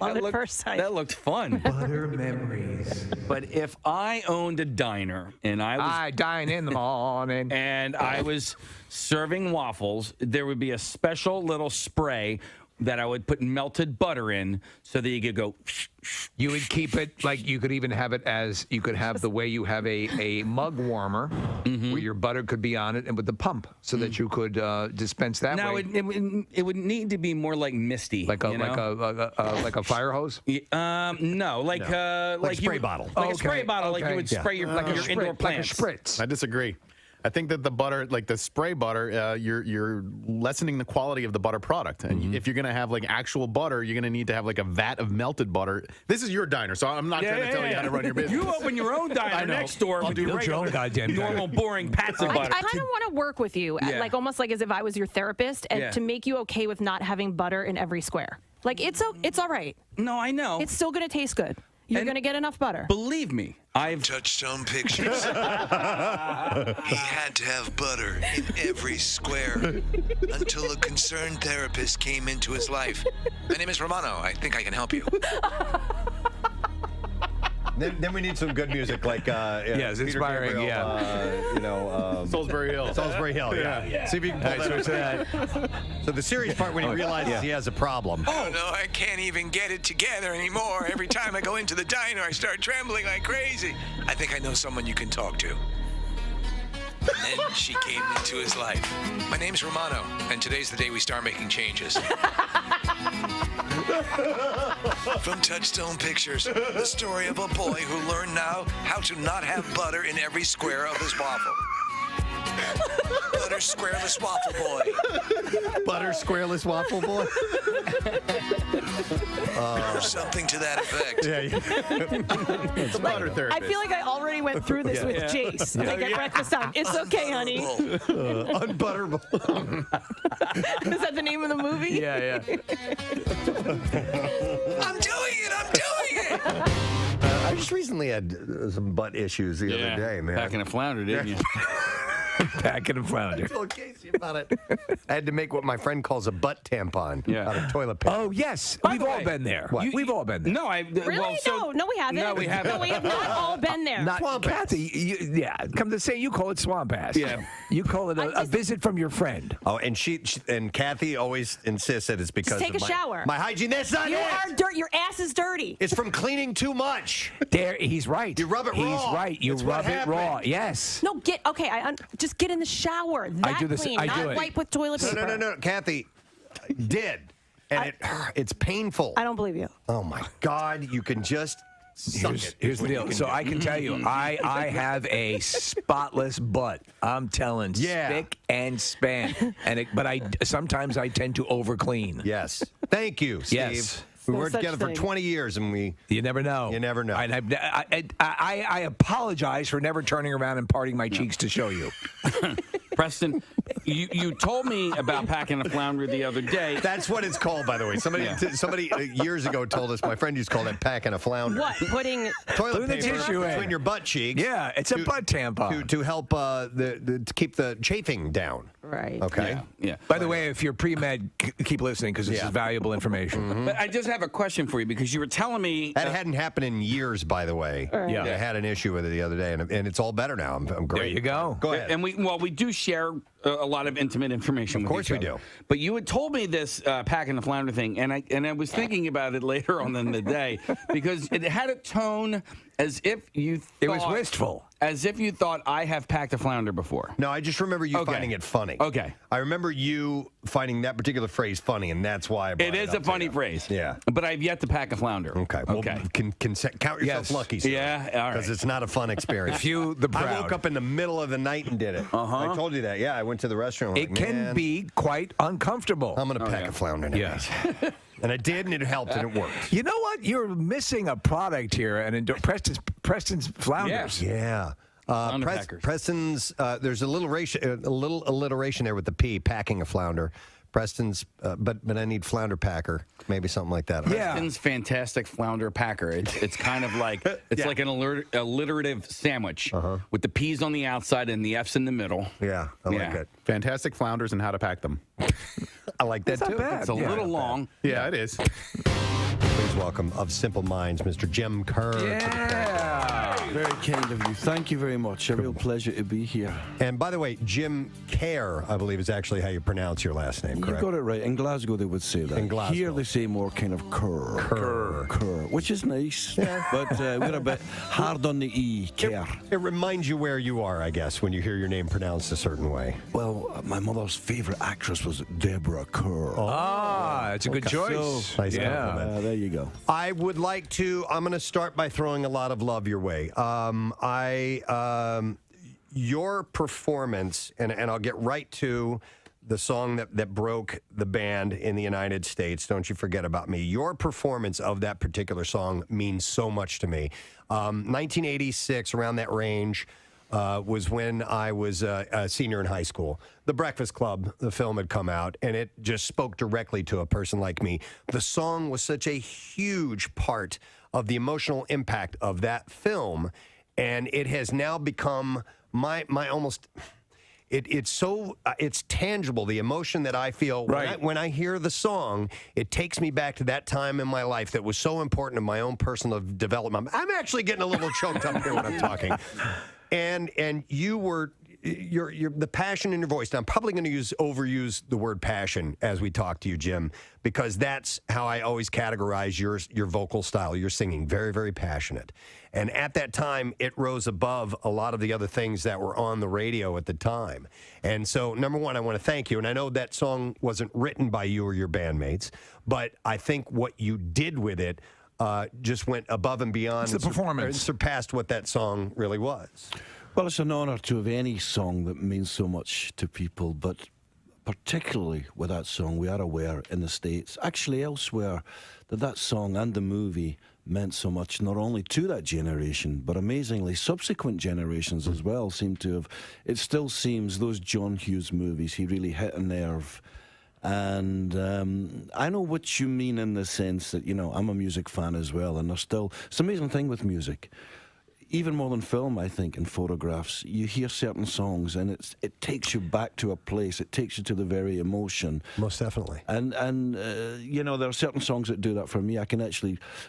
Love at first sight. That looked fun. Butter memories. But if I owned a diner and I dine in the morning. and I was serving waffles, there would be a special little spray that I would put melted butter in so that you could go. You would keep it like you could even have it as you could have the way you have a mug warmer where your butter could be on it and with the pump so that you could dispense that Now way. it would need to be more like misty, like a fire hose. No, like Like spray bottle. like a spray bottle, like you would spray your indoor plants. Like a spritz. I disagree. I think that the butter, like the spray butter, you're lessening the quality of the butter product. And if you're going to have like actual butter, you're going to need to have like a vat of melted butter. This is your diner, so I'm not trying to tell you how to run your business. You open your own diner next door. I'll do your own goddamn normal, boring pats of butter. I kind of want to work with you, like almost like as if I was your therapist, and to make you okay with not having butter in every square. Like it's all right. No, I know. It's still going to taste good. You're going to get enough butter. Believe me, I've Touchstone Pictures. He had to have butter in every square until a concerned therapist came into his life. My name is Romano. I think I can help you. Then we need some good music, like yes, Peter inspiring. Gabriel, Salisbury Hill. Salisbury Hill. Yeah. See if you can pull that. So the serious part when he realizes he has a problem. Oh no, I can't even get it together anymore. Every time I go into the diner, I start trembling like crazy. I think I know someone you can talk to. And then she came into his life. My name's Romano, and today's the day we start making changes. From Touchstone Pictures, the story of a boy who learned now how to not have butter in every square of his waffle. Butter Squareless Waffle Boy. Butter Squareless Waffle Boy? Or something to that effect. It's a butter therapist. I feel like I already went through this with Jace. Like at breakfast time. It's okay, honey. Unbutterable. Is that the name of the movie? Yeah. I'm doing it! I just recently had some butt issues the other day, man. Packing a flounder, didn't you? Packing a flounder. I told Casey about it. I had to make what my friend calls a butt tampon out of toilet paper. Oh, yes. By We've the all way, been there. What? We've all been there. No, Really? No, we haven't. No, we haven't. No, we have not all been there. Not Swamp ass. Kathy. Come to say you call it swamp ass. Yeah. You call it a visit from your friend. Oh, and she and Kathy always insists that it's because Just take of a shower. my hygiene. That's not You it. are dirt. Your ass is dirty. It's from cleaning too much. There, he's right. You rub it raw. He's right. You That's what rub it raw. happened. Yes. No, just get in the shower. That do this- clean, I do not it. wipe with toilet paper. No. Kathy did, and it's painful. I don't believe you. Oh my God! You can just suck it. Here's the deal. So I can tell you, I have a spotless butt. I'm telling, spick and span. But sometimes I tend to overclean. Yes. Thank you, Steve. Yes. We No worked such together for thing. 20 years, and You never know. You never know. And I apologize for never turning around and parting my cheeks to show you. Preston, you told me about packing a flounder the other day. That's what it's called, by the way. Somebody years ago told us. My friend used to call that packing a flounder. What? Putting Toilet Put the paper tissue in. between your butt cheeks. Yeah, it's a butt tampon. to help to keep the chafing down. Right. Okay. Yeah. By the way, if you're pre-med, keep listening because this is valuable information. But I just have a question for you because you were telling me That hadn't happened in years, by the way. Right. Yeah. I had an issue with it the other day, and it's all better now. I'm great. There you go. Go ahead. And we do share a lot of intimate information. Of course we do. But you had told me this packing the flounder thing, and I was thinking about it later on in the day because it had a tone as if you thought, It was wistful. As if you thought I have packed a flounder before. No, I just remember you finding it funny. Okay. I remember you finding that particular phrase funny, and that's why I brought It it is up a funny to you. phrase. Yeah. But I've yet to pack a flounder. Okay. Well, Okay. count yourself lucky, sir. Yeah, all right. Because it's not a fun experience. Few the proud. I woke up in the middle of the night and did it. I told you that. Yeah, I went to the restaurant. It can be quite uncomfortable. I'm going to pack a flounder now. Yes. And I did, and it helped, and it worked. You know what? You're missing a product here, and Preston's Flounders. Yeah. Flounder packers. Preston's, there's a little alliteration there with the P, packing a flounder. Preston's, but I need flounder packer, maybe something like that. Preston's fantastic flounder packer. It's kind of like like an alliterative sandwich with the P's on the outside and the F's in the middle. Yeah, I like it. Fantastic flounders and how to pack them. I like that That's too. not bad. It's a little long. Yeah, it is. Please welcome of Simple Minds, Mr. Jim Kerr. Yeah. Very kind of you. Thank you very much. A real pleasure to be here. And by the way, Jim Kerr, I believe, is actually how you pronounce your last name, correct? You got it right. In Glasgow, they would say that. In Glasgow. Here, they say more kind of Kerr, which is nice. Yeah. But we're a bit hard on the E, Kerr. It reminds you where you are, I guess, when you hear your name pronounced a certain way. Well, my mother's favorite actress was Deborah Kerr. It's a good choice. So, Nice compliment. there you go. I would like to. I'm going to start by throwing a lot of love your way. Your performance, and I'll get right to the song that broke the band in the United States. Don't You Forget About Me. Your performance of that particular song means so much to me. 1986, around that range. Was when I was a senior in high school. The Breakfast Club, the film had come out, and it just spoke directly to a person like me. The song was such a huge part of the emotional impact of that film, and it has now become my almost. It's tangible, the emotion that I feel when I hear the song. It takes me back to that time in my life that was so important in my own personal development. I'm actually getting a little choked up here when I'm talking. And you were the passion in your voice. Now, I'm probably going to overuse the word passion as we talk to you, Jim, because that's how I always categorize your vocal style. You're singing very, very passionate. And at that time, it rose above a lot of the other things that were on the radio at the time. And so, number one, I want to thank you. And I know that song wasn't written by you or your bandmates, but I think what you did with it just went above and beyond. It's the performance. And surpassed what that song really was. Well, it's an honor to have any song that means so much to people, but particularly with that song, we are aware in the States, actually elsewhere, that song and the movie meant so much not only to that generation, but amazingly subsequent generations as well seem to have. It still seems those John Hughes movies, he really hit a nerve. And I know what you mean in the sense that, I'm a music fan as well, and it's an amazing thing with music. Even more than film, I think, in photographs, you hear certain songs and it takes you back to a place. It takes you to the very emotion. Most definitely. And there are certain songs that do that for me.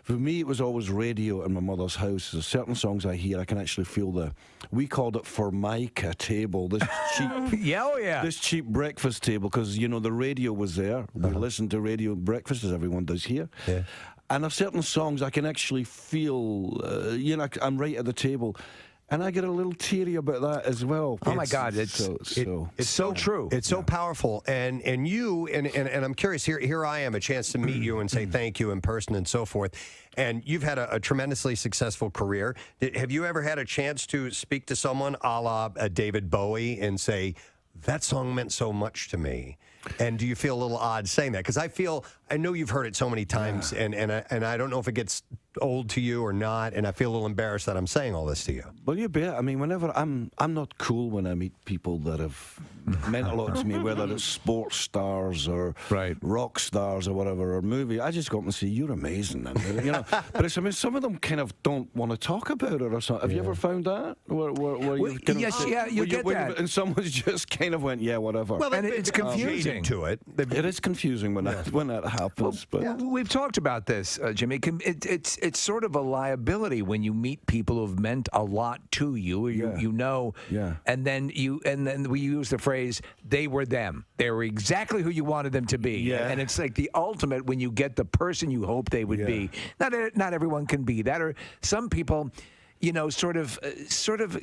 For me, it was always radio in my mother's house. There's certain songs I hear, I can actually feel we called it Formica table, this cheap, this cheap breakfast table, because, the radio was there. We listened to radio breakfast, as everyone does here. Yeah. And there's certain songs I can actually feel, I'm right at the table. And I get a little teary about that as well. Oh, my God. It's so true. It's so powerful. And you, and I'm curious, here I am, a chance to meet you and say thank you in person and so forth. And you've had a tremendously successful career. Have you ever had a chance to speak to someone a la David Bowie and say, that song meant so much to me? And do you feel a little odd saying that? Because I know you've heard it so many times, and I don't know if it gets old to you or not, and I feel a little embarrassed that I'm saying all this to you. Well, you bet. I mean, whenever I'm not cool when I meet people that have meant a lot to me, whether it's sports stars or rock stars or whatever, or movie. I just go up and say, "You're amazing," and, But some of them kind of don't want to talk about it or something. Have you ever found that? Where you kind of yes, say- yeah, you where get that. And someone's just kind of went, yeah, whatever. Well, And it's confusing. to it. It is confusing when that happens. But We've talked about this, Jimmy. It's sort of a liability when you meet people who've meant a lot to you. You know, and then we use the phrase "they were them." They were exactly who you wanted them to be. Yeah. And it's like the ultimate when you get the person you hope they would be. Not everyone can be that, or some people. Sort of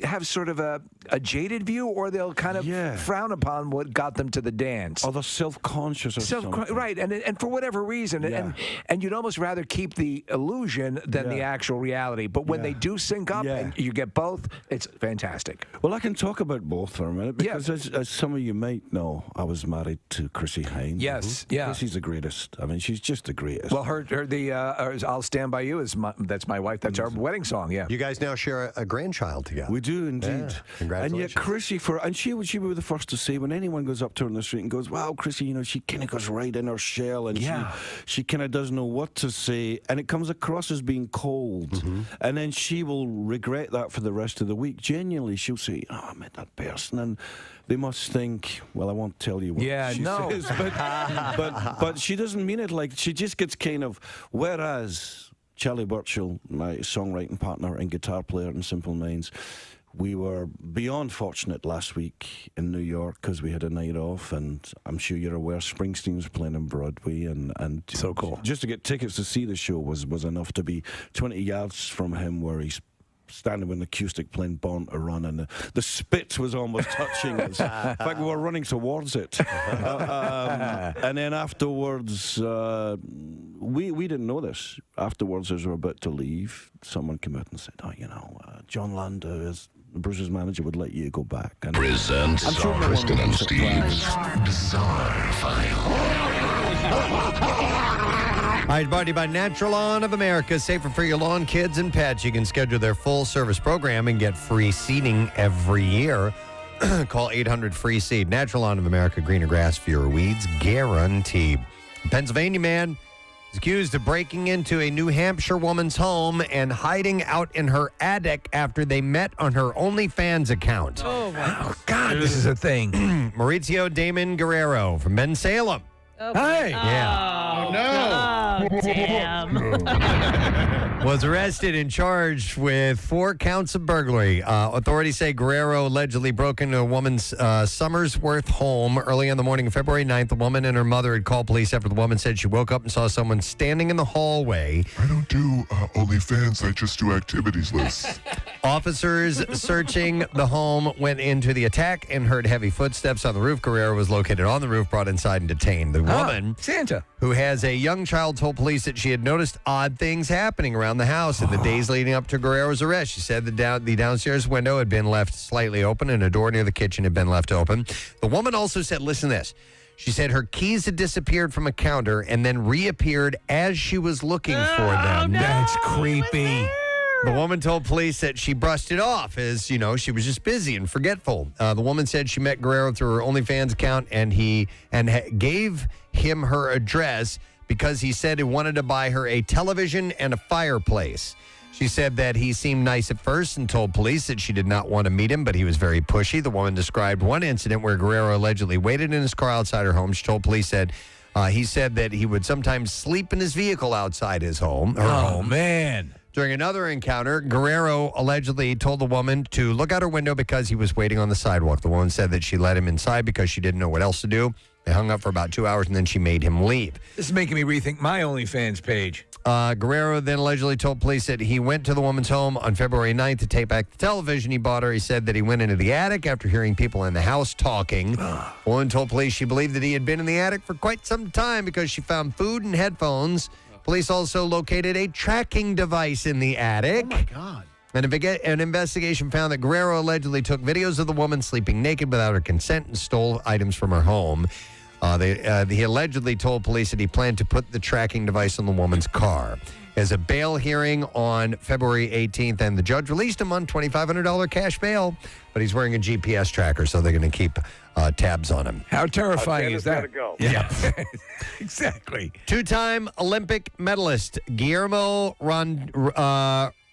have sort of a jaded view, or they'll kind of frown upon what got them to the dance. Or they're self-conscious or something. Right, and for whatever reason, and you'd almost rather keep the illusion than the actual reality. But when they do sync up and you get both, it's fantastic. Well, I can talk about both for a minute because, as some of you might know, I was married to Chrissy Hine. Yes, yeah. Chrissy's the greatest. I mean, she's just the greatest. Well, "I'll Stand by You" that's my wife. That's our wedding song. Yeah, you guys now share a grandchild together. We do indeed. Yeah. Congratulations. And yet Chrissy, she would be the first to say when anyone goes up to her in the street and goes, "Wow, Chrissy, she kind of goes right in her shell and she kind of doesn't know what to say, and it comes across as being cold, and then she will regret that for the rest of the week. Genuinely, she'll say, "Oh, I met that person," and they must think, well, I won't tell you what she says, but she doesn't mean it. Like she just gets kind of. Whereas Charlie Burchill, my songwriting partner and guitar player in Simple Minds, we were beyond fortunate last week in New York because we had a night off, and I'm sure you're aware Springsteen was playing on Broadway, and so cool. Just to get tickets to see the show was enough to be 20 yards from him where he's standing with an acoustic playing Born to Run, and the spit was almost touching us. In fact, we were running towards it. And then afterwards, we didn't know this. Afterwards, as we were about to leave, someone came out and said, John Landau, as Bruce's manager, would let you go back. And Presents I'm sure Preston and Steve's Bizarre File. All right, brought to you by Natural Lawn of America. Safer for your lawn, kids, and pets. You can schedule their full-service program and get free seeding every year. Call 800-FREE-SEED. Natural Lawn of America. Greener grass, fewer weeds. Guaranteed. A Pennsylvania man is accused of breaking into a New Hampshire woman's home and hiding out in her attic after they met on her OnlyFans account. Oh, God, this is a thing. Maurizio Damon Guerrero from Ben Salem. Oh, Hey. Yeah. Oh, no. Oh, damn. Was arrested and charged with 4 counts of burglary. Authorities say Guerrero allegedly broke into a woman's Somersworth home early on the morning of February 9th. The woman and her mother had called police after the woman said she woke up and saw someone standing in the hallway. I don't do OnlyFans. I just do activities lists. Officers searching the home went into the attack and heard heavy footsteps on the roof. Guerrero was located on the roof, brought inside, and detained. The woman, Santa, who has a young child, told police that she had noticed odd things happening around the house in the days leading up to Guerrero's arrest. She said the downstairs window had been left slightly open and a door near the kitchen had been left open. The woman also said, listen to this. She said her keys had disappeared from a counter and then reappeared as she was looking for them. No, that's creepy. The woman told police that she brushed it off as, she was just busy and forgetful. The woman said she met Guerrero through her OnlyFans account and gave him her address because he said he wanted to buy her a television and a fireplace. She said that he seemed nice at first and told police that she did not want to meet him, but he was very pushy. The woman described one incident where Guerrero allegedly waited in his car outside her home. She told police that he said that he would sometimes sleep in his vehicle outside his home. Her home. Man. During another encounter, Guerrero allegedly told the woman to look out her window because he was waiting on the sidewalk. The woman said that she let him inside because she didn't know what else to do. They hung up for about 2 hours, and then she made him leave. This is making me rethink my OnlyFans page. Guerrero then allegedly told police that he went to the woman's home on February 9th to take back the television he bought her. He said that he went into the attic after hearing people in the house talking. The woman told police she believed that he had been in the attic for quite some time because she found food and headphones. Police also located a tracking device in the attic. Oh, my God. An investigation found that Guerrero allegedly took videos of the woman sleeping naked without her consent and stole items from her home. He allegedly told police that he planned to put the tracking device on the woman's car. There's a bail hearing on February 18th, and the judge released him on $2,500 cash bail, but he's wearing a GPS tracker, so they're going to keep tabs on him. How terrifying is that? Go. Yeah. Exactly. Two-time Olympic medalist Guillermo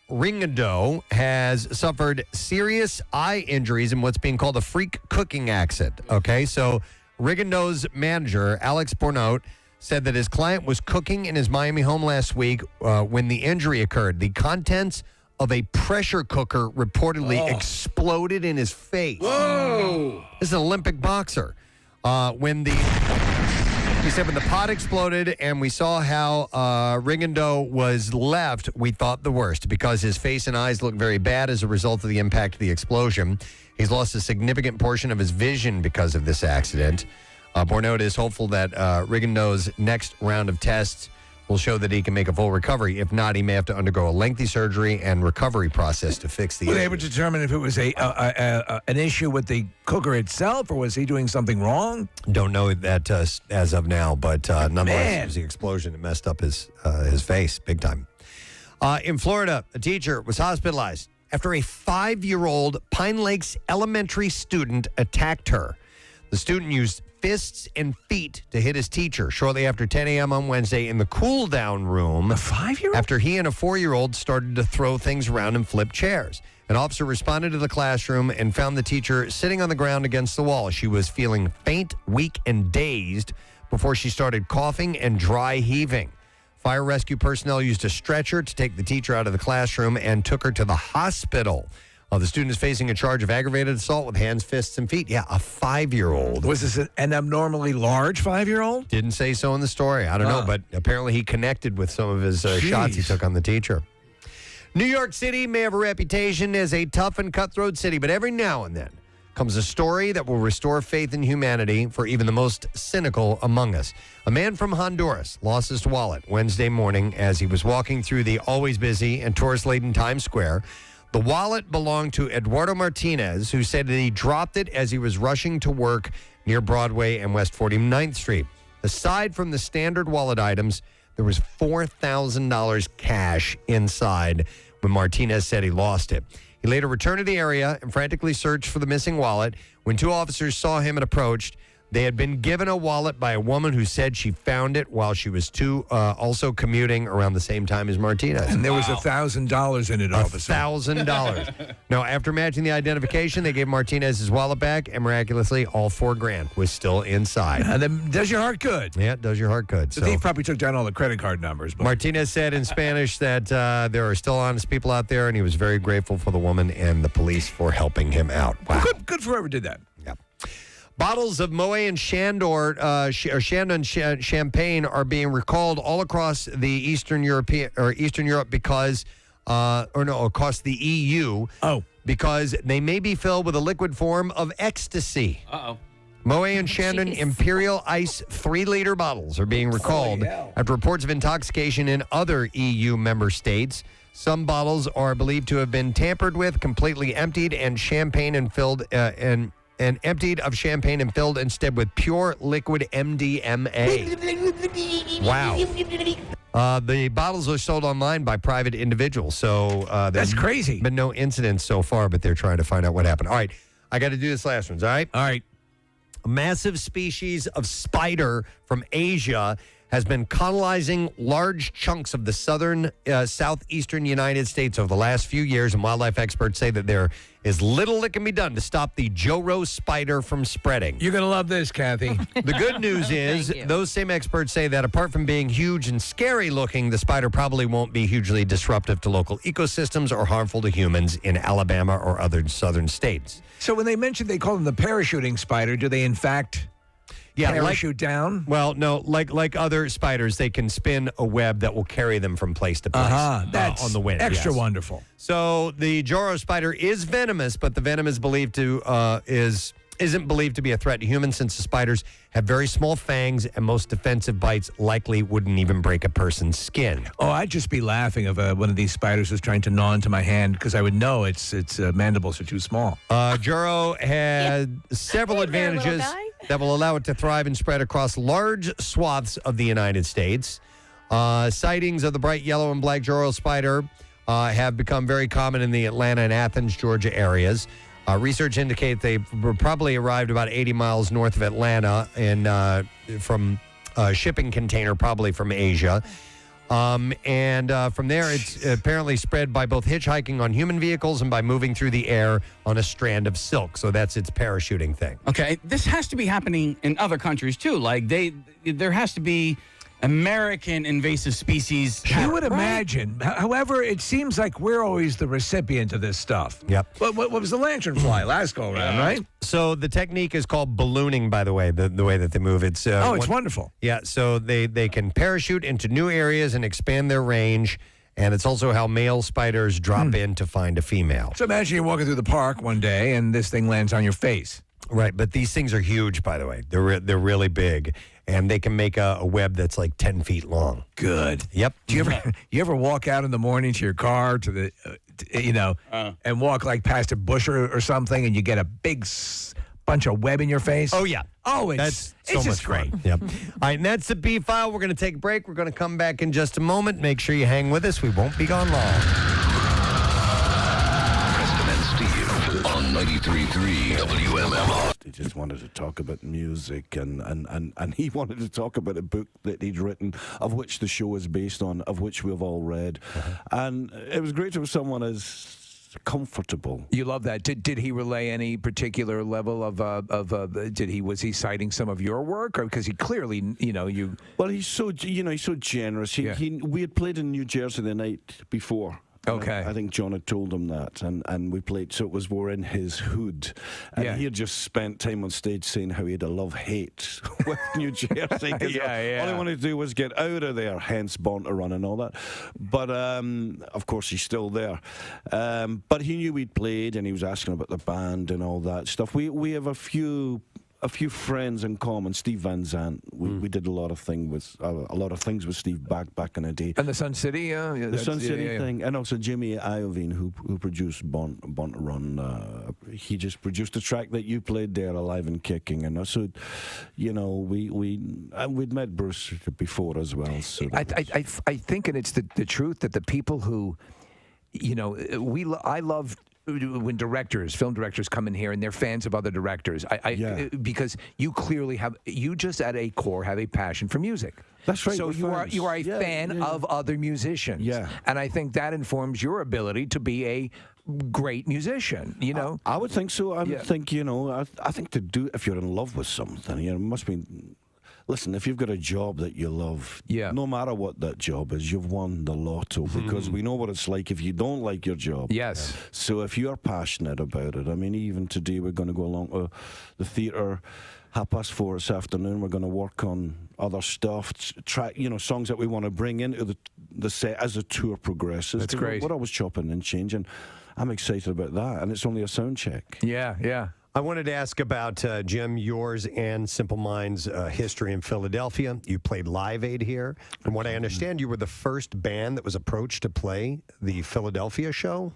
Ringado has suffered serious eye injuries in what's being called a freak cooking accident. Okay, so Rigado's manager, Alex Bornaut, said that his client was cooking in his Miami home last week when the injury occurred. The contents of a pressure cooker reportedly exploded in his face. Whoa! This is an Olympic boxer. He said when the pot exploded and we saw how Rigando was left, we thought the worst because his face and eyes look very bad as a result of the impact of the explosion. He's lost a significant portion of his vision because of this accident. Bornaut is hopeful that Rigando's next round of tests will show that he can make a full recovery. If not, he may have to undergo a lengthy surgery and recovery process to fix the Were issue. they able to determine if it was an issue with the cooker itself, or was he doing something wrong? Don't know that as of now, but nonetheless, it was the explosion that messed up his face big time. In Florida, a teacher was hospitalized after a 5-year-old Pine Lakes elementary student attacked her. The student used fists and feet to hit his teacher shortly after 10 a.m. on Wednesday in the cool-down room. A 5-year-old? After he and a 4-year-old started to throw things around and flip chairs. An officer responded to the classroom and found the teacher sitting on the ground against the wall. She was feeling faint, weak, and dazed before she started coughing and dry heaving. Fire rescue personnel used a stretcher to take the teacher out of the classroom and took her to the hospital. The student is facing a charge of aggravated assault with hands, fists, and feet. Yeah, a 5-year-old. Was this an abnormally large 5-year-old? Didn't say so in the story. I don't know, but apparently he connected with some of his shots he took on the teacher. New York City may have a reputation as a tough and cutthroat city, but every now and then comes a story that will restore faith in humanity for even the most cynical among us. A man from Honduras lost his wallet Wednesday morning as he was walking through the always busy and tourist-laden Times Square. The wallet belonged to Eduardo Martinez, who said that he dropped it as he was rushing to work near Broadway and West 49th Street. Aside from the standard wallet items, there was $4,000 cash inside when Martinez said he lost it. He later returned to the area and frantically searched for the missing wallet. When 2 officers saw him and approached, they had been given a wallet by a woman who said she found it while she was also commuting around the same time as Martinez. And there was $1,000 in it, officer. $1,000. Now, after matching the identification, they gave Martinez his wallet back, and miraculously, all $4,000 was still inside. And then does your heart good. Yeah, it does your heart good. The thief probably took down all the credit card numbers. But. Martinez said in Spanish that there are still honest people out there, and he was very grateful for the woman and the police for helping him out. Wow. Good for whoever did that. Yeah. Bottles of Moet and Chandon champagne are being recalled all across the Eastern Europe because, across the EU. Oh, because they may be filled with a liquid form of ecstasy. Uh-oh. Moet and Chandon Imperial Ice 3-liter bottles are being recalled after reports of intoxication in other EU member states. Some bottles are believed to have been tampered with, completely emptied, and champagne and filled and emptied of champagne and filled instead with pure liquid MDMA. Wow. The bottles are sold online by private individuals, so that's crazy. Been no incidents so far, but they're trying to find out what happened. All right, I got to do this last one. All right. All right. A massive species of spider from Asia has been colonizing large chunks of the southeastern United States over the last few years, and wildlife experts say that there is little that can be done to stop the Joro spider from spreading. You're going to love this, Kathy. The good news is those same experts say that apart from being huge and scary looking, the spider probably won't be hugely disruptive to local ecosystems or harmful to humans in Alabama or other southern states. So when they mentioned they call them the parachuting spider, do they in fact... parachute down? Well, no, like other spiders, they can spin a web that will carry them from place to place that's on the wind. extra yes. wonderful. So the Joro spider is venomous, but the venom is believed to isn't believed to be a threat to humans since the spiders have very small fangs and most defensive bites likely wouldn't even break a person's skin. Oh, I'd just be laughing if one of these spiders was trying to gnaw into my hand because I would know its mandibles are too small. Joro had several advantages that will allow it to thrive and spread across large swaths of the United States. Sightings of the bright yellow and black Joro spider have become very common in the Atlanta and Athens, Georgia areas. Research indicates they probably arrived about 80 miles north of Atlanta from a shipping container, probably from Asia. And from there, it's apparently spread by both hitchhiking on human vehicles and by moving through the air on a strand of silk. So that's its parachuting thing. Okay, this has to be happening in other countries too. Like there has to be American invasive species. You would imagine. However, it seems like we're always the recipient of this stuff. Yep. What was the lanternfly last go around, right? So the technique is called ballooning, by the way, the way that they move. It's it's wonderful. Yeah, so they can parachute into new areas and expand their range. And it's also how male spiders drop in to find a female. So imagine you're walking through the park one day and this thing lands on your face. Right, but these things are huge, by the way. They're really big, and they can make a web that's like 10 feet long. Good. Yep. Do you ever walk out in the morning to your car to the, and walk like past a bush or something, and you get a big bunch of web in your face? Oh yeah. Oh, that's so it's much just great. fun. Yep. All right, and that's the B file. We're going to take a break. We're going to come back in just a moment. Make sure you hang with us. We won't be gone long. On 93.3 WMMR. He just wanted to talk about music, and he wanted to talk about a book that he'd written, of which the show is based on, of which we've all read. And it was great to have someone as comfortable. You love that. Did he relay any particular level of was he citing some of your work, or because he clearly you? Well, he's so generous. We had played in New Jersey the night before. Okay. I think John had told him that, and we played, so we're in his hood. And he had just spent time on stage saying how he had a love-hate with New Jersey. All he wanted to do was get out of there, hence Born to Run and all that. But, of course, he's still there. But he knew we'd played, and he was asking about the band and all that stuff. We have a few friends in common. Steve Van Zandt. We did a lot of things with Steve back in the day. And the Sun City, the Sun City thing, and also Jimmy Iovine, who produced Born to Run. He just produced a track that you played there, Alive and Kicking, and so we'd met Bruce before as well. So I think, and it's the truth that the people who, I love. When film directors come in here and they're fans of other directors, because you clearly you just at a core have a passion for music. That's right. So you are a fan of other musicians. Yeah. And I think that informs your ability to be a great musician. I would think so. I would think I think if you're in love with something, it must be. Listen, if you've got a job that you love, no matter what that job is, you've won the lotto, because we know what it's like if you don't like your job. Yes. So if you're passionate about it, I mean, even today we're going to go along to the theatre 4:30 this afternoon. We're going to work on other stuff, songs that we want to bring into the set as the tour progresses. That's great. We're always chopping and changing. I'm excited about that, and it's only a sound check. Yeah. I wanted to ask about, Jim, yours and Simple Minds' history in Philadelphia. You played Live Aid here. From what I understand, you were the first band that was approached to play the Philadelphia show.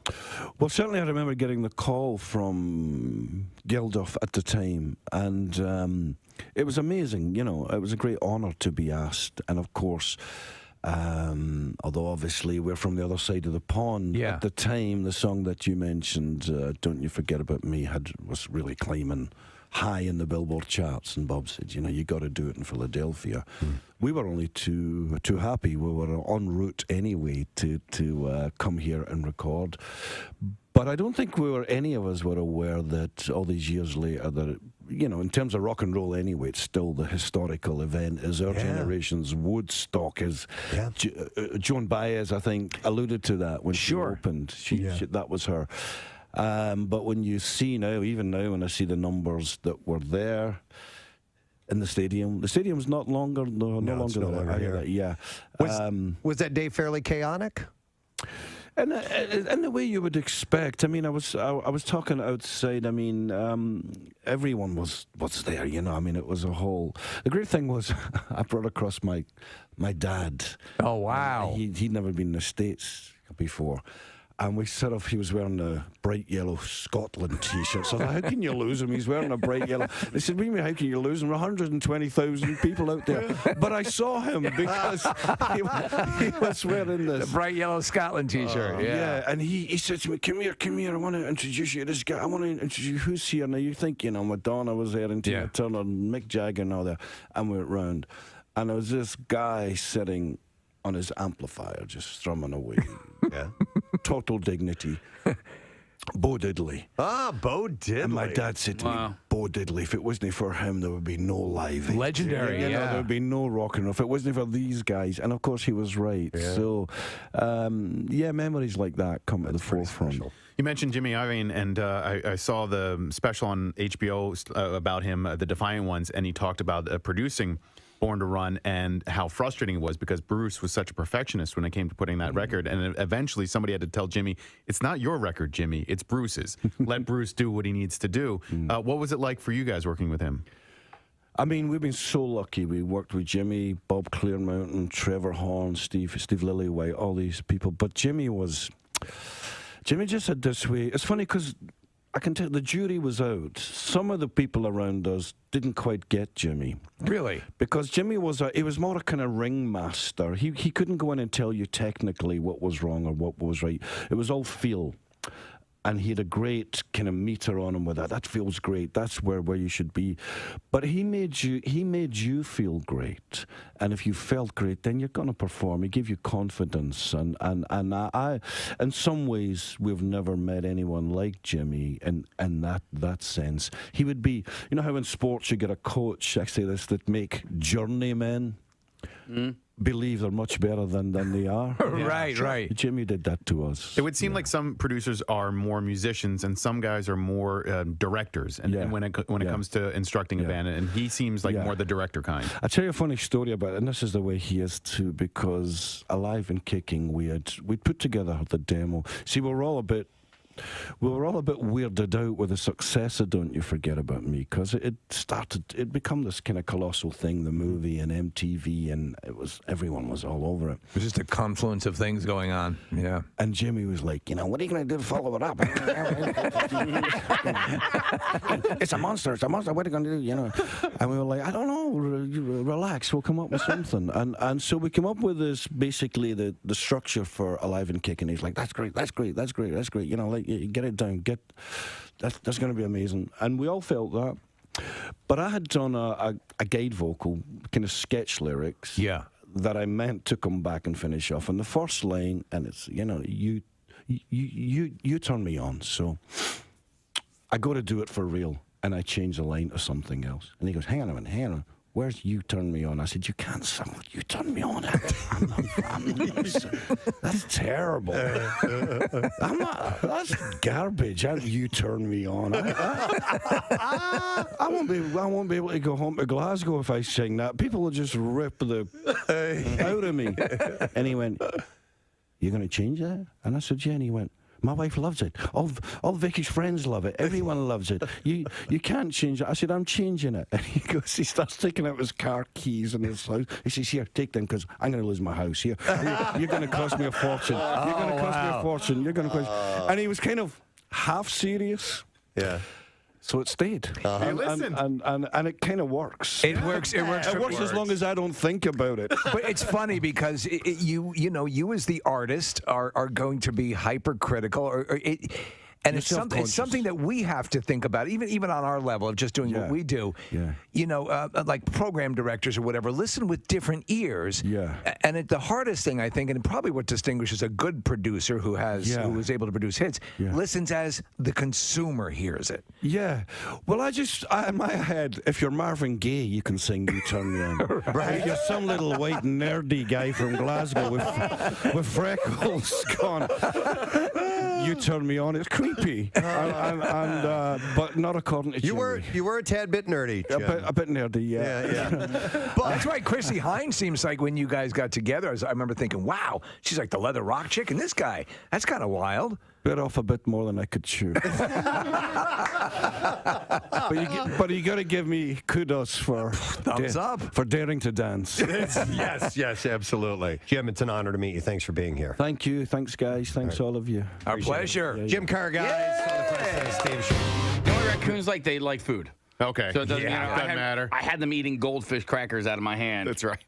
Well, certainly I remember getting the call from Geldof at the time, and it was amazing. It was a great honor to be asked. And, of course, although obviously we're from the other side of the pond, at the time the song that you mentioned, Don't You Forget About Me, was really climbing high in the Billboard charts, and Bob said, you got to do it in Philadelphia. We were only too happy. We were en route anyway to come here and record. But I don't think any of us were aware that all these years later that in terms of rock and roll anyway, it's still the historical event, is our generation's Woodstock. Joan Baez, I think, alluded to that when she opened. She, that was her. But when you see now, even now, when I see the numbers that were there in the stadium's no longer there. Yeah. Was that day fairly chaotic? And the way you would expect. I mean, I was talking outside. I mean, everyone was there. I mean, it was a whole. The great thing was, I brought across my dad. Oh wow! He'd never been in the States before. And he was wearing a bright yellow Scotland T-shirt. So I thought, how can you lose him? He's wearing a bright yellow. They said, how can you lose him? 120,000 people out there. But I saw him because he was wearing this. The bright yellow Scotland T-shirt. And he said to me, come here, I want to introduce you to this guy. I want to introduce you. Who's here? Now you think, Madonna was there and Tina Turner and Mick Jagger and all that. And we went round. And there was this guy sitting on his amplifier, just strumming away. Yeah. Total dignity. Bo Diddley. Ah, Bo Diddley. And my dad said to me, Bo Diddley, if it wasn't for him, there would be no live. Legendary, You know, yeah. there would be no rock and roll. If it wasn't for these guys. And of course, he was right. Yeah. So, memories like that come to the forefront. You mentioned Jimmy Iovine, and I saw the special on HBO about him, The Defiant Ones, and he talked about producing Born to Run and how frustrating it was because Bruce was such a perfectionist when it came to putting that record. And eventually somebody had to tell Jimmy, it's not your record, Jimmy, it's Bruce's. Let Bruce do what he needs to do. What was it like for you guys working with him? I mean, we've been so lucky. We worked with Jimmy, Bob Clearmountain, Trevor Horn, Steve Lillywhite, all these people. But Jimmy just had this way. It's funny because I can tell the jury was out. Some of the people around us didn't quite get Jimmy. Really? Because Jimmy was more a kind of ringmaster. He couldn't go in and tell you technically what was wrong or what was right. It was all feel. And he had a great kind of meter on him with that. That feels great. That's where you should be. But he made you feel great. And if you felt great, then you're going to perform. He gave you confidence. And I, in some ways, we've never met anyone like Jimmy in that sense. He would be, you know how in sports you get a coach, I say this, that make journeymen believe they're much better than they are. Right. Jimmy did that to us. It would seem like some producers are more musicians and some guys are more directors. And when it comes to instructing a band, and he seems like more the director kind. I'll tell you a funny story about it, and this is the way he is too, because Alive and Kicking, we'd put together the demo. See, we were all a bit weirded out with the success of Don't You Forget About Me, because it become this kind of colossal thing, the movie and MTV, and everyone was all over it. It was just a confluence of things going on. Yeah. And Jimmy was like, what are you going to do to follow it up? It's a monster. What are you going to do? And we were like, I don't know. Relax. We'll come up with something. And so we came up with this, basically the structure for Alive and Kicking. He's like, that's great. Get it down. That's going to be amazing. And we all felt that. But I had done a guide vocal, kind of sketch lyrics. Yeah. That I meant to come back and finish off. And the first line, and it's, you turn me on. So I go to do it for real. And I change the line to something else. And he goes, hang on a minute. Where's You Turn Me On? I said, you can't sing what You Turn Me On. That's terrible. That's garbage. You Turn Me On. I won't be able to go home to Glasgow if I sing that. People will just rip the out of me. And he went, you're going to change that? And I said, yeah. And he went, my wife loves it. All Vicky's friends love it. Everyone loves it. You can't change it. I said, I'm changing it. And he starts taking out his car keys and his house. He says, here, take them because I'm going to lose my house. Here, you're going to cost me a fortune. You're going to cost me a fortune. You're going to cost. And he was kind of half serious. Yeah. So it stayed. Hey, listen. And it kind of works. It works. It works. It works as long as I don't think about it. But it's funny because you as the artist are going to be hypercritical, and it's something that we have to think about, even on our level of just doing what we do. Yeah. Like program directors or whatever, listen with different ears. Yeah. And the hardest thing, I think, and probably what distinguishes a good producer who is able to produce hits, listens as the consumer hears it. Yeah. Well, in my head, if you're Marvin Gaye, you can sing You Turn Me On. Right. If you're some little white nerdy guy from Glasgow with freckles gone, You Turn Me On. It's creepy, but not according to Jimmy. You were a tad bit nerdy, Jim. A bit nerdy, yeah. But that's why Chrissy Hines seems like when you guys got together, I remember thinking, wow, she's like the leather rock chick, and this guy, that's kind of wild. Bit off a bit more than I could chew. But you got to give me kudos for thumbs up for daring to dance. yes, absolutely. Jim, it's an honor to meet you. Thanks for being here. Thank you. Thanks, guys. Thanks, all of you. Our pleasure. Yeah. Jim Carr, guys. On the Preston and Steve Show. The only raccoons they like food. Okay. So it doesn't, doesn't matter. I had them eating goldfish crackers out of my hand. That's right.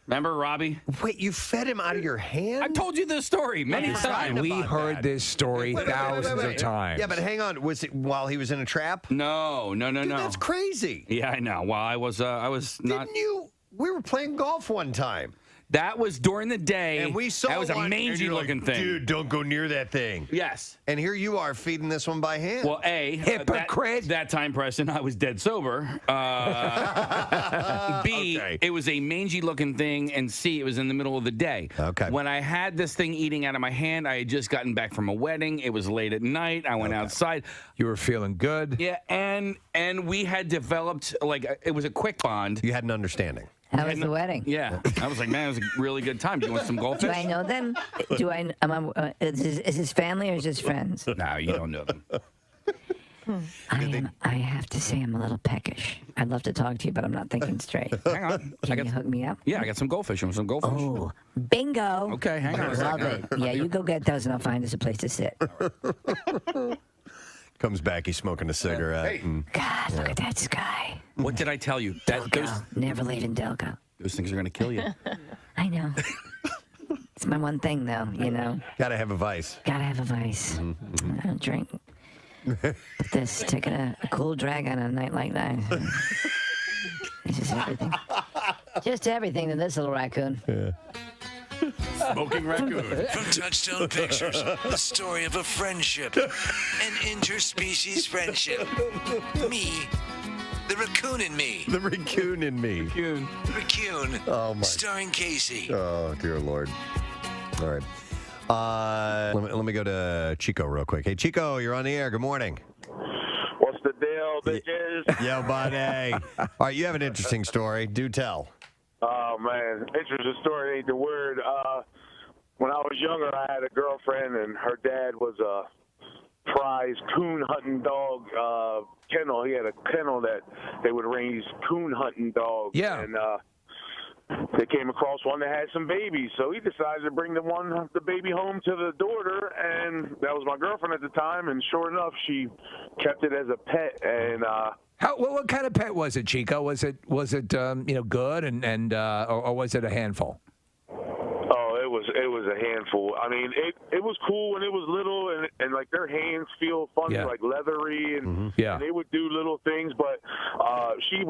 Remember, Robbie? Wait, you fed him out of your hand? I told you this story many times. We heard this story thousands of times. Yeah, but hang on. Was it while he was in a trap? No. Dude, that's crazy. Yeah, I know. Well, I was not. Didn't you? We were playing golf one time. That was during the day. And we saw that was one, a mangy-looking thing. Dude, don't go near that thing. Yes. And here you are feeding this one by hand. Well, hypocrite. That time, Preston, I was dead sober. B, it was a mangy-looking thing, and C, it was in the middle of the day. Okay. When I had this thing eating out of my hand, I had just gotten back from a wedding. It was late at night. I went outside. You were feeling good. Yeah, and we had developed it was a quick bond. You had an understanding. How was the wedding? Yeah, I was like, man, it was a really good time. Do you want some goldfish? Do I know them? Is his family or is his friends? No, you don't know them. I have to say I'm a little peckish. I'd love to talk to you, but I'm not thinking straight. Hang on. Can you hook me up? Yeah, I got some goldfish. You want some goldfish? Oh, bingo. Okay, hang on a Love second. it. Yeah, you go get those and I'll find us a place to sit. Comes back, he's smoking a cigarette. God, look at that sky. What did I tell you? Never leaving Delco. Those things are going to kill you. I know. It's my one thing, though, you know. Gotta have a vice. Gotta have a vice. I don't drink. But this, taking a cool drag on a night like that. It's just everything. Just everything to this little raccoon. Smoking raccoon. From Touchstone Pictures, the story of a friendship, an interspecies friendship. Me, the raccoon in me. The raccoon in me. Raccoon. Oh, my. Starring Casey. Oh, dear Lord. All right. Let me go to Chico real quick. Hey, Chico, you're on the air. Good morning. What's the deal, bitches? Yo, buddy. All right, you have an interesting story. Do tell. Oh, man. Interesting story ain't the word. When I was younger, I had a girlfriend, and her dad was a prize coon hunting dog kennel. He had a kennel that they would raise coon hunting dogs. Yeah. And they came across one that had some babies, so he decided to bring the baby home to the daughter, and that was my girlfriend at the time. And sure enough, she kept it as a pet. And what kind of pet was it, Chico? Was it good and or was it a handful? Oh, it was a handful. I mean, it was cool when it was little, and like their hands feel funny, like leathery, and, and they would do little things. But she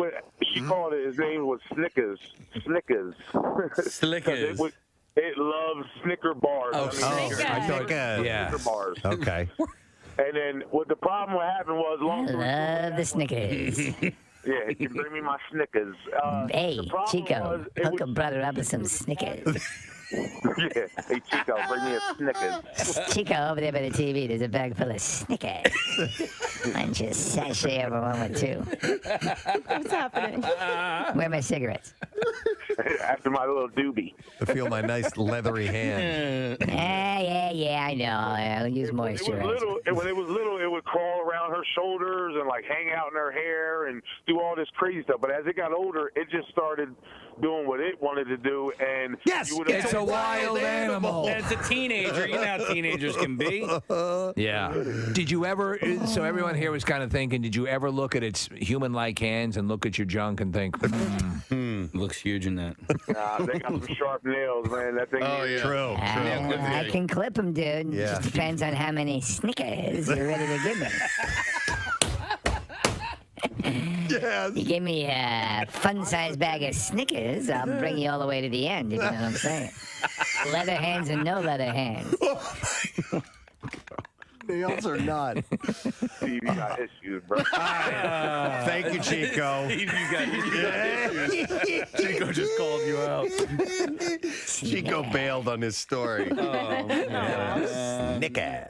called it. His name was Snickers. Snickers. It loves Snicker bars. Oh, Snickers. Snicker bars. Okay. And then what the problem what happened was Love the Snickers. Yeah, you can bring me my Snickers. Hey, Chico, hook a brother up with some Snickers. Yeah, hey, Chico, bring me a Snickers. Chico, over there by the TV, there's a bag full of Snickers. Why don't you sashay over one with two? What's happening? Where are my cigarettes? After my little doobie. I feel my nice leathery hand. Yeah, I know. I'll use moisturizer. When it was little, it would crawl around her shoulders and like hang out in her hair and do all this crazy stuff. But as it got older, it just started doing what it wanted to do. And it's a wild animal. It's a teenager. You know how teenagers can be. Yeah. Did you ever? So everyone here was kind of thinking. Did you ever look at its human-like hands and look at your junk and think, looks huge in that? They got some sharp nails, man. That thing. Oh, yeah. True. I can clip them, dude. Yeah. Just depends on how many Snickers you're ready to give me. Yes. You give me a fun-sized bag of Snickers, I'll bring you all the way to the end, if you know what I'm saying. Leather hands and no leather hands. Nails or not. Steve, you got issues, bro. Thank you, Chico. You got issues. Chico just called you out. Chico bailed on his story. Snicker.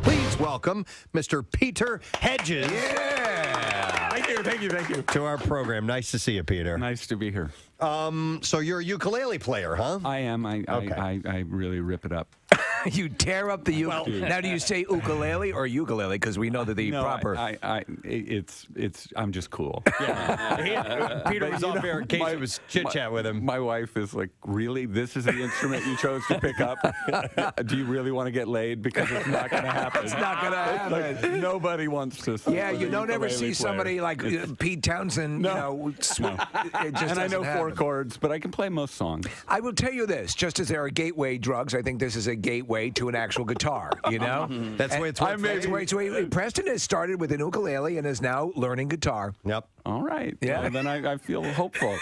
Please welcome Mr. Peter Hedges. Yeah. Thank you. To our program. Nice to see you, Peter. Nice to be here. So you're a ukulele player, huh? I am. I really rip it up. You tear up the ukulele. Now, do you say ukulele or ukulele? Because we know that the proper. I'm just cool. Yeah. Peter was off air in case it was chit chat with him. My wife is like, really? This is the instrument you chose to pick up? Do you really want to get laid? Because it's not going to happen. It's not going to happen. Like, nobody wants to. Yeah, you don't ever see somebody like Pete Townsend. No. It just and I know happen. 4 chords, but I can play most songs. I will tell you this: just as there are gateway drugs, I think this is a gateway to an actual guitar. You know, That's the way it's worked. Preston has started with an ukulele and is now learning guitar. Yep. All right. Yeah. Well, then I feel hopeful.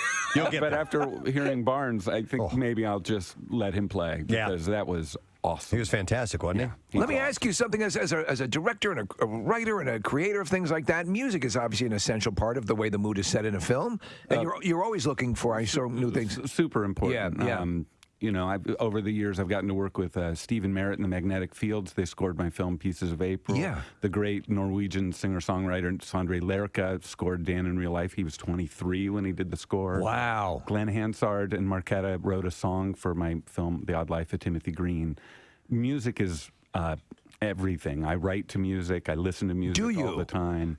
But after hearing Barnes, I think maybe I'll just let him play because that was awesome. He was fantastic, wasn't he? Let me ask you something as a director and a writer and a creator of things like that. Music is obviously an essential part of the way the mood is set in a film. And you're always looking for, new things. Super important. Yeah. Over the years, I've gotten to work with Stephen Merritt and the Magnetic Fields. They scored my film Pieces of April. Yeah. The great Norwegian singer-songwriter Sondre Lerche scored Dan in Real Life. He was 23 when he did the score. Wow. Glenn Hansard and Marquetta wrote a song for my film The Odd Life of Timothy Green. Music is everything. I write to music. I listen to music all the time.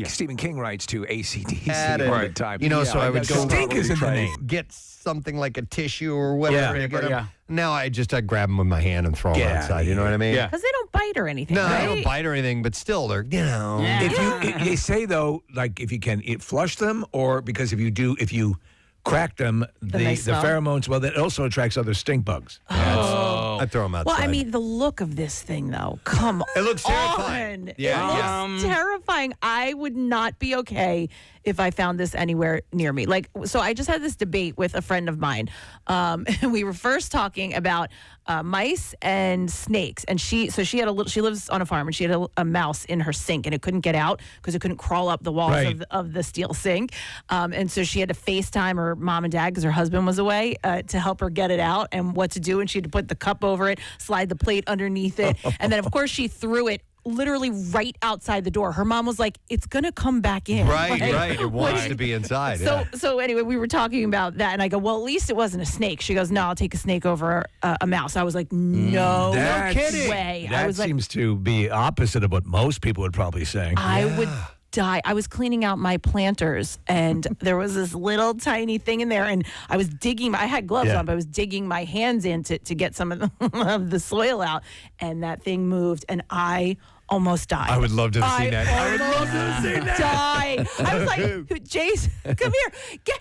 Stephen King writes to AC/DC Added. all the time. So I would go Stink is in the name. get something like a tissue or whatever. Yeah. to get 'em. Now I grab them with my hand and throw them outside. You know what I mean? Because they don't bite or anything. No, right? they don't bite or anything, but still, they're They say though, like if you can flush them, or because if you crack them, the pheromones, that also attracts other stink bugs. I throw them outside. Well, I mean, the look of this thing, though. Come on. It looks terrifying. Yeah. It looks terrifying. I would not be okay if I found this anywhere near me. So I just had this debate with a friend of mine. We were first talking about mice and snakes, and she lives on a farm, and she had a mouse in her sink, and it couldn't get out because it couldn't crawl up the walls of the steel sink, and so she had to FaceTime her mom and dad because her husband was away to help her get it out and what to do, and she had to put the cup over it, slide the plate underneath it, and then of course she threw it literally right outside the door. Her mom was like, "It's gonna come back in." Right. It wants to be inside. So anyway, we were talking about that, and I go, "Well, at least it wasn't a snake." She goes, "No, I'll take a snake over a mouse." I was like, "No, no kidding way." That seems to be opposite of what most people would probably say. I would die. I was cleaning out my planters, and there was this little tiny thing in there, and I was digging. I had gloves on, but I was digging my hands in to get some of the soil out, and that thing moved, and I almost died. I would love to have seen that. I would love to have seen that. Die. I was like, "Jace, come here, get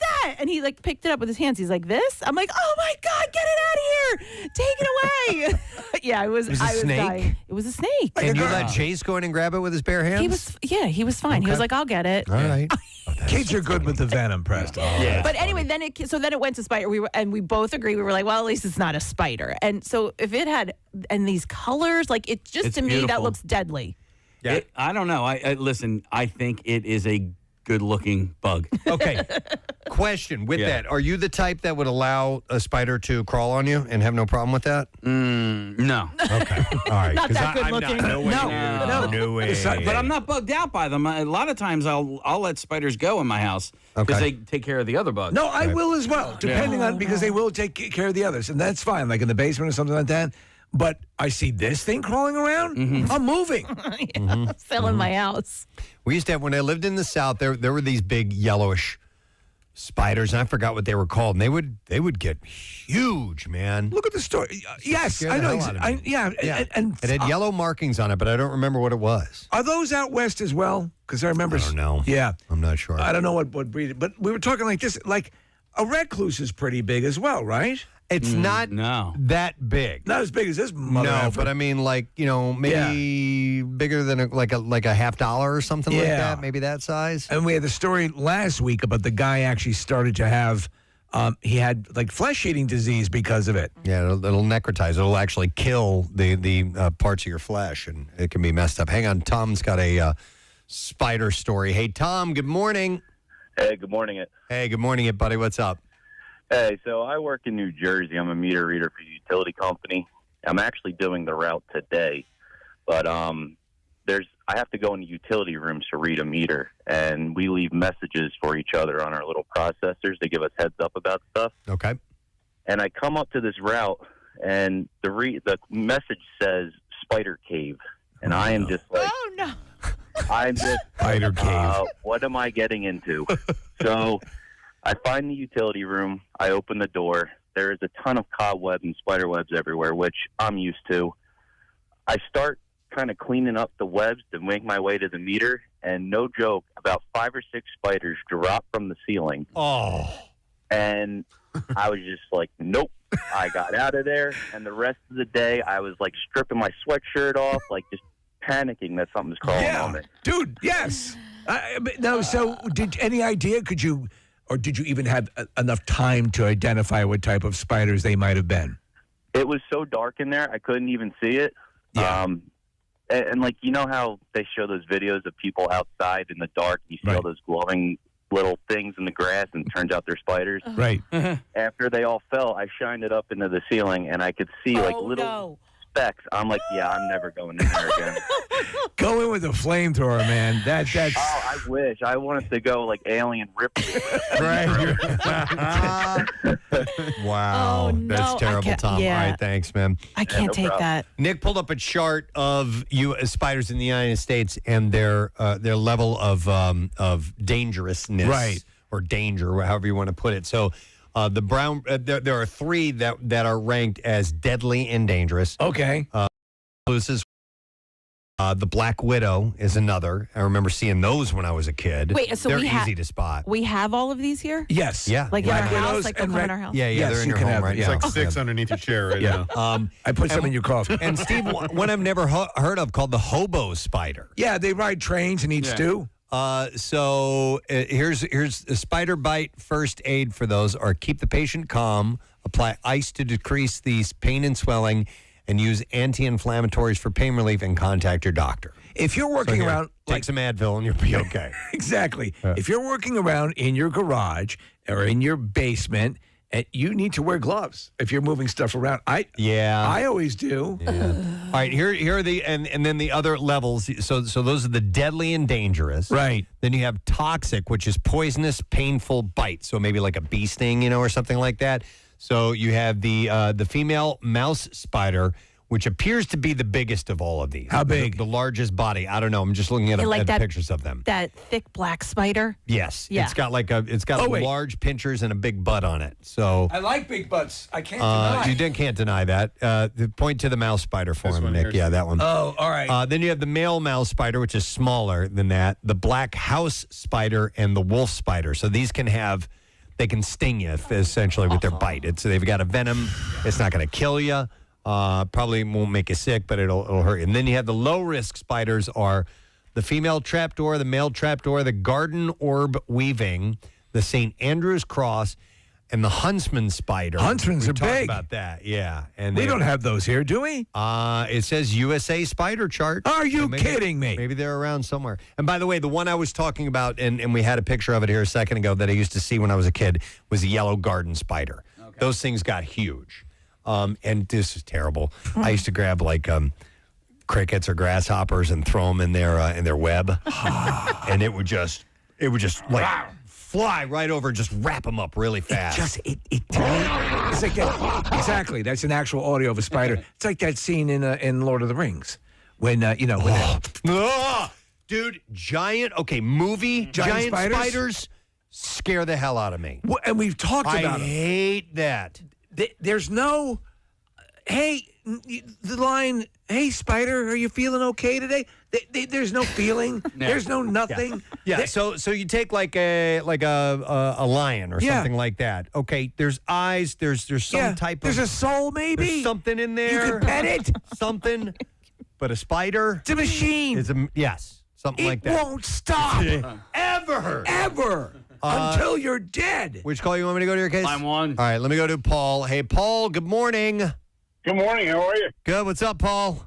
that!" And he picked it up with his hands. He's like, "This?" I'm like, "Oh my God, get it out of here! Take it away!" Yeah, I was snake? dying. It was a snake. And you let Chase go in and grab it with his bare hands? He was fine. He was like, "I'll get it." All right. Kids are good with the venom, Preston. Yeah. But anyway, then it went to spider. We both agree. We were like, well, at least it's not a spider. And so if it had these colors, it's to me beautiful. that looks deadly. Yeah. I don't know. I listen. I think it is a good-looking bug. Okay. Question with that: are you the type that would allow a spider to crawl on you and have no problem with that? No. Okay. All right. Not 'Cause that good I'm looking. No way. No. No way. But I'm not bugged out by them. A lot of times I'll let spiders go in my house because they take care of the other bugs. No, I will as well, depending on because they will take care of the others, and that's fine. Like in the basement or something like that. But I see this thing crawling around. I'm moving. Fell in my house. We used to have, when I lived in the South, there were these big yellowish spiders, and I forgot what they were called, and they would get huge, man. Look at the story. Yes, Scared I the know. hell out of me. And It had yellow markings on it, but I don't remember what it was. are those out west as well? Because I remember. I don't know. Yeah, I'm not sure. I don't know what breed, but we were talking like this. Like a recluse is pretty big as well, right? It's not that big. Not as big as this mother No, effer. but I mean, maybe bigger than a $50 or something like that. Maybe that size. And we had the story last week about the guy actually started to have. He had flesh-eating disease because of it. Yeah, it'll necrotize. It'll actually kill the parts of your flesh, and it can be messed up. Hang on, Tom's got a spider story. Hey, Tom. Good morning. Hey, good morning. Hey, good morning, buddy. What's up? Hey, so I work in New Jersey. I'm a meter reader for a utility company. I'm actually doing the route today, but I have to go into utility rooms to read a meter, and we leave messages for each other on our little processors to give us heads up about stuff. Okay. And I come up to this route, and the message says Spider Cave, and I am just like, oh no, I'm just Spider Cave. What am I getting into? So I find the utility room. I open the door. There is a ton of cobwebs and spider webs everywhere, which I'm used to. I start kind of cleaning up the webs to make my way to the meter, and no joke, about 5 or 6 spiders drop from the ceiling. Oh. And I was just like, nope. I got out of there, and the rest of the day I was stripping my sweatshirt off, just panicking that something's crawling on me. Dude, yes. No, so any idea? Did you even have enough time to identify what type of spiders they might have been? It was so dark in there, I couldn't even see it. Yeah. And like, you know how they show those videos of people outside in the dark, you see all those glowing little things in the grass, and it turns out they're spiders. Right. After they all fell, I shined it up into the ceiling, and I could see little specks. I'm like, yeah, I'm never going in there again. Go in with a flamethrower, man. That's. Oh, I wish. I wanted to go like Alien Ripley. Right. Wow. Oh, no. That's terrible, Tom. Yeah. All right, thanks, man. I can't take that. Nick pulled up a chart of spiders in the United States and their level of dangerousness, right, or danger, however you want to put it. So, the brown there are 3 that are ranked as deadly and dangerous. Okay. The Black Widow is another. I remember seeing those when I was a kid. Wait, so they're we easy to spot. We have all of these here? Yes. Yeah. Like in our house, like they'll come in our house? Yeah, Yes, they're in you your can home, have right? it. It's Yeah. like 6 underneath your chair right now. I put some in your coffee. And Steve, one I've never heard of called the hobo spider. Yeah, they ride trains and eat stew. Here's a spider bite first aid for those are keep the patient calm, apply ice to decrease the pain and swelling, and use anti-inflammatories for pain relief, and contact your doctor. If you're working around, take some Advil and you'll be okay. Exactly. If you're working around in your garage or in your basement, you need to wear gloves if you're moving stuff around. I always do. Yeah. All right, here are the and then the other levels. So those are the deadly and dangerous. Right. Then you have toxic, which is poisonous, painful bite. So maybe like a bee sting, or something like that. So you have the female mouse spider, which appears to be the biggest of all of these. How big? The largest body. I don't know. I'm just looking at, pictures of them. That thick black spider? Yes. Yeah. It's got large pinchers and a big butt on it. So I like big butts. I can't deny. You can't deny that. Point to the mouse spider for him, Nick. Yeah, that one. Oh, all right. Then you have the male mouse spider, which is smaller than that. The black house spider and the wolf spider. So these they can sting you essentially with their bite. They've got a venom. It's not going to kill you. Probably won't make you sick, but it'll hurt you. And then you have the low risk spiders are the female trapdoor, the male trapdoor, the garden orb weaving, the St. Andrew's cross, and the huntsman spider. Huntsmans are big. About that, yeah. And we don't have those here, do we? It says USA spider chart. Are you kidding me? Maybe they're around somewhere. And by the way, the one I was talking about, and we had a picture of it here a second ago that I used to see when I was a kid, was a yellow garden spider. Okay. Those things got huge. And this is terrible. I used to grab crickets or grasshoppers and throw them in their web, and it would just fly right over and just wrap them up really fast. It's like that. Exactly. That's an actual audio of a spider. It's like that scene in Lord of the Rings when dude, giant spiders scare the hell out of me. Well, and we've talked about I hate that. There's no, hey, the line, hey, spider, are you feeling okay today? There's no feeling. There's no nothing. Yeah. So you take like a lion or something like that. Okay. There's eyes. There's some type of. There's a soul, maybe. There's something in there. You can pet it. Something. But a spider. It's a machine. Yes. Something like that. It won't stop. Ever. Until you're dead. Which call you want me to go to your case? Line 1. All right, let me go to Paul. Hey, Paul, good morning. Good morning. How are you? Good. What's up, Paul?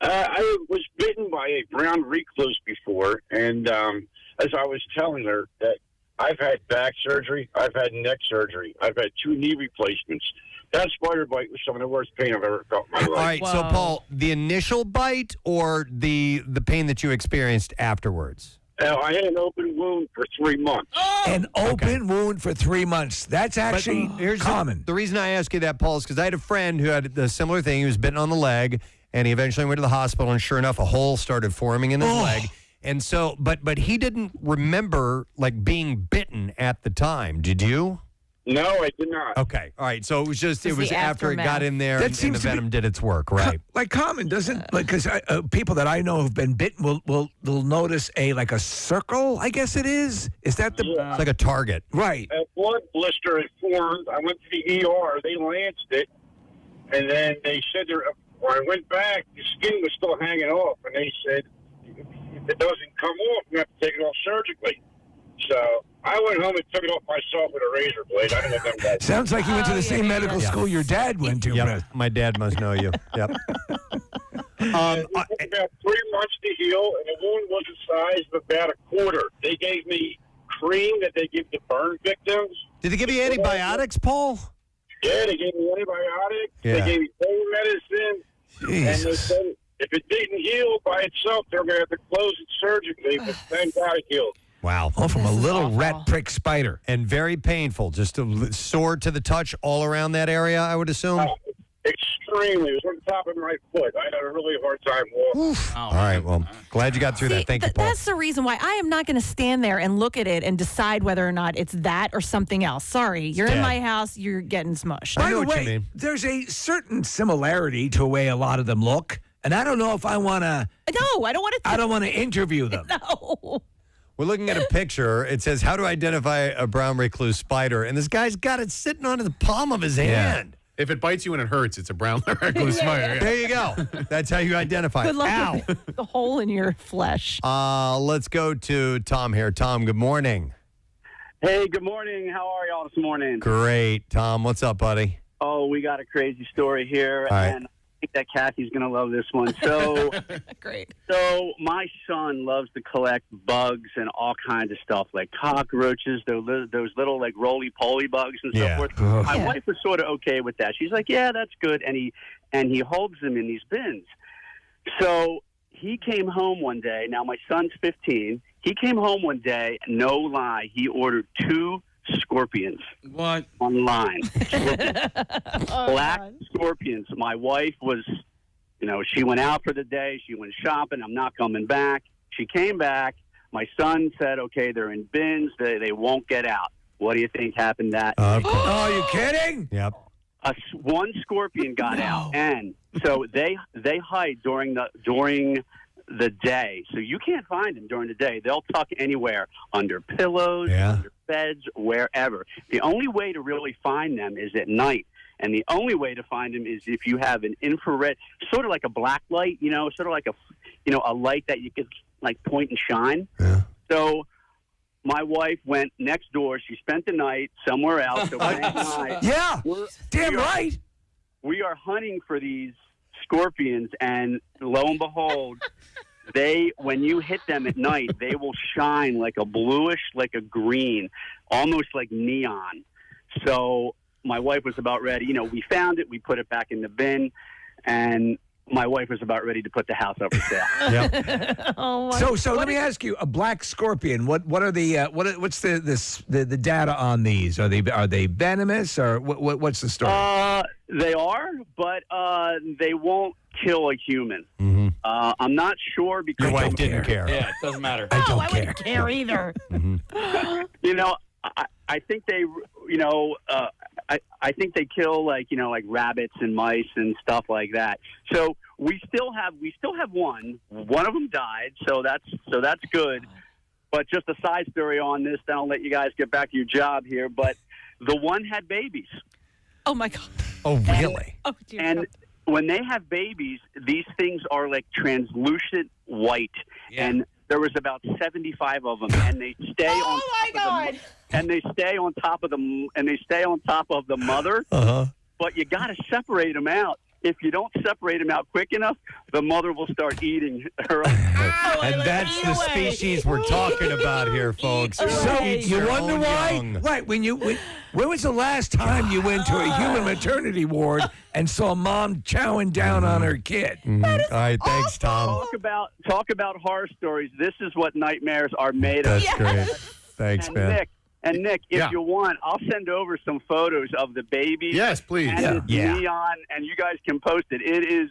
I was bitten by a brown recluse before, and as I was telling her that I've had back surgery, I've had neck surgery, I've had 2 knee replacements. That spider bite was some of the worst pain I've ever felt in my life. All right, so Paul, the initial bite or the pain that you experienced afterwards? I had an open wound for 3 months. An open wound for 3 months. That's actually common. The reason I ask you that, Paul, is because I had a friend who had a similar thing. He was bitten on the leg, and he eventually went to the hospital, and sure enough, a hole started forming in his leg. And so, but he didn't remember, being bitten at the time. Did you? No, I did not. Okay. All right. So it was the after it got in there and the venom did its work, right? Common, doesn't because people that I know who've been bitten will notice a circle. I guess it is. Is that the? It's like a target, right? A blood blister had formed. I went to the ER. They lanced it, and then they said when I went back, the skin was still hanging off, and they said, if it doesn't come off. We have to take it off surgically. So I went home and took it off myself with a razor blade. I don't know if that Sounds like you went to the same medical school your dad went to. Yep. Brett. My dad must know you. Yep. It took about 3 months to heal, and the wound was the size of about a quarter. They gave me cream that they give to burn victims. Did they give you antibiotics, Paul? Yeah, they gave me antibiotics. Yeah. They gave me pain medicine. And they said if it didn't heal by itself, they're going to have to close it surgically, but thank God it healed. Wow. All from a little rat prick spider. And very painful. Just a sore to the touch all around that area, I would assume. Extremely. It was on the top of my foot. I had a really hard time walking. All right. Well, glad you got through that. Thank you, Paul. That's the reason why I am not going to stand there and look at it and decide whether or not it's that or something else. Sorry, you're in my house, you're getting smushed. By the way, there's a certain similarity to the way a lot of them look, and I don't know if I want to. No, I don't want to. I don't want to interview them. No. We're looking at a picture. It says, how to identify a brown recluse spider. And this guy's got it sitting on the palm of his hand. If it bites you and it hurts, it's a brown recluse spider. There you go. That's how you identify Good it. luck Ow. with the hole in your flesh. Let's go to Tom here. Tom, good morning. Hey, good morning. How are y'all this morning? Great. Tom, what's up, buddy? Oh, we got a crazy story here, All right. and I think that Kathy's going to love this one. So, Great. So my son loves to collect bugs and all kinds of stuff, like cockroaches, those little like roly-poly bugs and so forth. My wife was sort of okay with that. She's like, yeah, that's good, and he holds them in these bins. So he came home one day. Now my son's 15. He came home one day, no lie, he ordered 2 scorpions. What? Online. Black scorpions. My wife was, she went out for the day. She went shopping. I'm not coming back. She came back. My son said, okay, they're in bins. They won't get out. What do you think happened that Oh, are you kidding? Yep. One scorpion got out. And so they hide during the day. So you can't find them during the day. They'll tuck anywhere, under pillows, under beds, wherever. The only way to really find them is at night. And the only way to find them is if you have an infrared, sort of like a black light, sort of like a light that you could like point and shine. Yeah. So my wife went next door. She spent the night somewhere else. So yeah, damn right. We are hunting for these scorpions, and lo and behold, when you hit them at night, they will shine like a bluish, like a green, almost like neon. So my wife was about ready. We found it, we put it back in the bin, and my wife was about ready to put the house up for sale. So let me ask you: a black scorpion. What are the what's the data on these? Are they venomous or what's the story? They are, but they won't kill a human. Mm-hmm. I'm not sure because your wife didn't care. Yeah, it doesn't matter. I wouldn't care either. I think they, I think they kill like rabbits and mice and stuff like that. So we still have one. One of them died, so that's good. But just a side story on this, then I'll let you guys get back to your job here. But the one had babies. Oh my God. Oh really? And when they have babies, these things are like translucent white, and there was about 75 of them, and they stay on. Oh my God! And they stay on top of the mother. But you got to separate them out. If you don't separate them out quick enough, the mother will start eating her. And that's the species we're talking about here, folks. So you wonder why? Right. When was the last time you went to a human maternity ward and saw mom chowing down on her kid? All right, thanks, Tom. Talk about horror stories. This is what nightmares are made of. That's great. Thanks, man. Nick, if you want, I'll send over some photos of the baby. Yes, please. And it's neon, and you guys can post it. It is,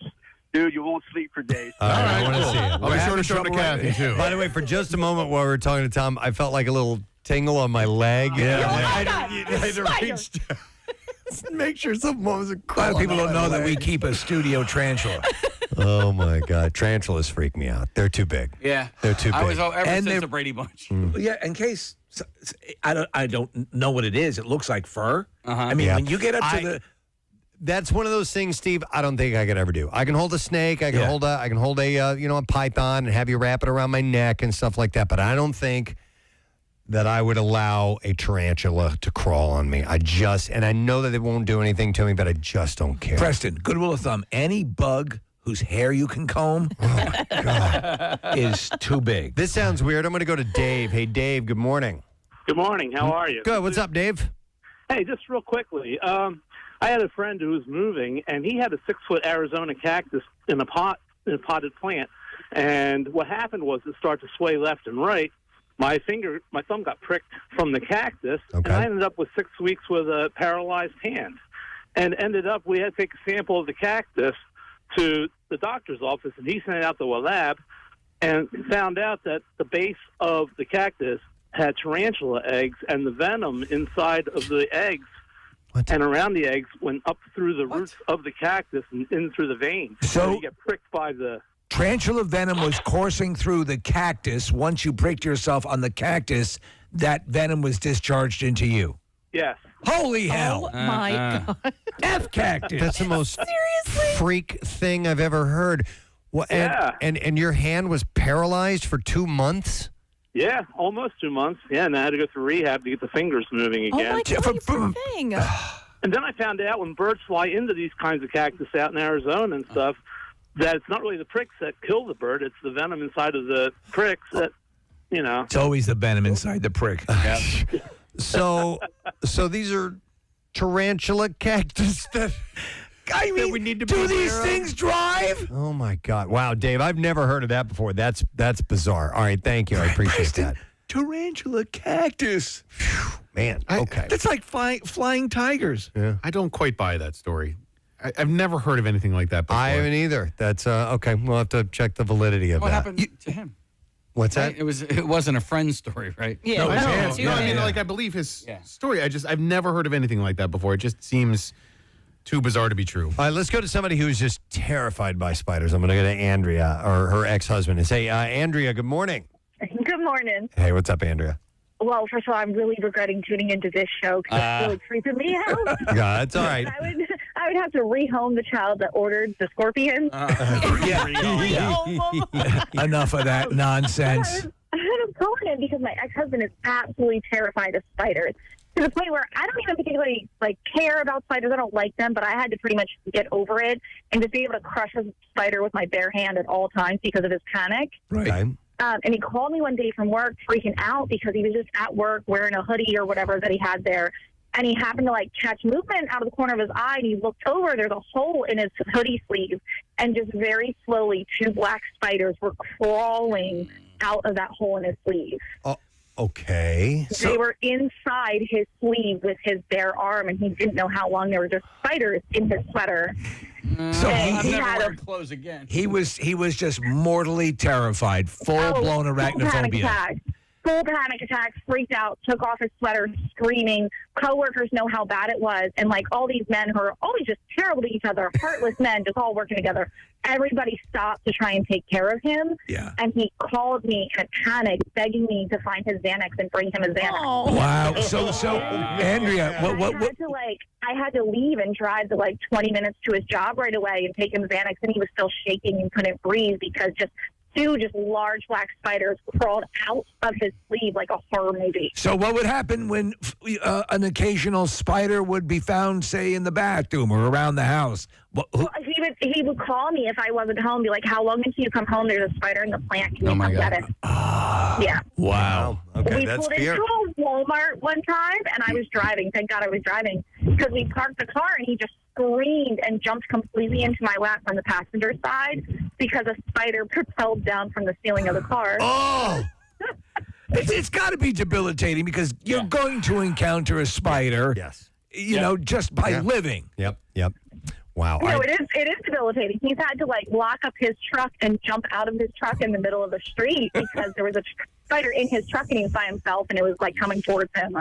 dude, you won't sleep for days. All right, I want to see it. I'll be sure to show it to Kathy, too. By the way, for just a moment while we were talking to Tom, I felt like a little tingle on my leg. I reached make sure something wasn't A lot of people don't know that we keep a studio tarantula. Oh, my God. Tarantulas freak me out. They're too big. Yeah. They're too big. I was ever since the Brady Bunch. Yeah, in case I don't know what it is. It looks like fur. I mean, when you get up to That's one of those things, Steve, I don't think I could ever do. I can hold a snake, I can hold a a python and have you wrap it around my neck and stuff like that, but I don't think that I would allow a tarantula to crawl on me. And I know that it won't do anything to me, but I just don't care. Preston, good rule of thumb, any bug whose hair you can comb is too big. This sounds weird. I'm going to go to Dave. Hey, Dave, good morning. Good morning. How are you? Good. What's up, Dave? Hey, just real quickly. I had a friend who was moving, and he had a 6-foot Arizona cactus in a potted plant. And what happened was it started to sway left and right. My thumb got pricked from the cactus, and I ended up with 6 weeks with a paralyzed hand. And ended up, we had to take a sample of the cactus to the doctor's office, and he sent it out to a lab and found out that the base of the cactus had tarantula eggs, and the venom inside of the eggs and around the eggs went up through the roots of the cactus and in through the veins. So you get pricked by the... Tarantula venom was coursing through the cactus. Once you pricked yourself on the cactus, that venom was discharged into you. Yes. Holy hell. Oh, my God. F cactus. That's the most freak thing I've ever heard. Well, and your hand was paralyzed for 2 months? Yeah, almost 2 months. Yeah, and I had to go through rehab to get the fingers moving again. Oh, my God, you poor thing. And then I found out when birds fly into these kinds of cactus out in Arizona and stuff, that it's not really the pricks that kill the bird. It's the venom inside of the pricks that, It's always the venom inside the prick. So these are tarantula cactus that we need to do these things drive? Oh, my God. Wow, Dave, I've never heard of that before. That's bizarre. All right, thank you. I appreciate that. Tarantula cactus. Man, okay. That's like flying tigers. Yeah. I don't quite buy that story. I've never heard of anything like that before. I haven't either. That's okay. We'll have to check the validity of What that. happened to him? What's that? It wasn't a friend story, right? Yeah. I believe his story. I've never heard of anything like that before. It just seems too bizarre to be true. All right, let's go to somebody who's just terrified by spiders. I'm going to go to Andrea, or her ex-husband, and say, Andrea, good morning. Good morning. Hey, what's up, Andrea? Well, first of all, I'm really regretting tuning into this show because it's really creeping me out. Yeah, that's all right. I would have to rehome the child that ordered the scorpion. Enough of that nonsense. I had to calling in because my ex-husband is absolutely terrified of spiders, to the point where I don't even particularly care about spiders. I don't like them, but I had to pretty much get over it and just be able to crush a spider with my bare hand at all times because of his panic. Right. And he called me one day from work freaking out because he was just at work wearing a hoodie or whatever that he had there. And he happened to catch movement out of the corner of his eye, and he looked over. There's a hole in his hoodie sleeve, and just very slowly 2 black spiders were crawling out of that hole in his sleeve. Oh, okay. They were inside his sleeve with his bare arm, and he didn't know how long. There were just spiders in his sweater. So I'm never wearing clothes again. He was just mortally terrified, full-blown arachnophobia. Full panic attack, freaked out, took off his sweater, screaming. Coworkers know how bad it was. And all these men who are always just terrible to each other, heartless men, just all working together. Everybody stopped to try and take care of him. Yeah. And he called me in a panic, begging me to find his Xanax and bring him his Xanax. Oh. Wow. So Andrea, I had to leave and drive to 20 minutes to his job right away and take him Xanax, and he was still shaking and couldn't breathe because just 2 large black spiders crawled out of his sleeve like a horror movie. So what would happen when an occasional spider would be found, say, in the bathroom or around the house? He would call me if I wasn't home, be like, how long until you come home? There's a spider in the plant. Can you come get it? Yeah. Wow. Okay, we that's pulled fear. into a Walmart one time, and I was driving. Thank God I was driving, because we parked the car, and he just screamed and jumped completely into my lap on the passenger side because a spider propelled down from the ceiling of the car. Oh! It's got to be debilitating because you're going to encounter a spider. Yes. Just by living. Yep. Wow. No, it is debilitating. He's had to lock up his truck and jump out of his truck in the middle of the street because there was a spider in his truck and he was by himself and it was coming towards him.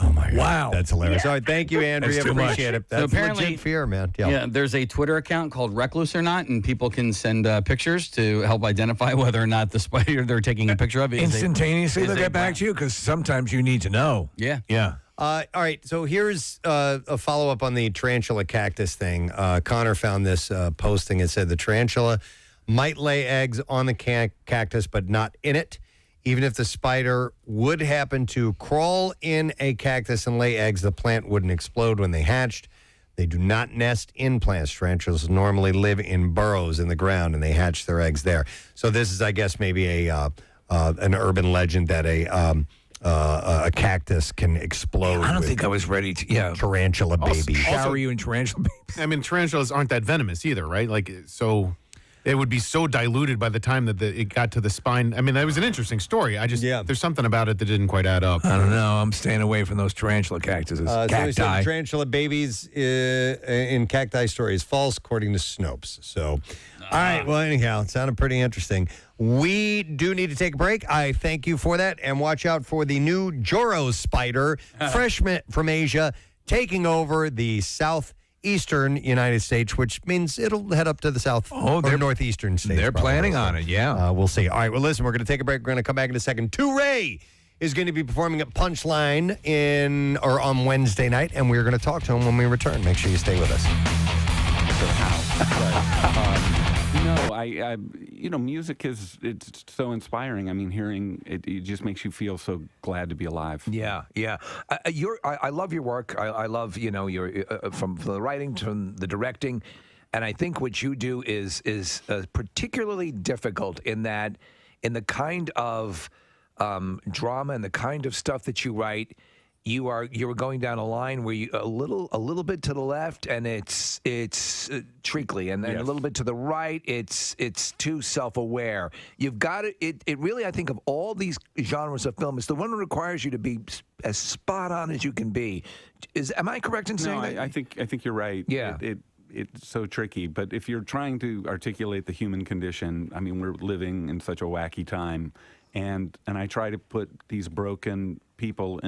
Oh my God. Wow. That's hilarious. All right, thank you, Andrea. That's too much. Appreciate it. That's apparently- legit fear, man. Yeah, there's a Twitter account called Recluse or Not, and people can send pictures to help identify whether or not the spider they're taking a picture of is Instantaneously, they'll get back to you because sometimes you need to know. Yeah. Yeah. All right, so here's a follow-up on the tarantula cactus thing. Connor found this posting. It said the tarantula might lay eggs on the cactus, but not in it. Even if the spider would happen to crawl in a cactus and lay eggs, the plant wouldn't explode when they hatched. They do not nest in plants. Tarantulas normally live in burrows in the ground, and they hatch their eggs there. So this is, I guess, maybe an urban legend that a cactus can explode. I don't think I was ready to. Yeah, tarantula baby. Shower you in tarantula babies. I mean, tarantulas aren't that venomous either, right? Like, so it would be so diluted by the time that it got to the spine. I mean, that was an interesting story. There's something about it that didn't quite add up. I don't know. I'm staying away from those tarantula cactuses. Somebody said tarantula babies in cacti story is false, according to Snopes. So, all right. Well, anyhow, it sounded pretty interesting. We do need to take a break. I thank you for that. And watch out for the new Joro spider, fresh from Asia, taking over the southeastern United States, which means it'll head up to the south or northeastern states. They're planning on it, yeah. We'll see. All right, well, listen, we're going to take a break. We're going to come back in a second. Ray is going to be performing at Punchline on Wednesday night, and we're going to talk to him when we return. Make sure you stay with us. No, music it's so inspiring. I mean, hearing it just makes you feel so glad to be alive. Yeah. I love your work. I love, your from the writing to the directing. And I think what you do is particularly difficult in that, in the kind of drama and the kind of stuff that you write, you're going down a line where you a little bit to the left and it's treacly, and then a little bit to the right it's too self-aware. You've got it really, I think, of all these genres of film, it's the one that requires you to be as spot on as you can be. Am I correct in saying that? I think you're right. Yeah. It's so tricky, but if you're trying to articulate the human condition, I mean, we're living in such a wacky time, and I try to put these broken people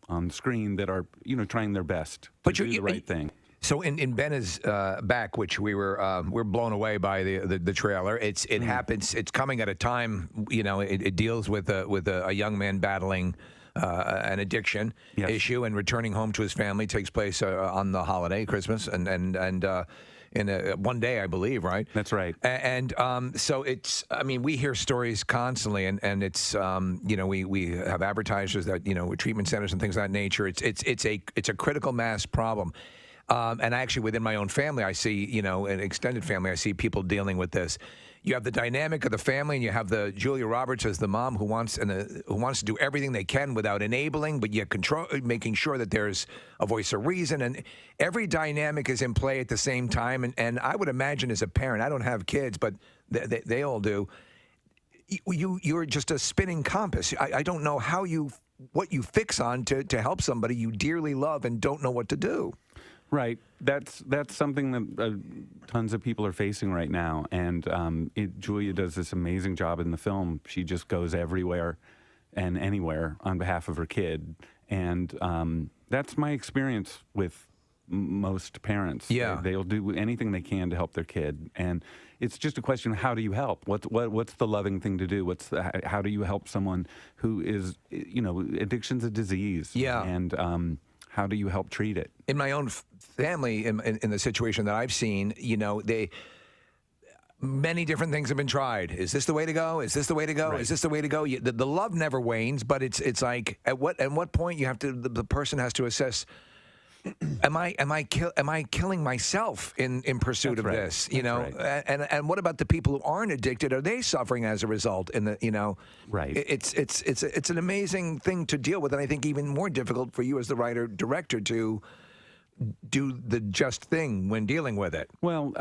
on screen that are, trying their best to do the right thing. So in Ben is Back, which we're blown away by the trailer. It happens. It's coming at a time. It deals with a young man battling an addiction issue and returning home to his family. Takes place on the holiday, Christmas, and in one day, I believe, right? That's right. And so it's, I mean, we hear stories constantly, and it's, we have advertisers that, with treatment centers and things of that nature. It's a critical mass problem. And actually, within my own family, I see, an extended family, I see people dealing with this. You have the dynamic of the family, and you have the Julia Roberts as the mom who wants to do everything they can without enabling, but yet making sure that there's a voice of reason, and every dynamic is in play at the same time. And I would imagine, as a parent, I don't have kids, but they all do. You're just a spinning compass. I don't know what you fix on to help somebody you dearly love and don't know what to do. Right. That's something that tons of people are facing right now. And Julia does this amazing job in the film. She just goes everywhere and anywhere on behalf of her kid. And that's my experience with most parents. Yeah. They'll do anything they can to help their kid. And it's just a question of, how do you help? What's the loving thing to do? How do you help someone who is, addiction's a disease. Yeah. And how do you help treat it? In my own family, in the situation that I've seen, many different things have been tried. Is this the way to go? Is this the way to go? Right. Is this the way to go? The love never wanes, but it's like at what point you have to, the person has to assess, am I killing myself in pursuit of this? Right. And what about the people who aren't addicted? Are they suffering as a result? Right. It's an amazing thing to deal with, and I think even more difficult for you as the writer director to do the just thing when dealing with it. Well,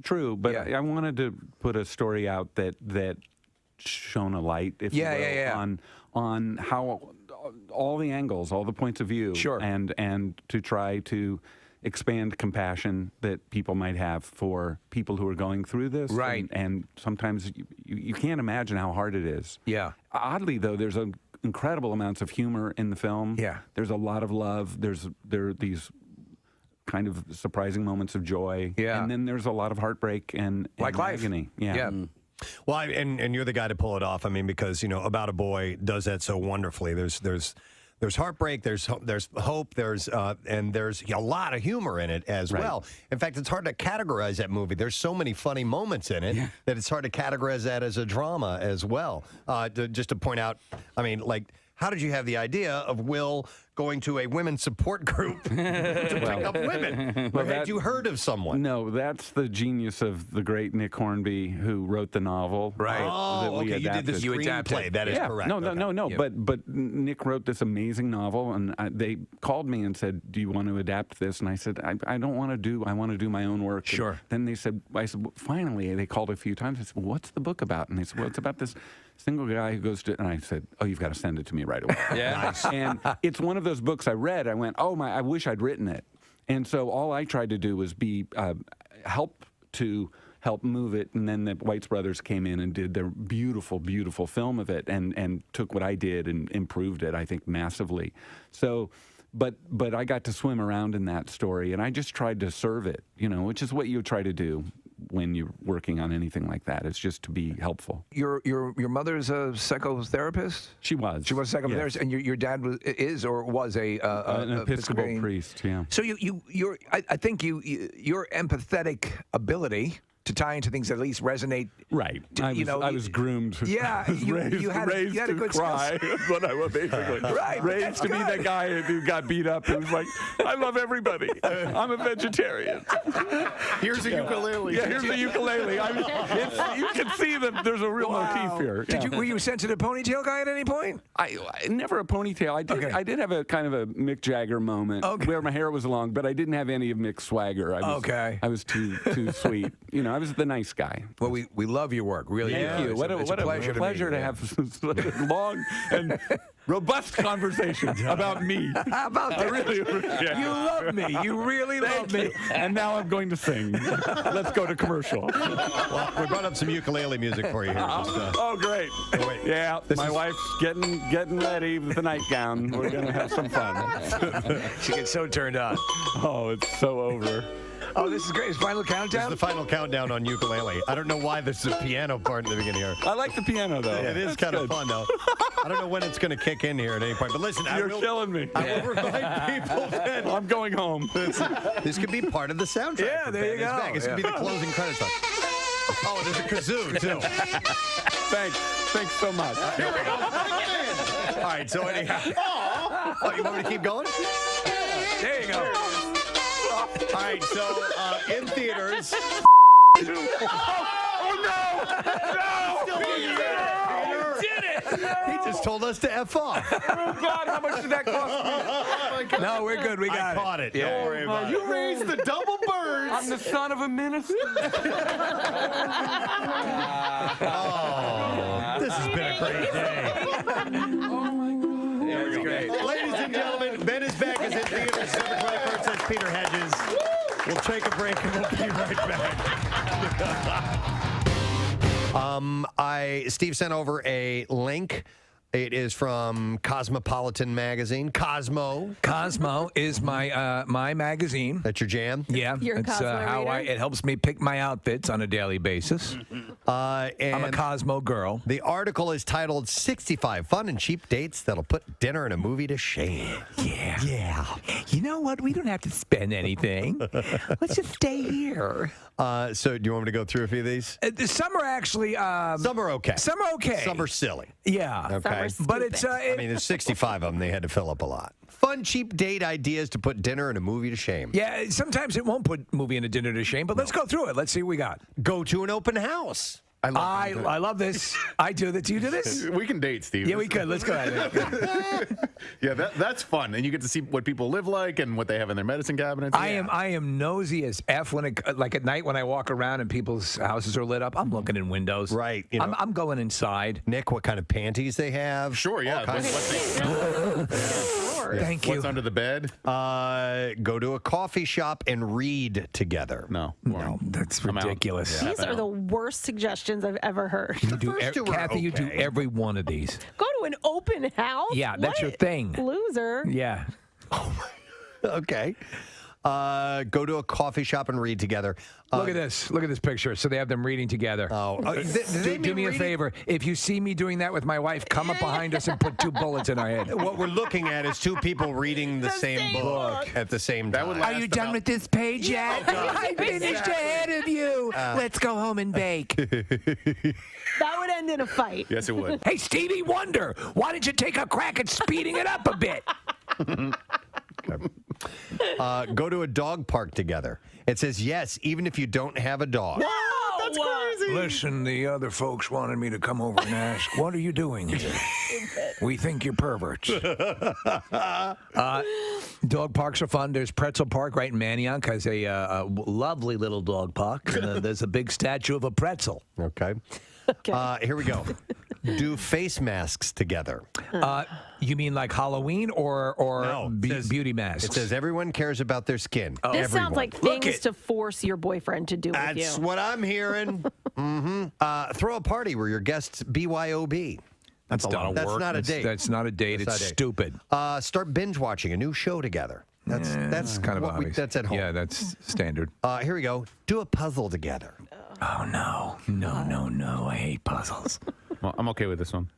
true, but I wanted to put a story out that shone a light, if you will, on how all the angles, all the points of view, sure, and to try to expand compassion that people might have for people who are going through this. Right. And sometimes you can't imagine how hard it is. Yeah. Oddly, though, there's incredible amounts of humor in the film. Yeah. There's a lot of love. There are these kind of surprising moments of joy. Yeah. And then there's a lot of heartbreak and like life. agony. Yeah. Yeah. Well, and you're the guy to pull it off. I mean, because About a Boy does that so wonderfully. There's There's heartbreak, there's hope, there's and there's a lot of humor in it as well. In fact, it's hard to categorize that movie. There's so many funny moments in it that it's hard to categorize that as a drama as well. Just to point out, I mean, like, how did you have the idea of Will going to a women's support group to pick up women? Well, Had you heard of someone? No, that's the genius of the great Nick Hornby, who wrote the novel. Right. that we Okay, you did the adapted. screenplay. That is correct. No. Yeah. But Nick wrote this amazing novel, and they called me and said, "Do you want to adapt this?" And I said, "I don't want to do. I want to do my own work." Sure. And then I said, well, finally, they called a few times. I said, well, "What's the book about?" And they said, "Well, it's about this single guy who goes to," and I said, "Oh, you've got to send it to me right away." Nice. And it's one of those books I read. I went, "Oh my! I wish I'd written it." And so all I tried to do was be help move it. And then the Weitz brothers came in and did their beautiful, beautiful film of it, and took what I did and improved it, I think, massively. So. But I got to swim around in that story, and I just tried to serve it, which is what you try to do when you're working on anything like that. It's just to be helpful. Your mother's a psychotherapist? She was. She was a psychotherapist, and your dad was an Episcopal priest. Yeah. So I think your empathetic ability to tie into things that at least resonate. Right. I was groomed. Yeah. You had a good cry. That's what I was basically. Right. Raised to be that guy who got beat up and was like, I love everybody. I'm a vegetarian. Here's a ukulele. Yeah, here's a ukulele. You can see that there's a real motif here. Were you sensitive ponytail guy at any point? I never a ponytail. I did have a kind of a Mick Jagger moment where my hair was long, but I didn't have any of Mick's swagger. I was too sweet. I was the nice guy. Well, we love your work, really. Thank you. What a pleasure to have long and robust conversations about me. How about that? You love me. You really love me. And now I'm going to sing. Let's go to commercial. Well, we brought up some ukulele music for you here. Oh, great. Yeah, my wife's getting ready with the nightgown. We're going to have some fun. She gets so turned on. Oh, it's so over. Oh, this is great. Is final countdown? This is the final countdown on ukulele. I don't know why this is a piano part in the beginning here. I like the piano, though. It is kind of fun, though. I don't know when it's going to kick in here at any point. But listen, You're killing me. I will remind people that I'm going home. This could be part of the soundtrack. Yeah, there you go. This could be the closing credits song. Oh, there's a kazoo, too. Thanks so much. Here we go. All right, so anyhow. Oh, you want me to keep going? There you go. All right, so in theaters. Oh no! No! Peter did it! He just told us to F off. Oh God! How much did that cost me? Oh my God. No, we're good. We got I caught it. Yeah. Don't worry about it. You raised the double birds. I'm the son of a minister. Oh, this has been a great day. Oh my God! There we go. Great. Ladies and gentlemen, Ben is back as in theaters. December 21st. That's Peter Hedges. We'll take a break and we'll be right back. Steve sent over a link. It is from Cosmopolitan magazine. Cosmo is my my magazine. That's your jam? Yeah. You're a That's Cosmo how reader? it helps me pick my outfits on a daily basis. And I'm a Cosmo girl. the article is titled 65 Fun and Cheap Dates That'll Put Dinner and a Movie to Shame. Yeah. Yeah. You know what? We don't have to spend anything. Let's just stay here. So do you want me to go through a few of these? Some are actually... Some are okay. Some are okay. Some are silly. Yeah. Okay. But it's... I mean, there's 65 of them. They had to fill up a lot. Fun, cheap date ideas to put dinner and a movie to shame. Yeah, sometimes it won't put movie and a dinner to shame, but let's go through it. Let's see what we got. Go to an open house. I love this. I do that. Do you do this? We can date, Steve. Yeah, we could. Let's go ahead. Yeah, that's fun, and you get to see what people live like and what they have in their medicine cabinets. I am nosy as F when like at night when I walk around and people's houses are lit up. I'm looking in windows. Right. I'm going inside. Nick, what kind of panties they have? Sure, yeah. Thank you. What's under the bed? Go to a coffee shop and read together. No, that's ridiculous. These are the worst suggestions I've ever heard. You do, Kathy, you do every one of these. Go to an open house? Yeah, that's your thing. Loser. Yeah. Okay. Go to a coffee shop and read together. Look at this. Look at this picture. So they have them reading together. Do me a favor. If you see me doing that with my wife, come up behind us and put 2 bullets in our head. What we're looking at is 2 people reading the same book at the same time. Are you done with this page yet? I finished ahead of you. Let's go home and bake. That would end in a fight. Yes, it would. Hey, Stevie Wonder, why did you take a crack at speeding it up a bit? Go to a dog park together. It says yes, even if you don't have a dog. No, that's crazy. Listen, the other folks wanted me to come over and ask, what are you doing here? We think you're perverts. Dog parks are fun. There's Pretzel Park right in Manayunk. Has a lovely little dog park. And, there's a big statue of a pretzel. Okay. Here we go. Do face masks together. You mean like Halloween or No, beauty masks? It says everyone cares about their skin. This sounds like things to force your boyfriend to do with you. That's what I'm hearing. Throw a party where your guests BYOB. That's a lot of work. That's not a date. That's not a date. It's stupid. Start binge watching a new show together. That's kind of obvious. That's at home. Yeah, that's standard. Here we go. Do a puzzle together. Oh, no. No. I hate puzzles. Well, I'm okay with this one.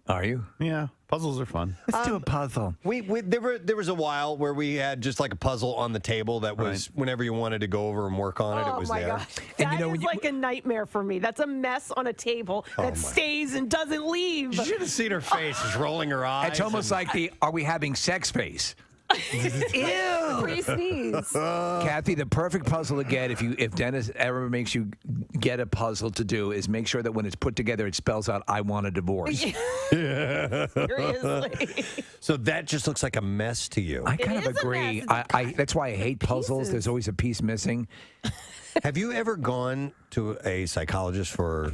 Are you? Yeah, puzzles are fun. Let's do a puzzle. There was a while where we had just like a puzzle on the table that was whenever you wanted to go over and work on it, it was there. Gosh. That is like a nightmare for me. That's a mess on a table that stays and doesn't leave. You should have seen her face. She's rolling her eyes. It's almost like are we having sex face? Ew. Pre-sneeze. Kathy, the perfect puzzle to get if Dennis ever makes you get a puzzle to do is make sure that when it's put together it spells out I want a divorce. Seriously. So that just looks like a mess to you. I kind of agree. That's why I hate puzzles. There's always a piece missing. Have you ever gone to a psychologist to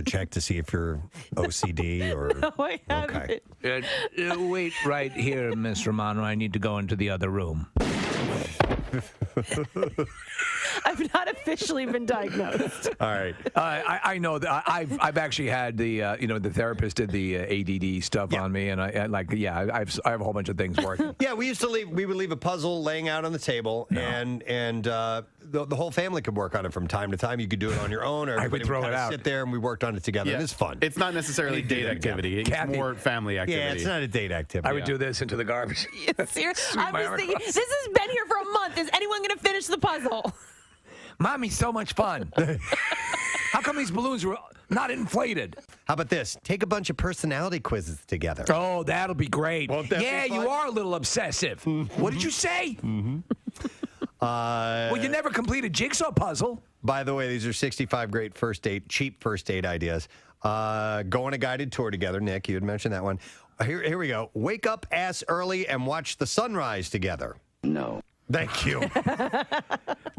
check to see if you're OCD or? No, I haven't. Okay. Wait right here, Miss Romano. I need to go into the other room. I've not officially been diagnosed. All right. I know that I've actually had the the therapist did the ADD stuff on me, and I have a whole bunch of things working. Yeah, we would leave a puzzle laying out on the table, and the whole family could work on it from time to time. You could do it on your own, or everybody would kind of sit there and we worked on it together. And it's fun. It's not necessarily date activity. It's more family activity. Yeah, it's not a date activity. I would do this into the garbage. Seriously, I was thinking, this has been here for a month. Is anyone going to finish the puzzle? Mommy's so much fun. How come these balloons were not inflated? How about this? Take a bunch of personality quizzes together. Oh, that'll be great. Won't that be fun? You are a little obsessive. What did you say? Well, you never complete a jigsaw puzzle. By the way, these are 65 great cheap first date ideas. Go on a guided tour together. Nick, you had mentioned that one. Here we go. Wake up ass early and watch the sunrise together. No. Thank you.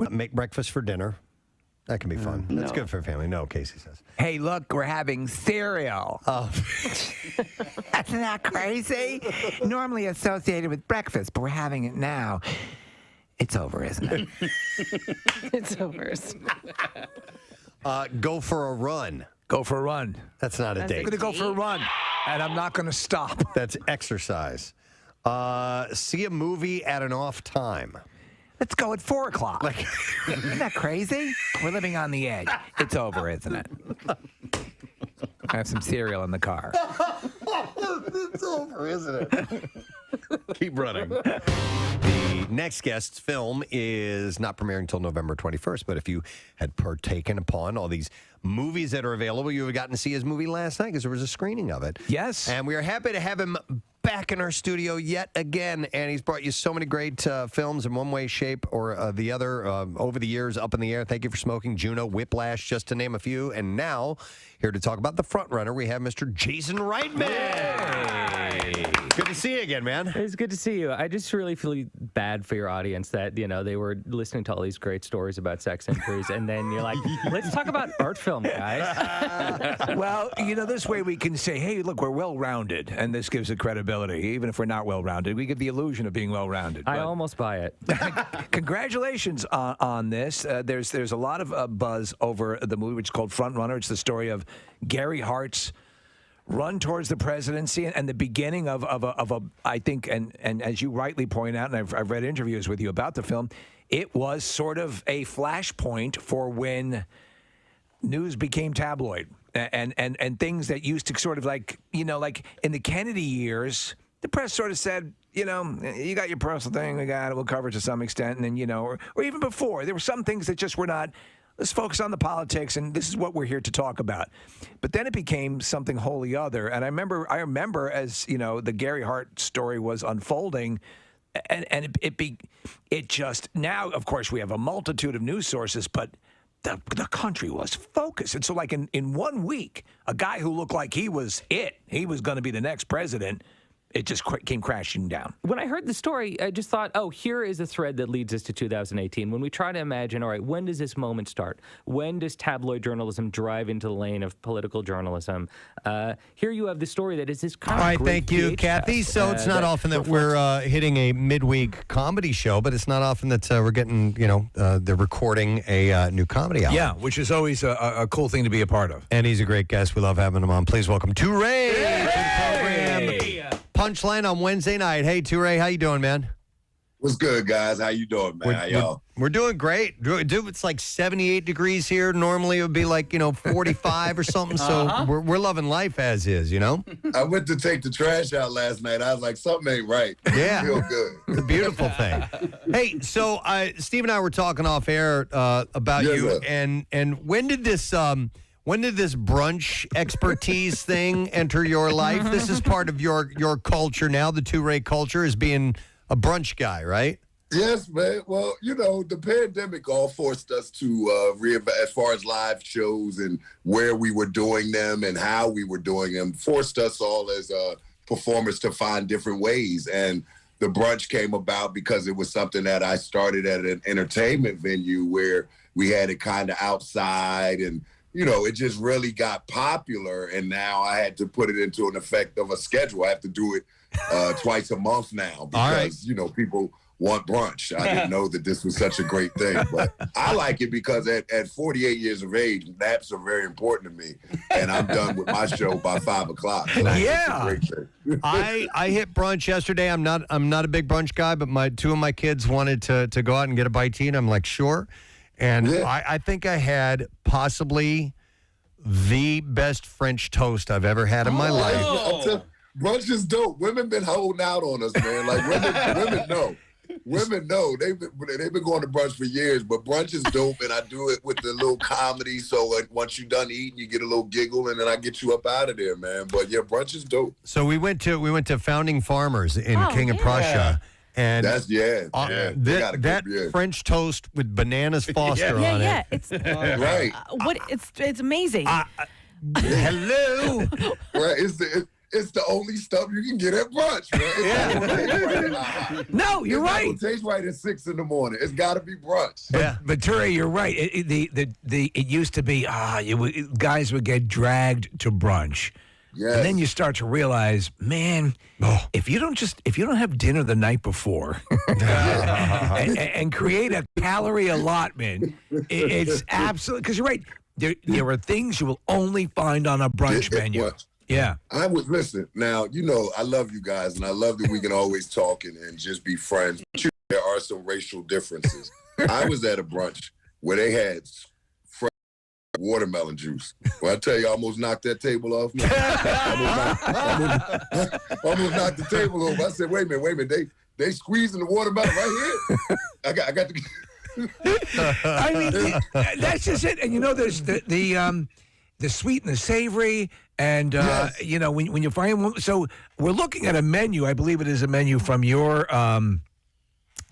Make breakfast for dinner. That can be fun. That's good for a family. No, Casey says. Hey, look, we're having cereal. Oh. That's not crazy. Normally associated with breakfast, but we're having it now. It's over, isn't it? It's over. Go for a run. Go for a run. That's not a date. I'm going to go for a run, and I'm not going to stop. That's exercise. See a movie at an off time. Let's go at 4 o'clock. Isn't that crazy? We're living on the edge. It's over, isn't it? I have some cereal in the car. It's over, isn't it? Keep running. The next guest's film is not premiering until November 21st, but if you had partaken upon all these movies that are available, you would have gotten to see his movie last night because there was a screening of it. Yes. And we are happy to have him back in our studio yet again, and he's brought you so many great films in one way, shape, or the other over the years. Up in the Air, Thank You for Smoking, Juno, Whiplash, just to name a few. And now, here to talk about The Front Runner, we have Mr. Jason Reitman. Yay. Good to see you again, man. It's good to see you. I just really feel bad for your audience that, they were listening to all these great stories about sex injuries, and then you're like, let's talk about art film, guys. Well, this way we can say, hey, look, we're well-rounded, and this gives it credibility. Even if we're not well-rounded, we give the illusion of being well-rounded. I almost buy it. Congratulations on this. There's a lot of buzz over the movie, which is called Front Runner. It's the story of Gary Hart's run towards the presidency and the beginning of a I think, and as you rightly point out, and I've read interviews with you about the film, it was sort of a flashpoint for when news became tabloid and things that used to sort of like in the Kennedy years, the press sort of said, you got your personal thing, we'll cover it to some extent, and then or even before, there were some things that just were not. Let's focus on the politics, and this is what we're here to talk about. But then it became something wholly other. And I remember as the Gary Hart story was unfolding, and it just now, of course, we have a multitude of news sources, but the country was focused. And so, like in 1 week, a guy who looked like he was going to be the next president. It just came crashing down. When I heard the story, I just thought, here is a thread that leads us to 2018. When we try to imagine, all right, when does this moment start? When does tabloid journalism drive into the lane of political journalism? Here you have the story that is this kind of All right, great thank you, VH Kathy. fest, So it's not often that we're hitting a midweek comedy show, but it's not often that we're getting, they're recording a new comedy album. Yeah, which is always a cool thing to be a part of. And he's a great guest. We love having him on. Please welcome Touré to the program. Punchline on Wednesday night. Hey, Touré, how you doing, man? What's good, guys? How you doing, man? How y'all? We're doing great. Dude, it's like 78 degrees here. Normally it would be like, 45 or something. So we're loving life as is, I went to take the trash out last night. I was like, something ain't right. Yeah. I feel good. It's a beautiful thing. Hey, so Steve and I were talking off air about Yes, you. sir. And when did this brunch expertise thing enter your life? This is part of your culture now. The Touré culture is being a brunch guy, right? Yes, man. Well, the pandemic all forced us to as far as live shows and where we were doing them and how we were doing them, forced us all as performers to find different ways. And the brunch came about because it was something that I started at an entertainment venue where we had it kind of outside and it just really got popular, and now I had to put it into an effect of a schedule. I have to do it twice a month now because, people want brunch. I didn't know that this was such a great thing, but I like it because at 48 years of age, naps are very important to me, and I'm done with my show by 5 o'clock. So it's a great thing. I hit brunch yesterday. I'm not a big brunch guy, but two of my kids wanted to go out and get a bite to eat. I'm like, sure. And I think I had possibly the best French toast I've ever had in my life. Brunch is dope. Women been holding out on us, man. Like women know. Women know. They've been going to brunch for years, but brunch is dope, and I do it with the little comedy. So once you're done eating, you get a little giggle, and then I get you up out of there, man. But yeah, brunch is dope. So we went to Founding Farmers in King of Prussia. And that's that French toast with bananas Foster on it. Yeah, it's right. It's amazing. Hello. Right, it's the only stuff you can get at brunch, man. Yeah. No, you're right. It tastes right at 6 in the morning. It's got to be brunch. But Touré, you're right. It used to be guys would get dragged to brunch. Yes. And then you start to realize, man, if you don't have dinner the night before and create a calorie allotment, it's absolutely, because you're right. There are things you will only find on a brunch menu. Yeah. I would listen. Now, I love you guys, and I love that we can always talk and just be friends. But there are some racial differences. I was at a brunch where they had watermelon juice. Well, I tell you, I almost knocked that table off. Almost knocked the table over. I said, wait a minute. They squeezing the watermelon right here. I got the. I mean, that's just it. And there's the sweet and the savory, and when you find one. So we're looking at a menu. I believe it is a menu from your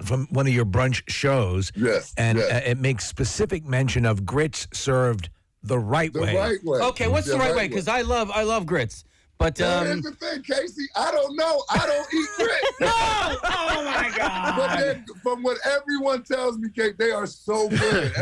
from one of your brunch shows. Yes. And it makes specific mention of grits served the right way. The right way. Okay, what's the right way? Because I love grits. But here's the thing, Casey. I don't know. I don't eat grits. No! Oh my God! But then, from what everyone tells me, Kate, they are so good.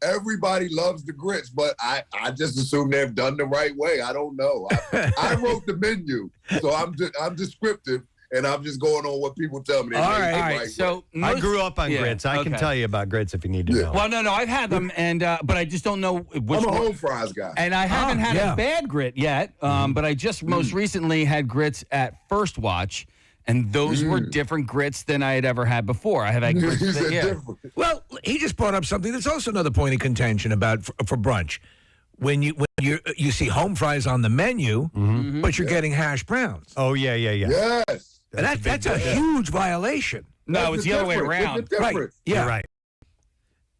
Everybody loves the grits, but I just assume they've done the right way. I don't know. I wrote the menu, so I'm descriptive. and I'm just going on what people tell me. All right. So I grew up on grits. I can tell you about grits if you need to know. Well, no, I've had them, and but I just don't know which. I'm a one. home fries guy, and I haven't had a bad grit yet. But I just most recently had grits at First Watch. And those were different grits than I had ever had before. I have had grits that, Well, he just brought up something that's also another point of contention about for brunch. When you see home fries on the menu, but you're getting hash browns. Oh, yeah. Yes. And that's a huge violation. No, it's the other way around. Right. Yeah. You're right.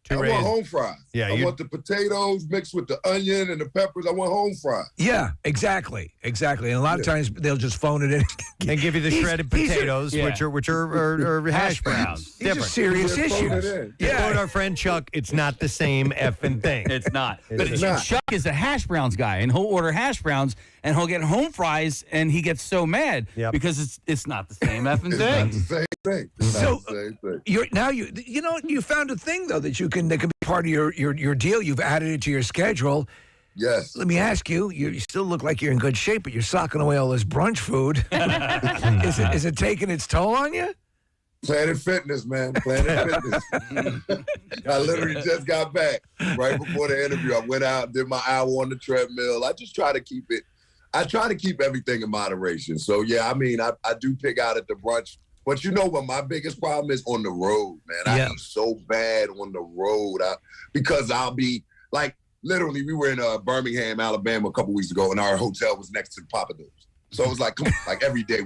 I want home fries. Yeah, I want the potatoes mixed with the onion and the peppers. I want home fries. Yeah, exactly. And a lot of times they'll just phone it in and give you the shredded potatoes, which are hash browns. These are serious issues. Yeah, our friend Chuck, it's not the same effing thing. It's not. It's But not. Chuck is a hash browns guy, and he'll order hash browns, and he'll get home fries, and he gets so mad because it's not the same effing thing. It's not the same thing. It's So not the same thing. you found a thing though that can be part of your deal. You've added it to your schedule. Yes. Let me ask you. You still look like you're in good shape, but you're socking away all this brunch food. Is it taking its toll on you? Planet Fitness, man. Planet Fitness. I literally just got back right before the interview. I went out, did my hour on the treadmill. I just try to keep it. I try to keep everything in moderation. So, yeah, I mean, I do pick out at the brunch. But you know what my biggest problem is? On the road, man. I eat so bad on the road because I'll be like, literally, we were in Birmingham, Alabama a couple weeks ago, and our hotel was next to Papa Do's. So it was like, come on, like every day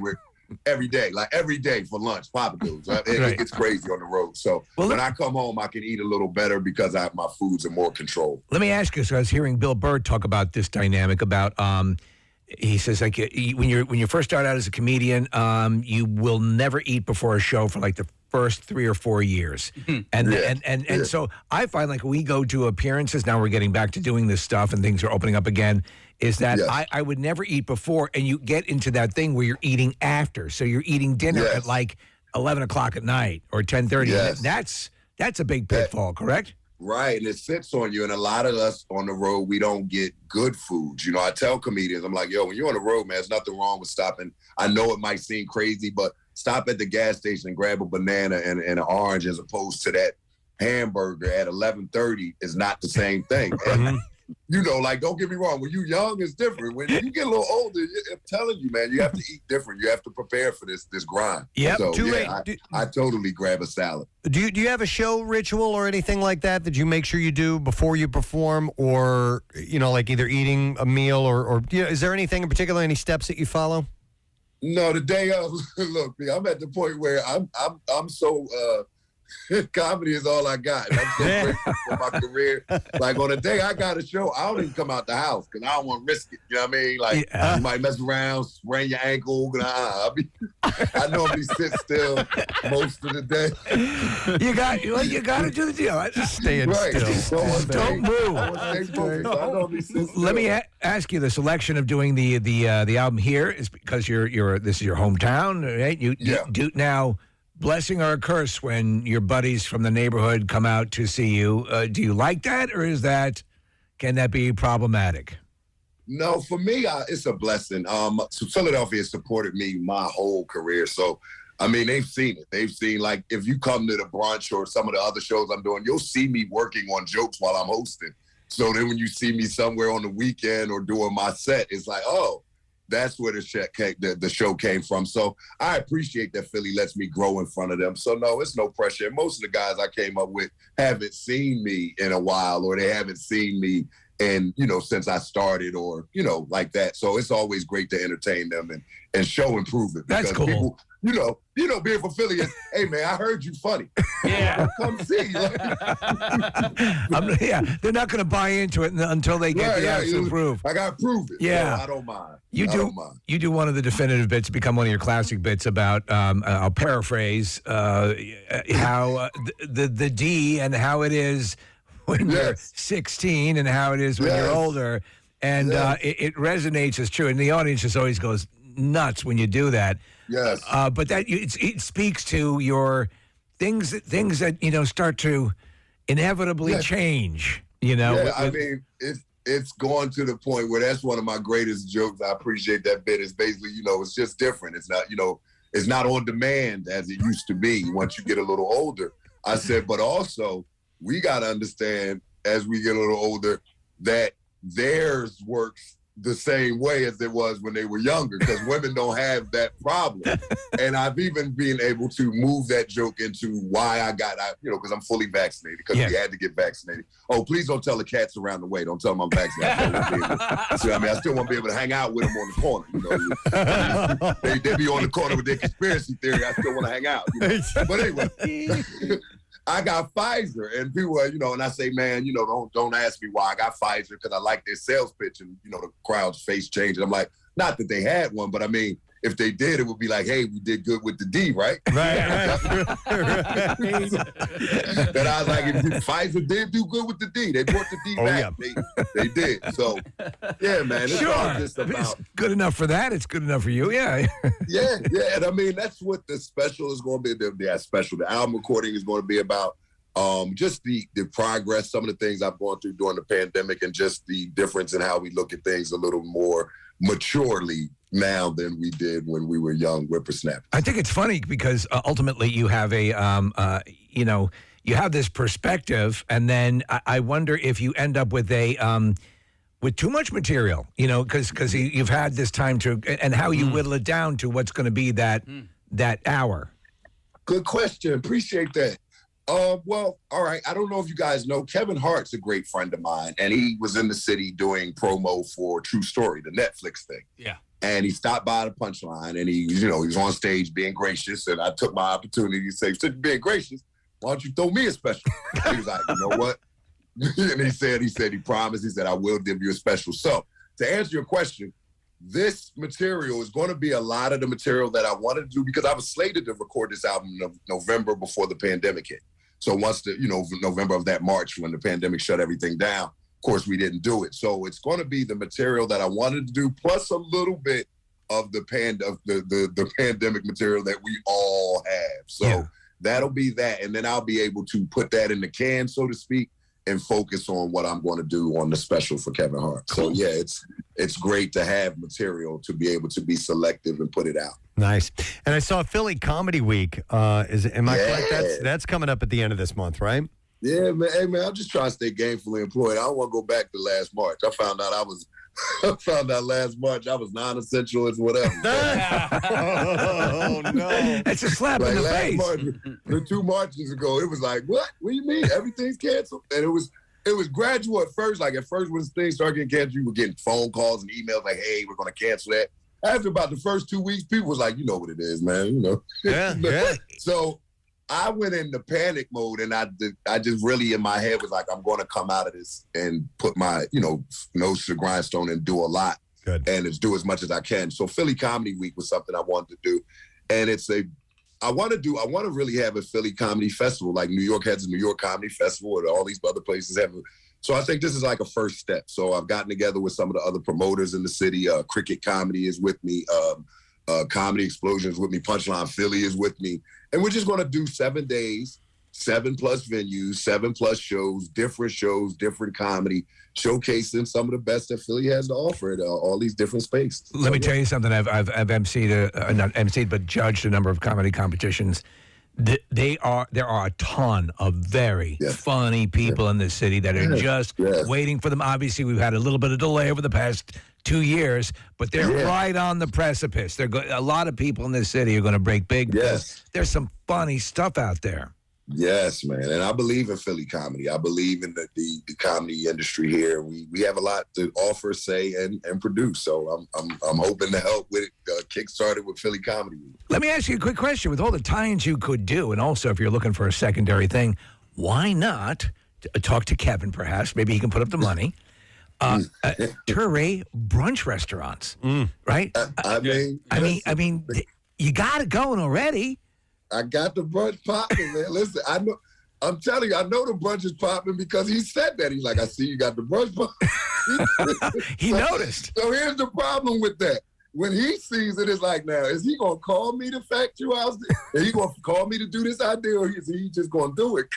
for lunch, Papa Do's. It gets crazy on the road. So when I come home, I can eat a little better because my foods are more controlled. Let me ask you. So I was hearing Bill Burr talk about this dynamic about. He says, like, when you first start out as a comedian, you will never eat before a show for like the first 3 or 4 years. And so I find, like, we go to appearances, now we're getting back to doing this stuff and things are opening up again, is that I would never eat before, and you get into that thing where you're eating after. So you're eating dinner at like 11 o'clock at night or 10:30. Yes. That's a big pitfall, correct? Right, and it sits on you. And a lot of us on the road, we don't get good foods. You know, I tell comedians, I'm like, yo, when you're on the road, man, there's nothing wrong with stopping. I know it might seem crazy, but stop at the gas station and grab a banana and an orange as opposed to that hamburger at 11:30 is not the same thing. And, you know, like, don't get me wrong. When you're young, it's different. When you get a little older, I'm telling you, man, you have to eat different. You have to prepare for this grind. Yep. So, I totally grab a salad. Do you have a show ritual or anything like that you make sure you do before you perform, or like either eating a meal or is there anything in particular, any steps that you follow? No, the day of look, I'm at the point where I'm so comedy is all I got. And I'm so grateful for my career. Like on the day I got a show, I don't even come out the house because I don't want to risk it. You know what I mean? Like you might mess around, sprain your ankle. I normally sit still most of the day. You got to do the deal. Just staying still. Don't move. Let me ask you: the selection of doing the album here is because this is your hometown, right? You do now. Blessing or a curse when your buddies from the neighborhood come out to see you. Do you like that, or can that be problematic? No, for me, it's a blessing. So Philadelphia has supported me my whole career. So, I mean, they've seen it. They've seen, like, if you come to the brunch or some of the other shows I'm doing, you'll see me working on jokes while I'm hosting. So then when you see me somewhere on the weekend or doing my set, it's like, oh, that's where the show came from. So I appreciate that Philly lets me grow in front of them. So no, it's no pressure. And most of the guys I came up with haven't seen me in a while, or they haven't seen me since I started, or, like that. So it's always great to entertain them and show improvement. That's cool. People, being from Philly is, hey man, I heard you funny. Yeah. Come see. They're not going to buy into it until they get the absolute proof. I got to prove it. Yeah. So I don't mind. You do one of the definitive bits, become one of your classic bits about, I'll paraphrase, how the D and how it is when you're 16 and how it is when you're older. And it resonates as true. And the audience just always goes nuts when you do that. Yes. But that it speaks to your things that start to inevitably change. Yeah, I mean, it's gone to the point where that's one of my greatest jokes. I appreciate that bit. It's basically, it's just different. It's not, it's not on demand as it used to be once you get a little older. I said, but also we got to understand as we get a little older that theirs works the same way as it was when they were younger, because women don't have that problem. And I've even been able to move that joke into why I got, because I'm fully vaccinated, because we had to get vaccinated. Oh, please don't tell the cats around the way. Don't tell them I'm vaccinated. I still won't be able to hang out with them on the corner. They be on the corner with their conspiracy theory. I still want to hang out. But anyway. I got Pfizer, and people are, and I say, man, don't ask me why I got Pfizer, because I like their sales pitch, and the crowd's face changed. I'm like, not that they had one, but I mean, if they did, it would be like, hey, we did good with the D, right? Right. And I was like, if Pfizer did do good with the D. They brought the D back. Yeah. They did. So, yeah, man, it's all just about. It's good enough for that. It's good enough for you. Yeah. yeah. And I mean, that's what the special is going to be. The album recording is going to be about. Just the progress, some of the things I've gone through during the pandemic, and just the difference in how we look at things a little more maturely now than we did when we were young whippersnappers. I think it's funny because ultimately you have you have this perspective, and then I wonder if you end up with with too much material, because you've had this time to, and how you whittle it down to what's going to be that hour. Good question. Appreciate that. Well, all right. I don't know if you guys know, Kevin Hart's a great friend of mine, and he was in the city doing promo for True Story, the Netflix thing. Yeah. And he stopped by the Punchline, and he was on stage being gracious, and I took my opportunity to say, since you're being gracious, why don't you throw me a special? He was like, you know what? And he promised, he said, I will give you a special. So to answer your question, this material is going to be a lot of the material that I wanted to do, because I was slated to record this album in November before the pandemic hit. So once November of that March, when the pandemic shut everything down, of course, we didn't do it. So it's going to be the material that I wanted to do, plus a little bit of the pandemic material that we all have. So that'll be that. And then I'll be able to put that in the can, so to speak, and focus on what I'm going to do on the special for Kevin Hart. Cool. So yeah, it's great to have material to be able to be selective and put it out. Nice. And I saw Philly Comedy Week. Am I correct? That's coming up at the end of this month, right? Yeah, man. Hey, man, I'm just trying to stay gainfully employed. I don't want to go back to last March. I found out last March I was non-essential as whatever. Oh no! It's a slap in the face. March, the 2 Marches ago, it was like, what? What do you mean? Everything's canceled? And it was gradual at first. Like at first, when things started getting canceled, you were getting phone calls and emails like, "Hey, we're going to cancel that." After about the first 2 weeks, people was like, "You know what it is, man." Yeah. So I went into panic mode, and I just really in my head was like, I'm going to come out of this and put my nose to the grindstone and do a lot. Good. And do as much as I can. So Philly Comedy Week was something I wanted to do. And I want to really have a Philly Comedy Festival, like New York has a New York Comedy Festival, and all these other places have. So I think this is like a first step. So I've gotten together with some of the other promoters in the city. Cricket Comedy is with me. Comedy Explosion is with me. Punchline Philly is with me. And we're just going to do 7 days, 7+ venues, 7+ shows, different comedy, showcasing some of the best that Philly has to offer at all these different spaces. Let me tell you something. I've emceed, not emceed, but judged a number of comedy competitions. There are a ton of very funny people in this city that are just waiting for them. Obviously, we've had a little bit of delay over the past 2 years, but they're right on the precipice. A lot of people in this city are going to break big. Yes. There's some funny stuff out there. Yes, man. And I believe in Philly comedy. I believe in the comedy industry here. We have a lot to offer, say, and produce. So I'm hoping to help with it, kickstarted with Philly Comedy Week. Let me ask you a quick question. With all the tie-ins you could do, and also if you're looking for a secondary thing, why not talk to Kevin, perhaps? Maybe he can put up the money. Touré brunch restaurants, right? I mean, you got it going already. I got the brunch popping, man. Listen, I'm telling you, I know the brunch is popping because he said that. He's like, I see you got the brunch popping. He noticed. So here's the problem with that. When he sees it, it's like, now, is he going to call me to factualize it? Is he going to call me to do this idea, or is he just going to do it?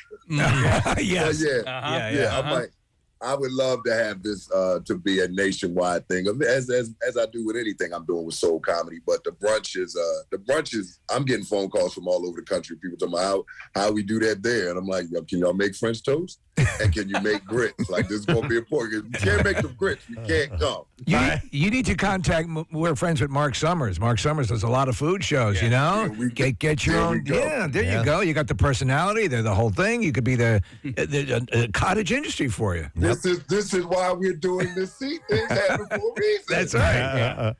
Yes. Yeah. I'm like, I would love to have this to be a nationwide thing, as I do with anything I'm doing with soul comedy. But the brunch is. I'm getting phone calls from all over the country. People talking about how we do that there, and I'm like, can y'all make French toast? And can you make grits? Like, this is gonna be important. If you can't make them grits, you can't come. You need to contact. We're friends with Mark Summers. Mark Summers does a lot of food shows. You know, get your own. Yeah, there you go. You got the personality. They're the whole thing. You could be the cottage industry for you. This is why we're doing this. See, things happen for a reason. That's right.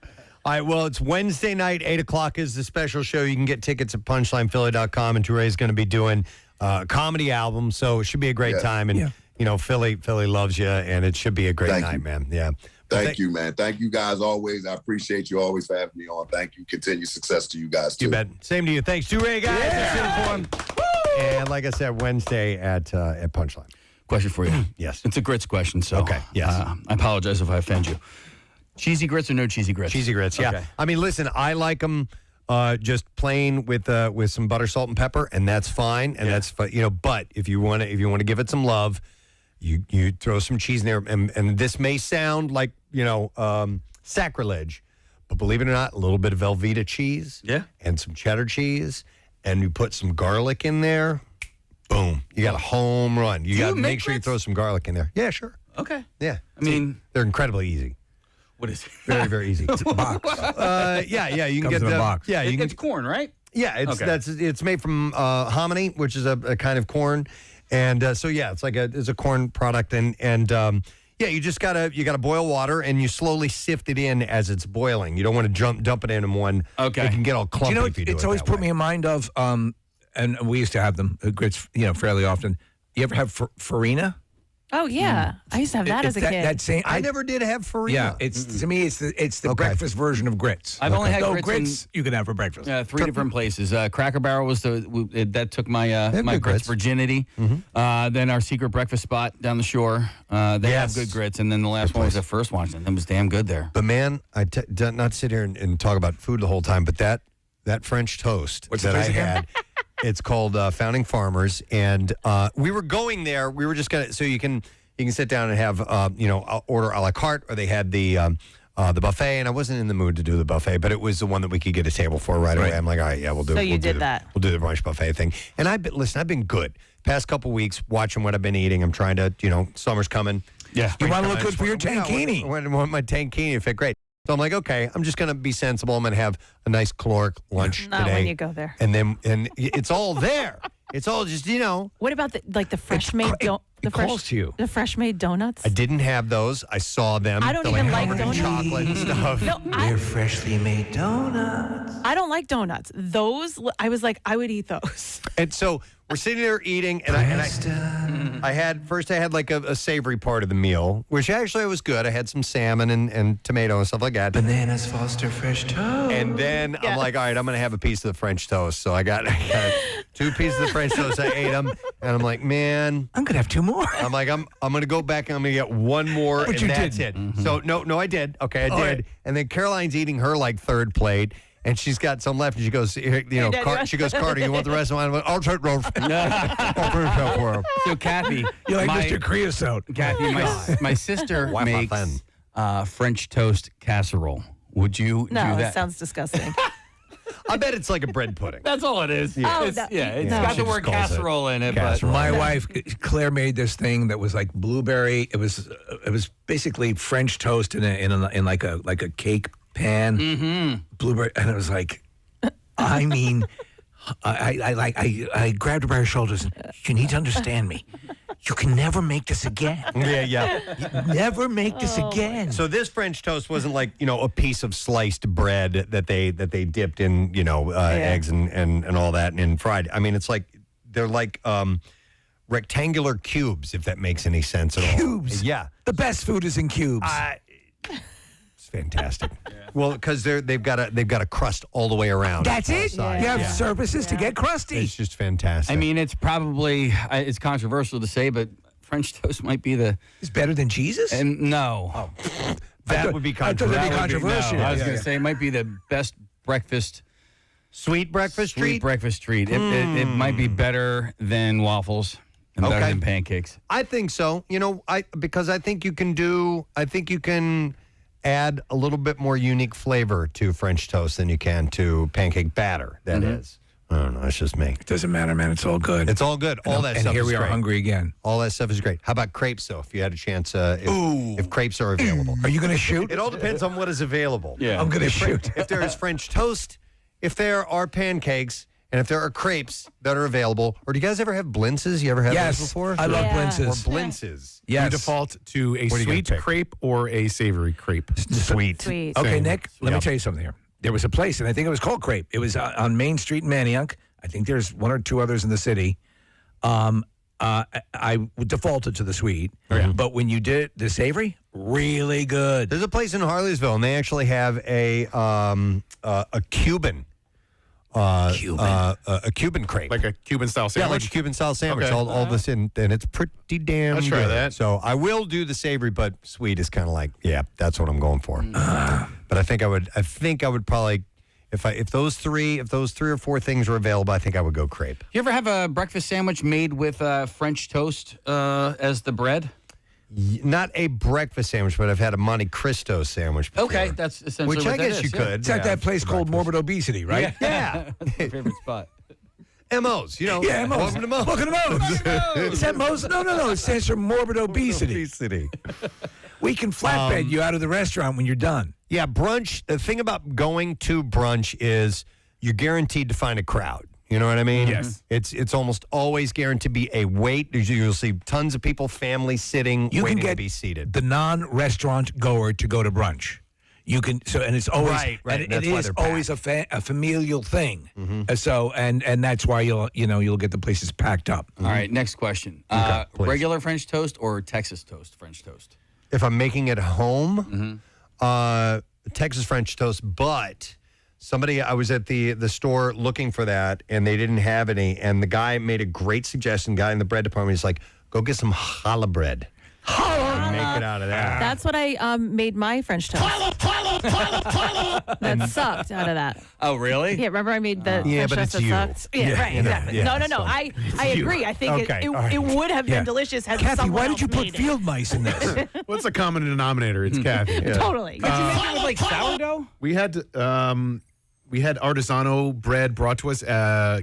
All right, well, it's Wednesday night, 8 o'clock is the special show. You can get tickets at punchlinephilly.com, and Touré's going to be doing a comedy album, so it should be a great time. And, you know, Philly loves you, and it should be a great night, man. Yeah. Thank you, man. Thank you guys always. I appreciate you always for having me on. Thank you. Continued success to you guys, too. You bet. Same to you. Thanks, Touré, guys. And like I said, Wednesday at Punchline. Question for you. Yes. It's a grits question, so okay. Yes. I apologize if I offend you. Cheesy grits or no cheesy grits? Cheesy grits, yeah. Okay. I mean, listen, I like them just plain with some butter, salt, and pepper, and that's fine. And that's but if you want to give it some love, you throw some cheese in there. And this may sound like sacrilege, but believe it or not, a little bit of Velveeta cheese, and some cheddar cheese, and you put some garlic in there. Boom! You got a home run. You got to make sure you throw some garlic in there. Yeah, sure. Okay. Yeah. I mean, they're incredibly easy. What is it? Very, very easy. It's a box. Yeah. You can Comes get in a the box. Yeah, It's corn, right? Yeah, it's made from hominy, which is a kind of corn, and so yeah, it's a corn product, and you just gotta boil water, and you slowly sift it in as it's boiling. You don't want to dump it in one. Okay, it can get all clumpy. If you do it's always put me in mind of and we used to have them grits, fairly often. You ever have farina? Oh yeah, I used to have that as a kid. I never did have farina. Yeah, to me it's the breakfast version of grits. I've only had grits you can have for breakfast. 3 different places. Cracker Barrel was that took my my grits virginity. Then our secret breakfast spot down the shore. They have good grits, and then the last one was the first one, and it was damn good there. But man, not sit here and talk about food the whole time, but that French toast that I had. It's called Founding Farmers, and we were going there. We were just gonna, so you can sit down and have order a la carte, or they had the buffet, and I wasn't in the mood to do the buffet, but it was the one that we could get a table for right away. I'm like, all right, yeah, we'll do. So it. you did that. We'll do the brunch buffet thing, and I've been good. Past couple weeks, watching what I've been eating. I'm trying to, summer's coming. Yeah, you want to look good for your tankini. I want my tankini to fit great. So I'm like, okay, I'm just going to be sensible. I'm going to have a nice caloric lunch today. Not when you go there. And it's all there. It's all just, What about the fresh made the fresh made donuts? I didn't have those. I saw them. I don't even like donuts. Chocolate and stuff. No, they're freshly made donuts. I don't like donuts. Those, I was like, I would eat those. And so we're sitting there eating, and I had like a savory part of the meal, which actually was good. I had some salmon and tomato and stuff like that. Bananas Foster fresh toast. And then I'm like, all right, I'm going to have a piece of the French toast. So I got 2 pieces of French toast. I ate them, and I'm like, man, I'm going to have 2 more. I'm like, I'm going to go back and I'm going to get 1 more, but and that's it. Mm-hmm. So no, I did. Okay, I did. Right. And then Caroline's eating her like 3rd plate. And she's got some left, and she goes, she goes, Carter, you want the rest of mine? I'll take those. So, Kathy, you're like Mr. Creosote. Kathy, my sister makes French toast casserole. Would you do that? No, that sounds disgusting. I bet it's like a bread pudding. That's all it is. Yeah. Oh, it's got the word casserole in it. But my wife Claire made this thing that was like blueberry. It was basically French toast in like a cake pan, blueberry, and it was like, I mean, I grabbed her by her shoulders, and you need to understand me. You can never make this again. Yeah. You never make this again. So this French toast wasn't like a piece of sliced bread that they dipped in eggs and all that and fried. I mean, it's like they're like rectangular cubes, if that makes any sense at all. Cubes. Yeah. The best food is in cubes. It's fantastic. Well, because they've got a crust all the way around. That's it. You have services to get crusty. It's just fantastic. I mean, it's probably it's controversial to say, but French toast might be It's better than Jesus? And no. That would be controversial. I was going to say it might be the best breakfast. Sweet breakfast treat? Sweet breakfast treat. It might be better than waffles. And better Okay. than pancakes. I think so. Because I think you can add a little bit more unique flavor to French toast than you can to pancake batter. That is. I don't know. It's just me. It doesn't matter, man. It's all good. It's all good. All that and stuff here is we are great. hungry again. All that stuff is great. How about crepes, though, if you had a chance, if crepes are available? Are you going to shoot? It all depends on what is available. Yeah. I'm going to shoot. If there is French toast, if there are pancakes, and if there are crepes that are available, or do you guys ever have blintzes? You ever had Yes, those before? I love blintzes. Or blintzes. Yes. You default to a What are you gonna sweet pick? crepe or a savory crepe. Sweet. Sweet. Okay, Same. Nick, let me Yep. tell you something here. There was a place, and I think it was called Crepe. It was on Main Street in Manayunk. I think there's one or two others in the city. I defaulted to the sweet, but when you did the savory, really good. There's a place in Harleysville, and they actually have a Cuban. A Cuban crepe. Like a Cuban style Yeah, sandwich. like a Cuban style sandwich. Okay. All this in, and it's pretty damn Let's try good. that. So I will do the savory, but sweet is kind of like, yeah, that's what I'm going for. But I think I would probably, if those three or four things were available, I think I would go crepe. You ever have a breakfast sandwich made with French toast as the bread? Not a breakfast sandwich, but I've had a Monte Cristo sandwich before. Okay, that's essentially Which what I that guess is, you yeah. could. It's at that place called Morbid Obesity, right? Yeah. That's my favorite spot. MOs, Yeah, Mo's. Welcome to Mo's. Welcome to Mo's. Is that Mo's? No. It stands for Morbid Obesity. We can flatbed you out of the restaurant when you're done. Yeah, brunch. The thing about going to brunch is you're guaranteed to find a crowd. You know what I mean? Yes. It's almost always guaranteed to be a wait. You'll see tons of people, families sitting, You waiting can get to be seated. the non-restaurant goer to go to brunch. You can and it's always Right. and And that's it why is they're always a familial thing. So and that's why you'll get the places packed up. All right, next question. Okay, please. Regular French toast or Texas toast French toast? If I'm making it home, Texas French toast, but I was at the store looking for that, and they didn't have any, and the guy made a great suggestion. Guy in the bread department, he's like, go get some challah bread. And make it out of that. That's what I made my French toast. That sucked out of that. Oh, really? Yeah, remember I made the Yeah, French but toast it's that you. sucked? Yeah, Yeah, right, you know, exactly. yeah, No. so I it's you. agree. I think Okay, it all right. would have been delicious had Kathy, someone why else did you put made it. field mice in this? What's the common denominator? It's Kathy. Totally. Did you make it with like sourdough? We had artisanal bread brought to us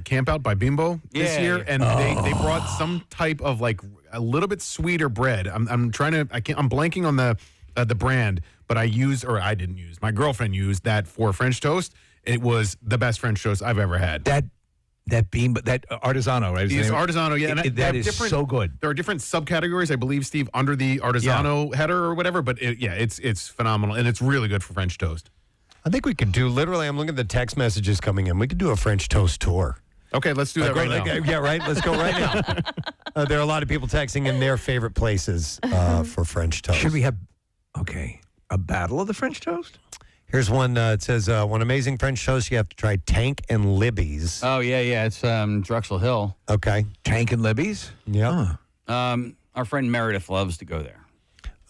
camp out by Bimbo this Yeah. year, and they brought some type of like a little bit sweeter bread. I'm blanking on the brand, but I didn't use. My girlfriend used that for French toast. It was the best French toast I've ever had. that artisano, right? It's Artisano, yeah. and they that have is different- so good. There are different subcategories, I believe, Steve, under the Artisano header or whatever. But it's phenomenal, and it's really good for French toast. I think we could do, literally, I'm looking at the text messages coming in. We could do a French toast tour. Okay, let's do that right now. Yeah, right. Let's go right now. There are a lot of people texting in their favorite places for French toast. Should we have a battle of the French toast? Here's one. It says, one amazing French toast, you have to try Tank and Libby's. Oh, yeah. It's Drexel Hill. Okay. Tank and Libby's? Yeah. Our friend Meredith loves to go there.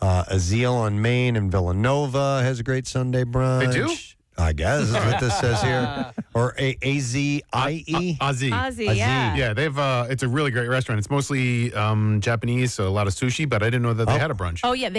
Azeel on Main and Villanova has a great Sunday brunch. They do? I guess is what this says here. Or A-Z-I-E? Ozzy, yeah. Yeah, they've it's a really great restaurant. It's mostly Japanese, so a lot of sushi, but I didn't know that they had a brunch. Oh yeah,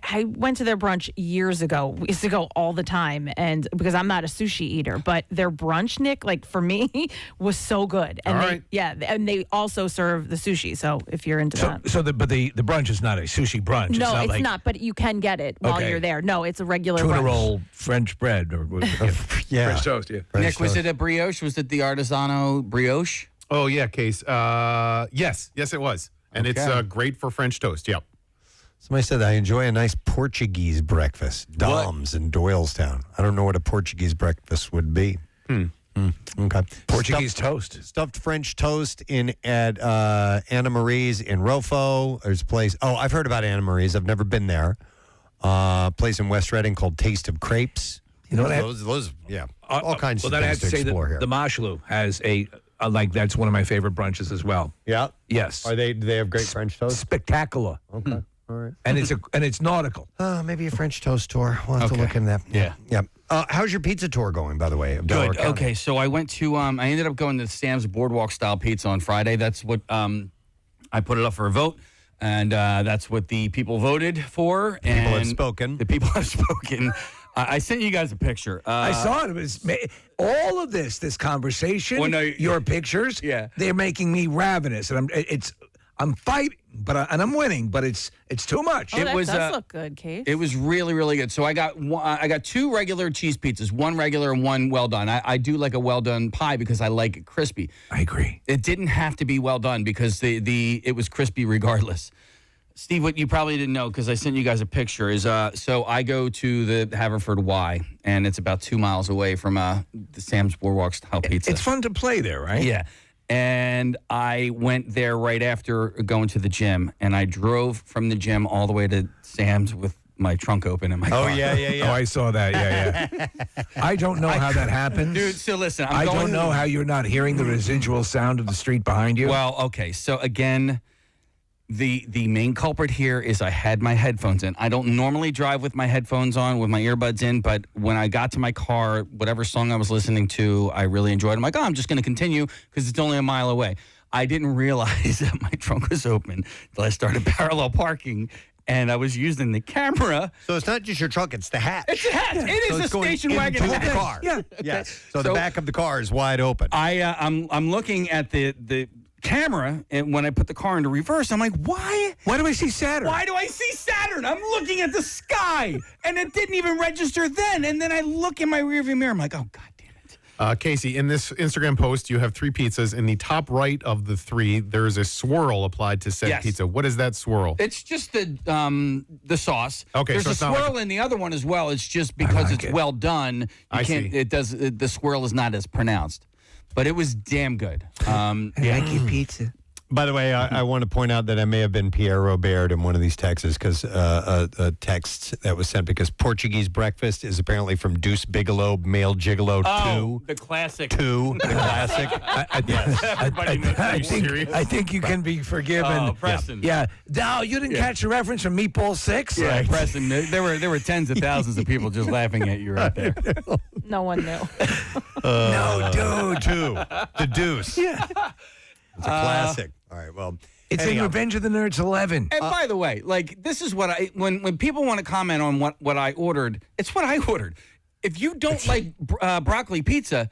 I went to their brunch years ago. We used to go all the time, and because I'm not a sushi eater, but their brunch, Nick, like for me, was so good. And All right. and they also serve the sushi. So if you're into that, The brunch is not a sushi brunch. no, it's it's like not. But you can get it while Okay. you're there. No, it's a regular tuna brunch. roll French bread or Yeah. French toast. Yeah. French Nick, was toast. it a brioche? Was it the Artisano brioche? Oh yeah, Case. Yes, it was, and it's Okay. great for French toast. Yep. Somebody said, I enjoy a nice Portuguese breakfast. Dom's in Doylestown. I don't know what a Portuguese breakfast would be. Okay. Portuguese toast. Stuffed French toast at Anna Marie's in Rofo. There's a place. Oh, I've heard about Anna Marie's. I've never been there. Place in West Reading called Taste of Crepes. You know what? Those, yeah. All kinds well, of then I things have to say explore that here. the Mashlou has that's one of my favorite brunches as well. Yeah. Yes. Do they have great French toast? Spectacular. Okay. All right. And it's nautical. Maybe a French toast tour. We'll have to look into that. Yeah. Yeah. How's your pizza tour going, by the way? of Delaware Good. County? Okay, so I went to I ended up going to Sam's Boardwalk style pizza on Friday. That's what I put it up for a vote. And that's what the people voted for. People have spoken. The people have spoken. I sent you guys a picture. I saw it. It was all of this conversation, your pictures. Yeah, they're making me ravenous, and I'm fighting, and I'm winning, but it's too much. Oh, that does look good, Case. It was really, really good. So I got 2 regular cheese pizzas, 1 regular and 1 well done. I do like a well done pie because I like it crispy. I agree. It didn't have to be well done because it was crispy regardless. Steve, what you probably didn't know, because I sent you guys a picture, is so I go to the Haverford Y, and it's about 2 miles away from the Sam's Boardwalk Style Pizza. It's fun to play there, right? Yeah. And I went there right after going to the gym, and I drove from the gym all the way to Sam's with my trunk open in my car. Oh, yeah. Oh, I saw that. Yeah. I don't know how that happens. Dude, so listen. I don't know how you're not hearing the residual sound of the street behind you. Well, okay. So, again, the main culprit here is I had my headphones in. I don't normally drive with my headphones on, with my earbuds in, but when I got to my car, whatever song I was listening to, I really enjoyed it. I'm like, I'm just going to continue because it's only a mile away. I didn't realize that my trunk was open until I started parallel parking, and I was using the camera. So it's not just your trunk, it's the hatch. It's a hatch. It is So a it's going station wagon into the hatch. car. Yeah. Yes. So the back of the car is wide open. I'm looking at the camera, and when I put the car into reverse, I'm like, why? Why do I see Saturn? Why do I see Saturn? I'm looking at the sky, and it didn't even register then. And then I look in my rearview mirror. I'm like, oh, God damn it. Casey, in this Instagram post, you have 3 pizzas. In the top right of the 3, there is a swirl applied to said pizza. What is that swirl? It's just the sauce. Okay, There's so a it's not swirl like in the other one as well. It's just because it's well done. I see. The swirl is not as pronounced. But it was damn good. I like your pizza. By the way, I want to point out that I may have been Pierre Robert in one of these texts because a text that was sent because Portuguese breakfast is apparently from Deuce Bigelow, Male Gigolo 2. The classic. 2, the classic. I think you can be forgiven. Oh, Preston. Yeah. No, you didn't catch the reference from Meatball 6? Yeah, right. Preston. There were tens of thousands of people just laughing at you right there. No one knew. No, dude. 2, the Deuce. Yeah. It's a classic. All right, well. It's in Revenge of the Nerds 11. And by the way, like, this is what when people want to comment on what I ordered, it's what I ordered. If you don't like broccoli pizza,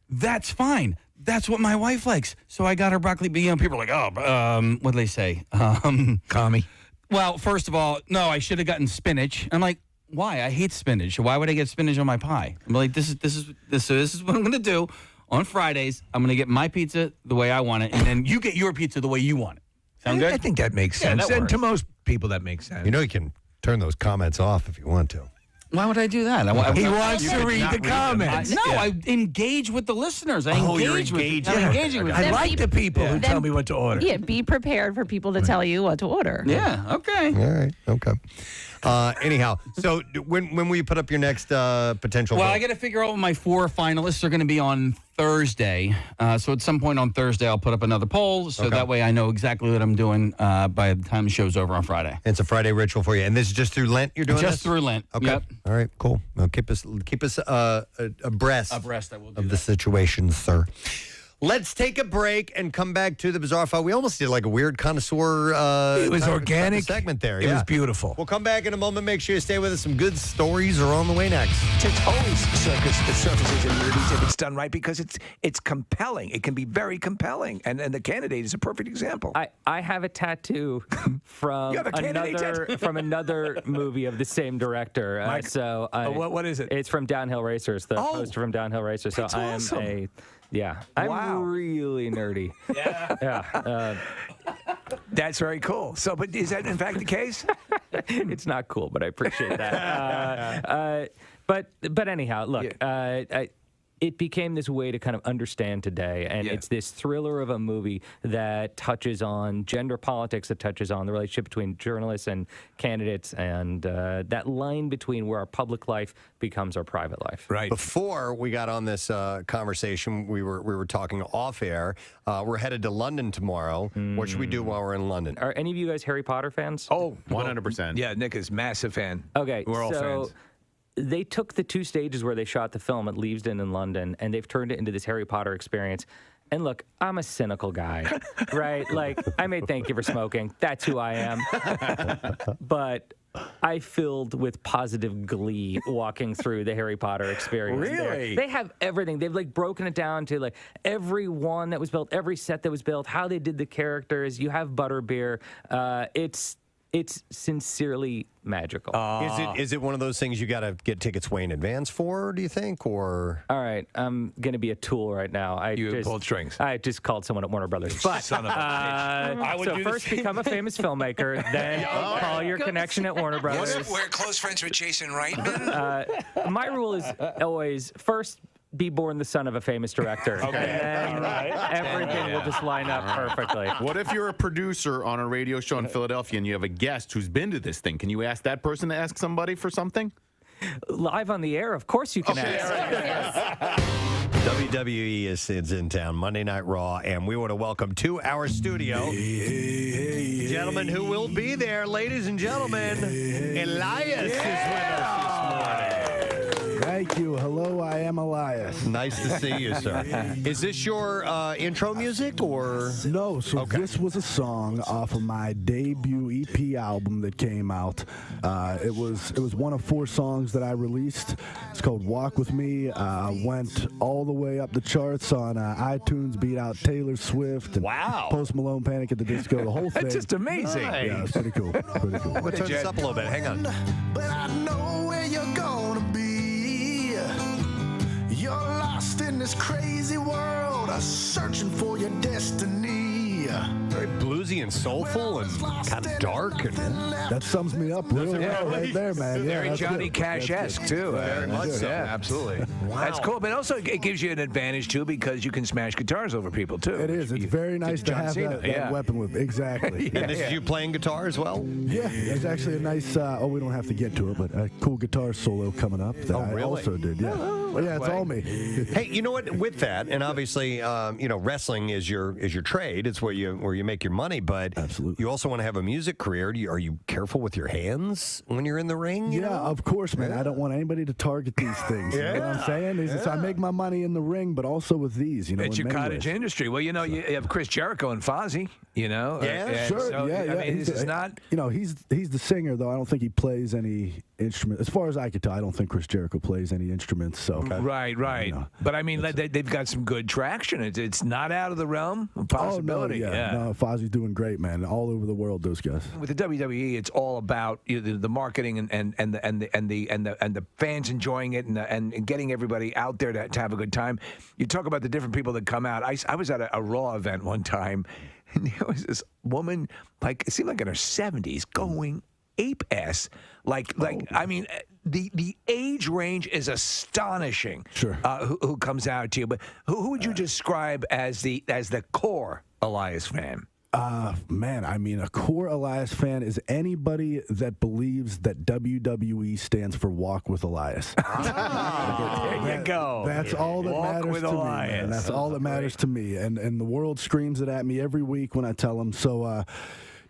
that's fine. That's what my wife likes. So I got her broccoli. People are like, what do they say? Commie. Well, first of all, no, I should have gotten spinach. I'm like, why? I hate spinach. Why would I get spinach on my pie? I'm like, this is what I'm going to do. On Fridays, I'm going to get my pizza the way I want it, and then you get your pizza the way you want it. Sound good? I think that makes sense. that And to works. most people, that makes sense. You know you can turn those comments off if you want to. Why would I do that? He wants to read the comments. I engage with the listeners. I you're engage with engaging. I'm engaging with I them. like the people who Then- tell me what to order. Yeah, be prepared for people to tell you what to order. Yeah, okay. All right, okay. Anyhow, so when will you put up your next potential Well, vote? I got to figure out what my 4 finalists are going to be on Thursday. So at some point on Thursday, I'll put up another poll, so that way I know exactly what I'm doing by the time the show's over on Friday. It's a Friday ritual for you, and this is just through Lent. You're doing Just this? through Lent. Okay. Yep. All right. Cool. Well, keep us abreast. Abreast, I will do of the situation, sir. Let's take a break and come back to the Bizarre File. We almost did like a weird connoisseur. It was type of organic. segment there. It yeah. was beautiful. We'll come back in a moment. Make sure you stay with us. Some good stories are on the way next. It's always surfaces and movies if it's done right because it's compelling. It can be very compelling, and The Candidate is a perfect example. I have a tattoo from You have a Candidate tattoo? from another movie of the same director. What is it? It's from Downhill Racers. The poster from Downhill Racers. So That's I am awesome. I'm really nerdy. Yeah. That's very cool. So, but is that in fact the case? It's not cool, but I appreciate that. But anyhow, look, it became this way to kind of understand today, and it's this thriller of a movie that touches on gender politics, that touches on the relationship between journalists and candidates, and that line between where our public life becomes our private life. Right. Before we got on this conversation, we were talking off air. We're headed to London tomorrow. What should we do while we're in London? Are any of you guys Harry Potter fans? Oh, 100%. Yeah, Nick is massive fan. Okay, We're all so fans. they took the 2 stages where they shot the film at Leavesden in London, and they've turned it into this Harry Potter experience. And look, I'm a cynical guy, right? Like, I may thank you for smoking. That's who I am. But I filled with positive glee walking through the Harry Potter experience. Really? They have everything. They've like broken it down to like every one that was built, every set that was built, how they did the characters. You have butterbeer. It's sincerely magical. Is it one of those things you got to get tickets way in advance for, do you think? Or All right, I'm going to be a tool right now. You pulled strings. I just called someone at Warner Brothers. But, Son of a bitch. I would so do the first same. become a famous filmmaker, then call your connection at Warner What Brothers. if we're close friends with Jason Reitman? My rule is always first be born the son of a famous director. Okay. And then everything will just line up perfectly. What if you're a producer on a radio show in Philadelphia and you have a guest who's been to this thing? Can you ask that person to ask somebody for something? Live on the air, of course you can ask. WWE is in town, Monday Night Raw, and we want to welcome to our studio gentlemen who will be there. Ladies and gentlemen, Elias is with us this morning. Thank you. Hello, I am Elias. Nice to see you, sir. Is this your intro music or? No, so this was a song off of my debut EP album that came out. It was one of 4 songs that I released. It's called Walk With Me. Went all the way up the charts on iTunes, beat out Taylor Swift and Post Malone, Panic at the Disco, the whole thing. That's just amazing. Nice. Yeah, it's pretty cool. Pretty cool. We'll turn this up a little bit. Hang on. But I know where you're gonna be. You're lost in this crazy world, searching for your destiny. Very bluesy and soulful and kind of dark. And that sums me up real well right there, man. Very that's Johnny good. Cash-esque, too. Very much so. Yeah, absolutely. That's cool, but also it gives you an advantage, too, because you can smash guitars over people, too. It is. It's very nice to have that weapon with. Exactly. And this is you playing guitar as well? Yeah, there's actually a nice, we don't have to get to it, but a cool guitar solo coming up that I also did. Yeah. Well, yeah, it's all me. Hey, you know what? With that, and obviously, wrestling is your trade. It's where you make your money. But you also want to have a music career. Are you careful with your hands when you're in the ring? Yeah, of course, man. I don't want anybody to target these things. You know what I'm saying? I make my money in the ring, but also with these. You know, it's your cottage industry. Well, you have Chris Jericho and Fozzy. You know. Yeah, sure. So, yeah. I mean, this is not. You know, he's the singer, though. I don't think he plays any instrument. As far as I could tell, I don't think Chris Jericho plays any instruments. So Right. You know, but I mean, they've got some good traction. It's not out of the realm of possibility. No, Fozzy's doing great, man. All over the world, those guys. With the WWE, it's all about the marketing and the fans enjoying it and getting everybody out there to have a good time. You talk about the different people that come out. I was at a Raw event one time, and there was this woman, like it seemed like in her 70s, going ape-ass. I mean, the age range is astonishing. Sure. Who comes out to you? But who would you describe as the core Elias fan? Man, I mean, a core Elias fan is anybody that believes that WWE stands for Walk with Elias. There you go. That's all that Walk matters with to Elias. me, man. That's all that matters to me. And the world screams it at me every week when I tell them. So,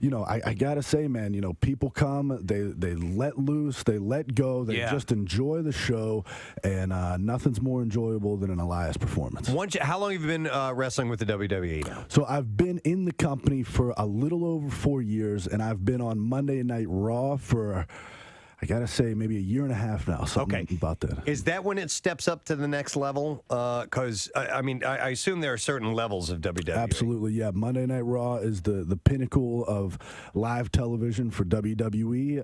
I got to say, man, people come, they let loose, they let go, they just enjoy the show, and nothing's more enjoyable than an Elias performance. How long have you been wrestling with the WWE now? So I've been in the company for a little over 4 years, and I've been on Monday Night Raw for, I got to say, maybe a year and a half now, something about that. Is that when it steps up to the next level? Because, I assume there are certain levels of WWE. Absolutely, yeah. Monday Night Raw is the pinnacle of live television for WWE.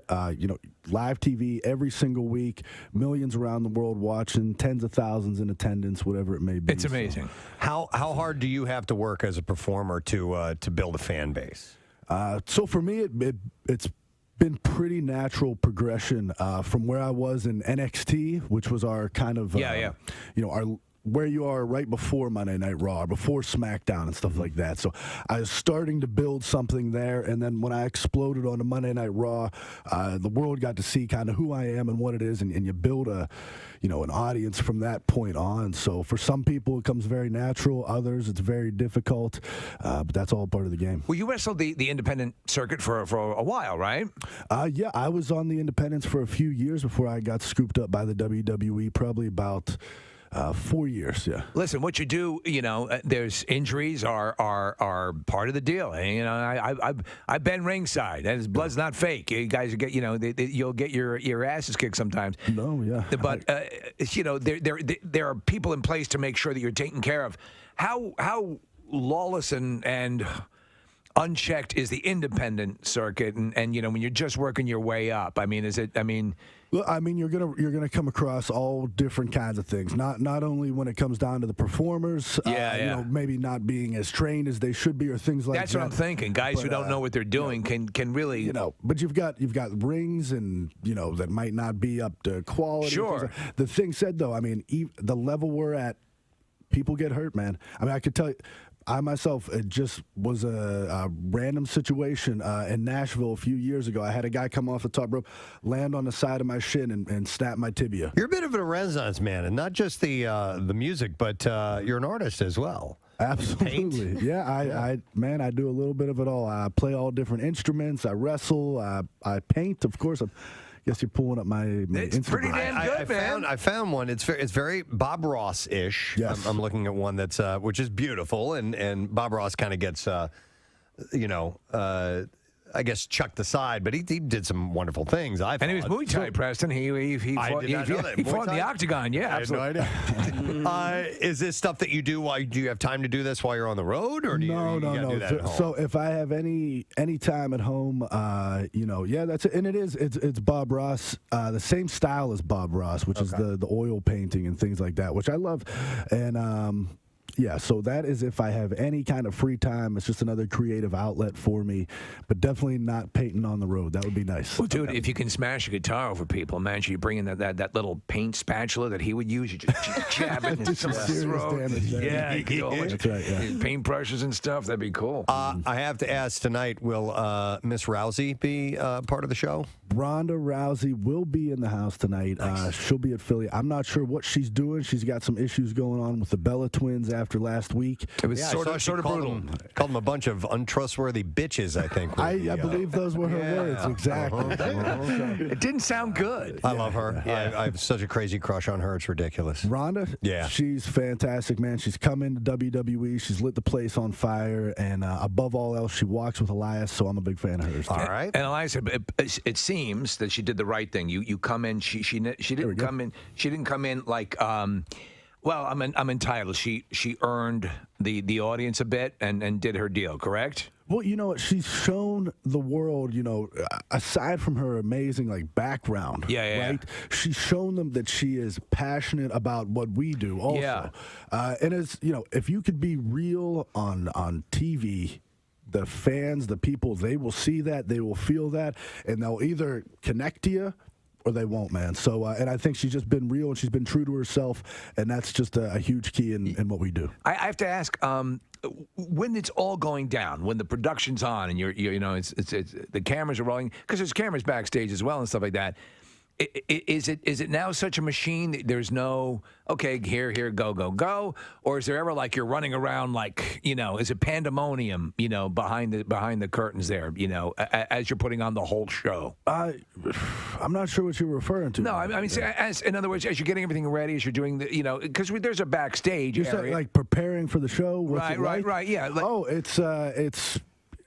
Live TV every single week, millions around the world watching, tens of thousands in attendance, whatever it may be. It's amazing. How hard do you have to work as a performer to build a fan base? So for me, it's been pretty natural progression from where I was in NXT, which was our kind of our where you are right before Monday Night Raw, before SmackDown and stuff like that. So I was starting to build something there, and then when I exploded onto Monday Night Raw, the world got to see kind of who I am and what it is, and you build an audience from that point on. So for some people, it comes very natural. Others, it's very difficult, but that's all part of the game. Well, you wrestled the independent circuit for a while, right? Yeah, I was on the independents for a few years before I got scooped up by the WWE, probably about 4 years, yeah. Listen, what you do, there's injuries are part of the deal. And, I've been ringside, and his blood's not fake. You guys get, you'll get your asses kicked sometimes. No, yeah. But there are people in place to make sure that you're taken care of. How lawless and unchecked is the independent circuit, and when you're just working your way up? I mean, Well, I mean, you're gonna come across all different kinds of things. Not only when it comes down to the performers, maybe not being as trained as they should be, or things like that. That's what I'm thinking. Guys who don't know what they're doing can really, But you've got rings, and that might not be up to quality. Sure. The thing said, though, I mean, the level we're at, people get hurt, man. I mean, I could tell you. I myself, it just was a random situation in Nashville a few years ago. I had a guy come off the top rope, land on the side of my shin, and snap my tibia. You're a bit of a renaissance man, and not just the music, but you're an artist as well. Absolutely. Yeah, I do a little bit of it all. I play all different instruments. I wrestle. I paint, of course. Guess you're pulling up my It's Instagram. pretty damn good, man. I found one. It's very Bob Ross-ish. Yes. I'm looking at one that's which is beautiful, and Bob Ross kind of gets I guess chucked aside, but he did some wonderful things. And he was Muay Thai, Preston. He fought, did not know that. he Muay fought in Thai? the octagon. Yeah, I had no absolutely. idea. Is this stuff that you do? Do you have time to do this while you're on the road, or do you gotta do that at home? So if I have any time at home, that's it. And it's Bob Ross, the same style as Bob Ross, which is the oil painting and things like that, which I love. And so that is if I have any kind of free time. It's just another creative outlet for me, but definitely not painting on the road. That would be nice. Well, dude, if you can smash a guitar over people, imagine you bring in that little paint spatula that he would use. You just jab it into Some someone's serious throat. damage there. Yeah, you could go That's right, yeah. paint brushes and stuff. That'd be cool. I have to ask tonight, will Miss Rousey be part of the show? Ronda Rousey will be in the house tonight. Nice. She'll be at Philly. I'm not sure what she's doing. She's got some issues going on with the Bella twins after last week. It was Yeah, sort I of saw she brutal. called them a bunch of untrustworthy bitches, I think. I believe those were her words, exactly. It didn't sound good. I love her. Yeah. I have such a crazy crush on her. It's ridiculous. Ronda? Yeah. She's fantastic, man. She's come into WWE. She's lit the place on fire. And above all else, she walks with Elias, so I'm a big fan of hers. All right. And Eliza, it seems that she did the right thing. You come in. She didn't come in. She didn't come in like. Well, I'm entitled. She earned the audience a bit and did her deal. Correct. Well, you know what? She's shown the world, aside from her amazing background, right? She's shown them that she is passionate about what we do also. Yeah. And it's, if you could be real on TV, the fans, the people, they will see that, they will feel that, and they'll either connect to you or they won't, man. So, and I think she's just been real and she's been true to herself, and that's just a huge key in what we do. I have to ask, when it's all going down, when the production's on and it's the cameras are rolling, because there's cameras backstage as well and stuff like that. Is it now such a machine that there's no here go, or is there ever you're running around is it pandemonium behind the curtains there as you're putting on the whole show? I'm not sure what you're referring to. No, I mean in other words, as you're getting everything ready, as you're doing the because there's a backstage you're area. Saying, preparing for the show. Right, yeah.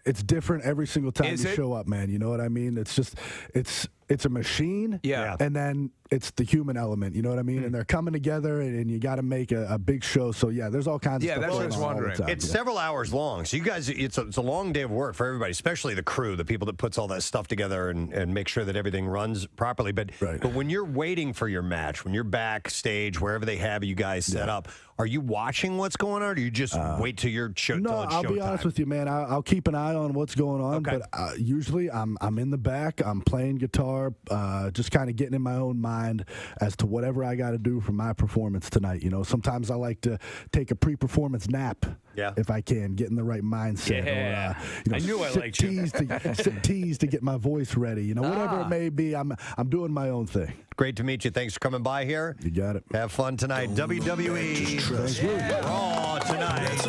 It's different every single time Is you it? show up, man. You know what I mean? It's just it's a machine. Yeah. And then it's the human element. You know what I mean? And they're coming together, and you got to make a big show. So yeah, there's all kinds of stuff. That's what I was going on all the wondering. time. It's several hours long, so you guys, it's a long day of work for everybody, especially the crew, the people that puts all that stuff together and make sure that everything runs properly. But when you're waiting for your match, when you're backstage, wherever they have you guys set up, are you watching what's going on, or do you just wait till your show? No, I'll be honest with you, man. I'll keep an eye on what's going on, but usually I'm in the back. I'm playing guitar, just kind of getting in my own mind as to whatever I got to do for my performance tonight. Sometimes I like to take a pre-performance nap. Yeah. If I can, get in the right mindset. Yeah. Or, I knew I liked you. Sit tease to get my voice ready. Whatever it may be, I'm doing my own thing. Great to meet you. Thanks for coming by here. You got it. Have fun tonight. WWE Raw tonight.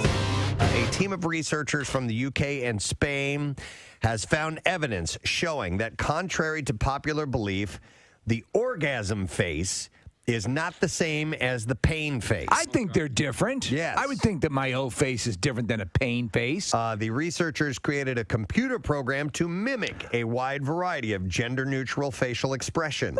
A team of researchers from the UK and Spain has found evidence showing that, contrary to popular belief, the orgasm face is not the same as the pain face. I think they're different. Yes. I would think that my O face is different than a pain face. The researchers created a computer program to mimic a wide variety of gender-neutral facial expression.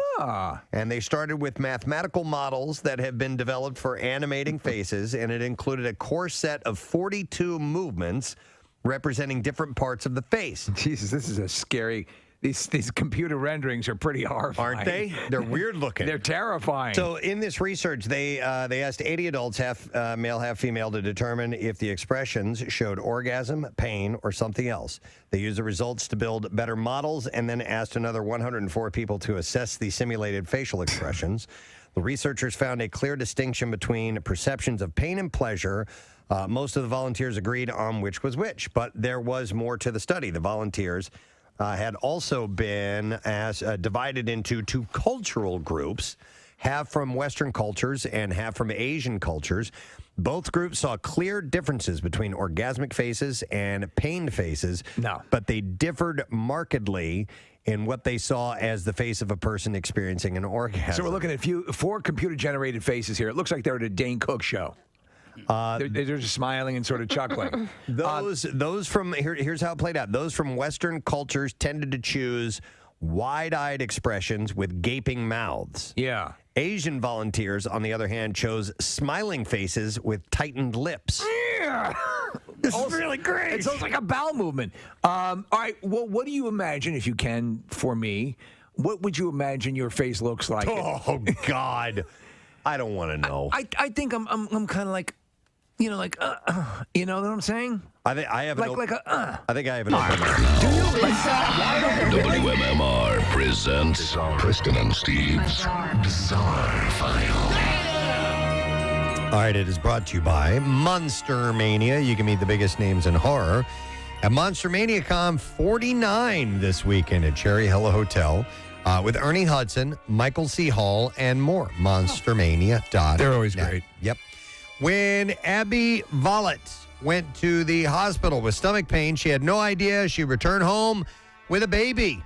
And they started with mathematical models that have been developed for animating faces, and it included a core set of 42 movements representing different parts of the face. Jesus, this is a scary... These computer renderings are pretty horrifying. Aren't they? They're weird looking. They're terrifying. So in this research, they asked 80 adults, half male, half female, to determine if the expressions showed orgasm, pain, or something else. They used the results to build better models and then asked another 104 people to assess the simulated facial expressions. The researchers found a clear distinction between perceptions of pain and pleasure. Most of the volunteers agreed on which was which, but there was more to the study. The volunteers had also been divided into two cultural groups, half from Western cultures and half from Asian cultures. Both groups saw clear differences between orgasmic faces and pained faces, but they differed markedly in what they saw as the face of a person experiencing an orgasm. So we're looking at 4 computer-generated faces here. It looks like they're at a Dane Cook show. They're just smiling and sort of chuckling. Those from here's how it played out. Those from Western cultures tended to choose wide-eyed expressions with gaping mouths. Yeah. Asian volunteers, on the other hand, chose smiling faces with tightened lips. Yeah. This is really great. It sounds like a bowel movement. All right. Well, what do you imagine, if you can, for me? What would you imagine your face looks like? Oh God, I don't want to know. I think I'm kind of like. You know, like, you know what I'm saying? I think I have I think I have an open WMMR presents Preston and Steve's Bizarre File. All right, it is brought to you by Monster Mania. You can meet the biggest names in horror at Monster Mania Con 49 this weekend at Cherry Hill Hotel with Ernie Hudson, Michael C. Hall, and more. MonsterMania.net. They're always great. Yep. When Abby Vollett went to the hospital with stomach pain, she had no idea she returned home with a baby.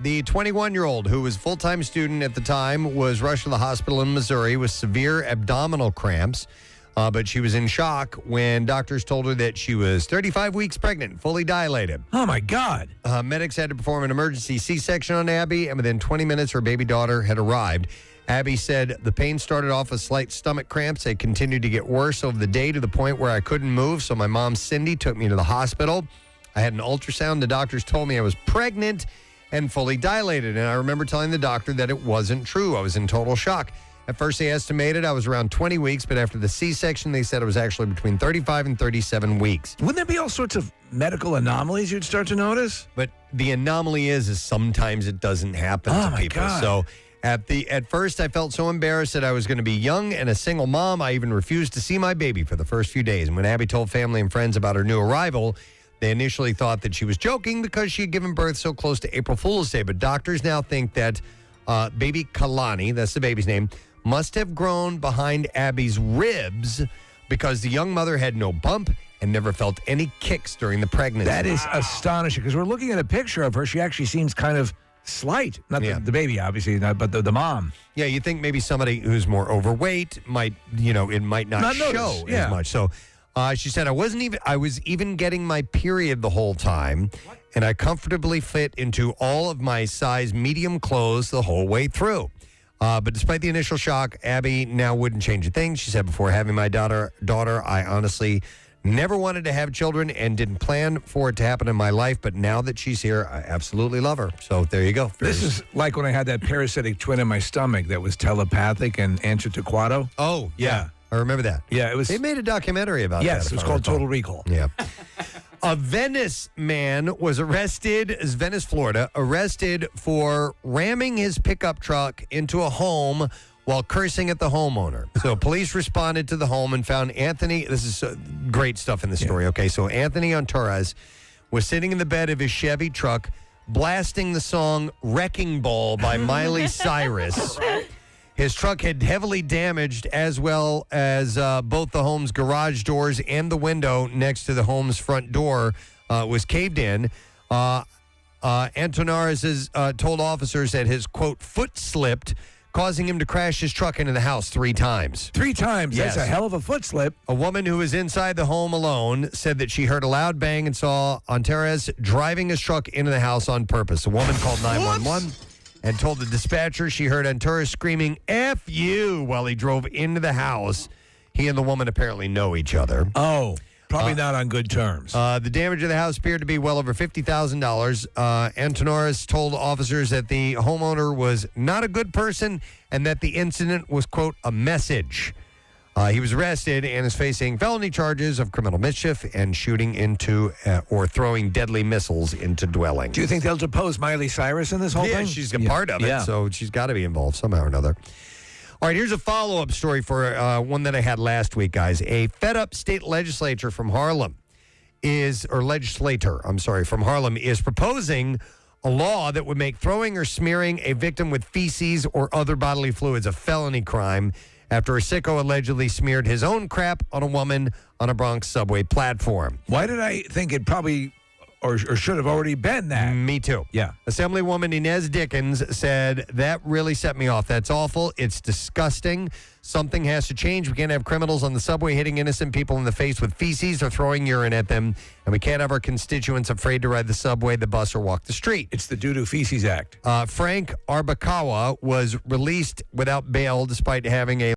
The 21-year-old, who was a full-time student at the time, was rushed to the hospital in Missouri with severe abdominal cramps, but she was in shock when doctors told her that she was 35 weeks pregnant, fully dilated. Oh, my God. Medics had to perform an emergency C-section on Abby, and within 20 minutes, her baby daughter had arrived. Abby said the pain started off with slight stomach cramps. They continued to get worse over the day to the point where I couldn't move, so my mom, Cindy, took me to the hospital. I had an ultrasound. The doctors told me I was pregnant and fully dilated, and I remember telling the doctor that it wasn't true. I was in total shock. At first, they estimated I was around 20 weeks, but after the C-section, they said it was actually between 35 and 37 weeks. Wouldn't there be all sorts of medical anomalies you'd start to notice? But the anomaly is sometimes it doesn't happen to people. God. So at first, I felt so embarrassed that I was going to be young and a single mom, I even refused to see my baby for the first few days. And when Abby told family and friends about her new arrival, they initially thought that she was joking because she had given birth so close to April Fool's Day. But doctors now think that baby Kalani, that's the baby's name, must have grown behind Abby's ribs because the young mother had no bump and never felt any kicks during the pregnancy. That is astonishing, because we're looking at a picture of her. She actually seems kind of slight. Not the baby, obviously, but the mom. Yeah, you think maybe somebody who's more overweight might, it might not show as much. So she said, I was even getting my period the whole time, and I comfortably fit into all of my size medium clothes the whole way through. But despite the initial shock, Abby now wouldn't change a thing. She said, before having my daughter, I honestly never wanted to have children and didn't plan for it to happen in my life. But now that she's here, I absolutely love her. So there you go. This is like when I had that parasitic twin in my stomach that was telepathic and answered to Quado. Oh, yeah. I remember that. Yeah, it was. They made a documentary about that. Yes, it was called Total Recall. Yeah. A Venice man was arrested, Venice, Florida, arrested for ramming his pickup truck into a home while cursing at the homeowner. So police responded to the home and found Anthony. This is great stuff in the story. Okay, so Anthony Antares was sitting in the bed of his Chevy truck blasting the song Wrecking Ball by Miley Cyrus. His truck had heavily damaged, as well as both the home's garage doors and the window next to the home's front door was caved in. Antonares told officers that his, quote, foot slipped, causing him to crash his truck into the house 3 times. 3 times? Yes. That's a hell of a foot slip. A woman who was inside the home alone said that she heard a loud bang and saw Antares driving his truck into the house on purpose. The woman called 911 and told the dispatcher she heard Antares screaming, "F you," while he drove into the house. He and the woman apparently know each other. Oh, probably not on good terms. The damage to the house appeared to be well over $50,000. Antares told officers that the homeowner was not a good person and that the incident was, quote, a message. He was arrested and is facing felony charges of criminal mischief and shooting into or throwing deadly missiles into dwellings. Do you think they'll depose Miley Cyrus in this whole thing? She's a part of it, so she's got to be involved somehow or another. All right, here's a follow-up story for one that I had last week, guys. A fed-up state legislator from Harlem from Harlem is proposing a law that would make throwing or smearing a victim with feces or other bodily fluids a felony crime after a sicko allegedly smeared his own crap on a woman on a Bronx subway platform. Why did I think it probably or should have already been that? Me too. Yeah. Assemblywoman Inez Dickens said, "That really set me off. That's awful. It's disgusting. Something has to change. We can't have criminals on the subway hitting innocent people in the face with feces or throwing urine at them. And we can't have our constituents afraid to ride the subway, the bus, or walk the street." It's the Doo-Doo Feces Act. Frank Arbakawa was released without bail despite having a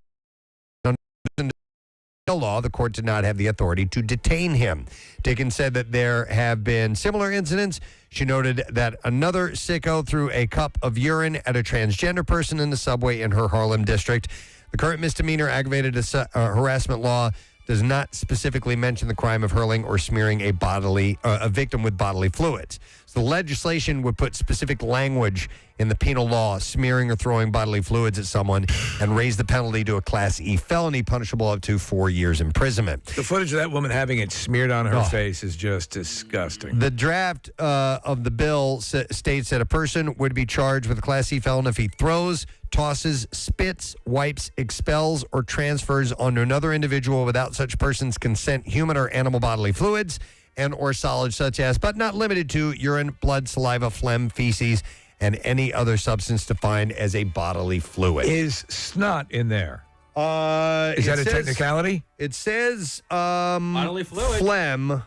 law. The court did not have the authority to detain him. Dickens said that there have been similar incidents. She noted that another sicko threw a cup of urine at a transgender person in the subway in her Harlem district. The current misdemeanor aggravated harassment law does not specifically mention the crime of hurling or smearing a victim with bodily fluids. So the legislation would put specific language in the penal law, smearing or throwing bodily fluids at someone, and raise the penalty to a Class E felony, punishable up to 4 years imprisonment. The footage of that woman having it smeared on her face is just disgusting. The draft of the bill states that a person would be charged with a Class C felon if he throws, tosses, spits, wipes, expels, or transfers onto another individual without such person's consent human or animal bodily fluids and or solids such as, but not limited to, urine, blood, saliva, phlegm, feces, and any other substance defined as a bodily fluid. Is snot in there? Is that a technicality? It says bodily fluid. Phlegm,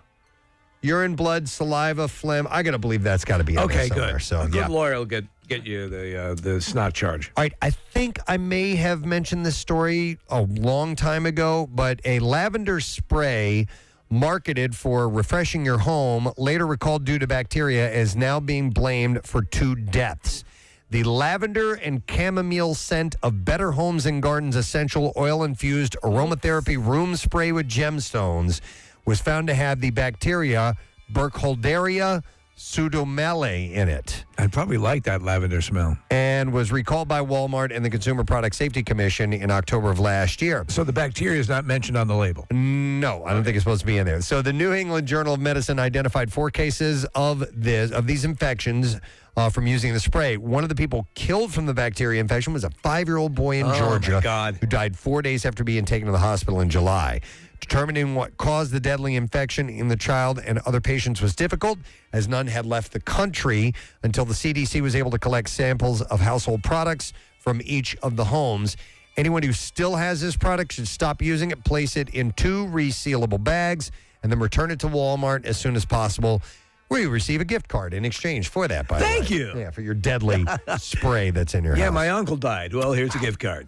urine, blood, saliva, phlegm. I got to believe that's got to be in there somewhere. Good. So, a good yeah. lawyer will get you the snot charge. All right, I think I may have mentioned this story a long time ago, but a lavender spray marketed for refreshing your home, later recalled due to bacteria, is now being blamed for 2 deaths. The lavender and chamomile scent of Better Homes and Gardens essential oil-infused aromatherapy room spray with gemstones was found to have the bacteria Burkholderia pseudomale in it. I'd probably like that lavender smell. And was recalled by Walmart and the Consumer Product Safety Commission in October of last year. So the bacteria is not mentioned on the label? No, I don't think it's supposed to be in there. So the New England Journal of Medicine identified 4 cases of these infections from using the spray. One of the people killed from the bacteria infection was a 5-year-old boy in Georgia who died 4 days after being taken to the hospital in July. Determining what caused the deadly infection in the child and other patients was difficult, as none had left the country until the CDC was able to collect samples of household products from each of the homes. Anyone who still has this product should stop using it, place it in 2 resealable bags, and then return it to Walmart as soon as possible. We receive a gift card in exchange for that, by the way. Thank you. Yeah, for your deadly spray that's in your house. Yeah, my uncle died. Well, here's a gift card.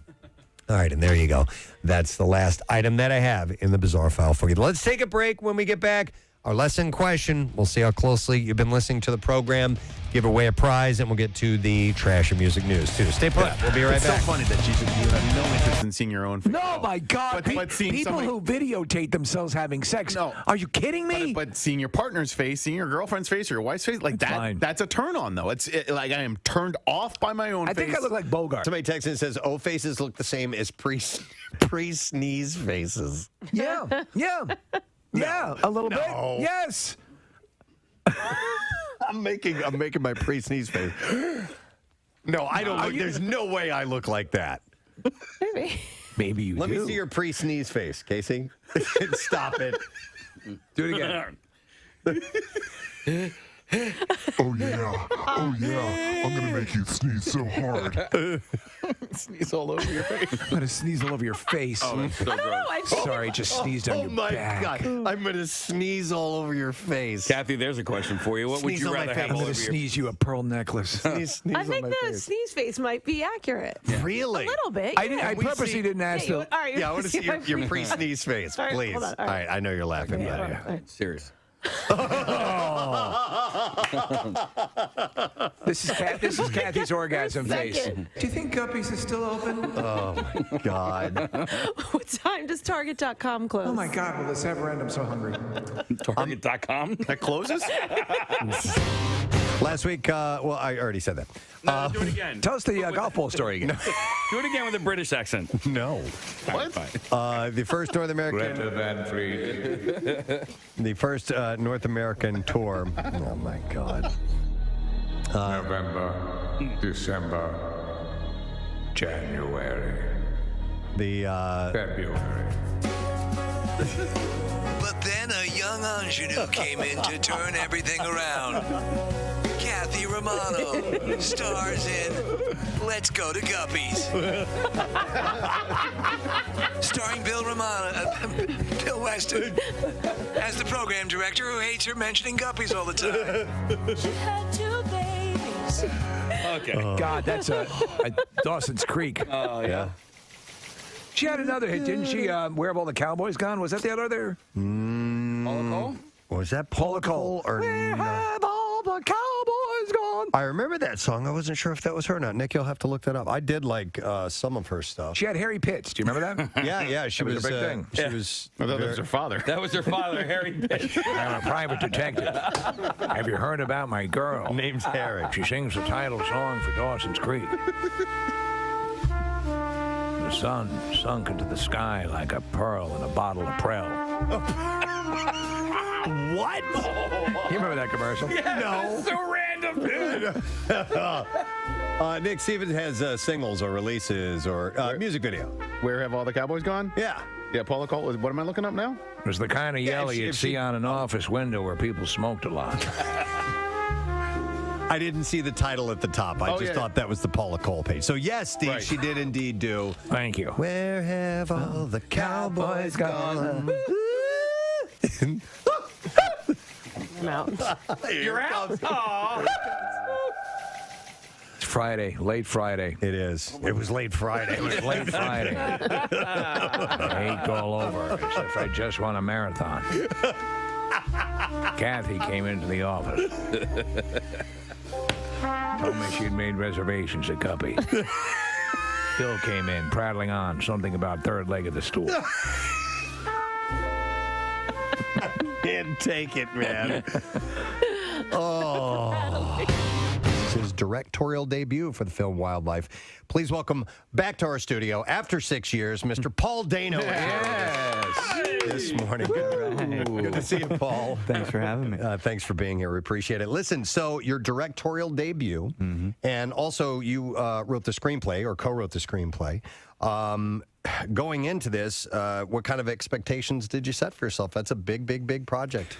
All right, and there you go. That's the last item that I have in the bizarre file for you. Let's take a break. When we get back, our lesson question. We'll see how closely you've been listening to the program. Give away a prize, and we'll get to the trash and music news, too. Stay put. We'll be right back. It's so funny that you have no interest in seeing your own face. No, my God. But seeing people somebody... who videotape themselves having sex. No. Are you kidding me? But seeing your partner's face, seeing your girlfriend's face or your wife's face, like that's a turn on, though. Like I am turned off by my own face. I think I look like Bogart. Somebody texts and says, "O faces look the same as pre-sneeze faces." Yeah. Yeah. Yeah, a little bit. Yes. I'm making my pre-sneeze face. No, I don't look. There's no way I look like that. Maybe you Let do. me see your pre-sneeze face, Casey. Stop it. Do it again. Oh yeah, I'm gonna make you sneeze so hard. Sneeze all over your face. I'm gonna sneeze all over your face. Oh, that's so gross. Sorry, just sneezed on your back. God, I'm gonna sneeze all over your face. Kathy, there's a question for you. What would Sneeze you on my rather face. have I'm all gonna over your sneeze you a pearl necklace. I think the sneeze face might be accurate. Really? A little bit. I purposely didn't ask Yeah, the. all right, Yeah, I want to see your pre-sneeze face, All right, please. hold on, All right, I know you're laughing. Okay, but hold on, all right. Serious. This is Kathy's orgasm face. Second. Do you think Guppies is still open? Oh my God. What time does Target.com close? Oh my God, will this ever end? I'm so hungry. Target.com? That closes? Last week, well, I already said that. No, do it again. Tell us the golf ball story again. Do it again with a British accent. No. What? The first North American. The first North American tour. Oh my God. November, December, January, February. But then a young ingenue came in to turn everything around. Kathy Romano stars in Let's Go to Guppies. Starring Bill Weston as the program director who hates her mentioning Guppies all the time. She had 2 babies. Okay. God, that's a Dawson's Creek. Oh, yeah. She had another hit, didn't she? Where Have All the Cowboys Gone? Was that the other? Paula Cole? Was that Paula Cole or Where have all the Cowboys gone? I remember that song. I wasn't sure if that was her or not. Nick, you'll have to look that up. I did like some of her stuff. She had hairy pits. Do you remember that? Yeah. She was a big thing. She was. I thought that was her father. That was her father, Harry Pitt. I'm a private detective. Have you heard about my girl? Name's Harry. She sings the title song for Dawson's Creek. The sun sunk into the sky like a pearl in a bottle of Prel. What? You remember that commercial? Yeah, no. So random. Nick Stevens has singles or releases or music video. Where have all the Cowboys gone? Yeah. Yeah, Paula Cole. What am I looking up now? It was the kind of yell you'd see on an office window where people smoked a lot. I didn't see the title at the top. I just thought that was the Paula Cole page. So yes, Steve, she did indeed do. Thank you. Where have all the cowboys gone? I'm out. You're out? Aw. It's Friday, late Friday. It is. It was late Friday. It was late Friday. I ate all over, except I just won a marathon. Kathy came into the office. Told me she'd made reservations at Guppy. Bill came in, prattling on something about third leg of the stool. Can't take it, man. Oh. This is his directorial debut for the film Wildlife. Please welcome back to our studio after 6 years, Mr. Paul Dano. This morning. Good to see you, Paul. Thanks for having me. Thanks for being here. We appreciate it. Listen, so your directorial debut, and also you wrote the screenplay or co-wrote the screenplay. Going into this, what kind of expectations did you set for yourself? That's a big, big, big project.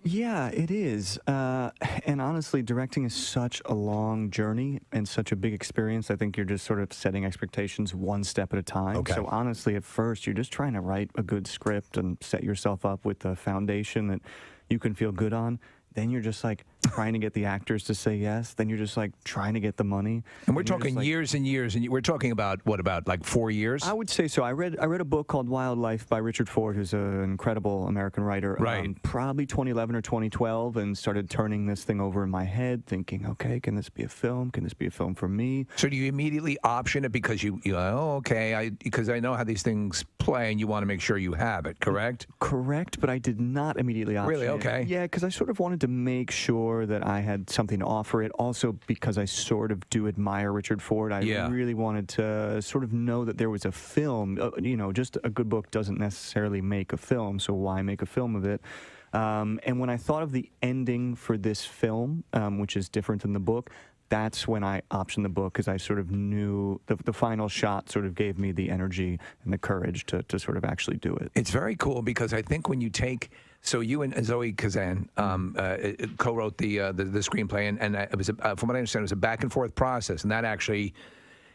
Yeah, it is. And honestly, directing is such a long journey and such a big experience. I think you're just sort of setting expectations one step at a time. Okay. So honestly, at first, you're just trying to write a good script and set yourself up with a foundation that you can feel good on. Then you're just like trying to get the actors to say yes. Then you're just like trying to get the money. And we're talking years and years, and we're talking about what, about like 4 years? I would say so. I read a book called Wildlife by Richard Ford, who's an incredible American writer. Right. Probably 2011 or 2012, and started turning this thing over in my head, thinking, okay, can this be a film? Can this be a film for me? So do you immediately option it because you're like, oh, okay, because I know how these things play, and you want to make sure you have it, correct? Correct, but I did not immediately option Really? it. Okay. Yeah, because I sort of wanted to make sure that I had something to offer it. Also, because I sort of do admire Richard Ford, I really wanted to sort of know that there was a film. You know, just a good book doesn't necessarily make a film, so why make a film of it? And when I thought of the ending for this film, which is different than the book, that's when I optioned the book, because I sort of knew the final shot sort of gave me the energy and the courage to sort of actually do it. It's very cool because I think when you take, so you and Zoe Kazan co-wrote the screenplay, and it was from what I understand, it was a back and forth process, and that actually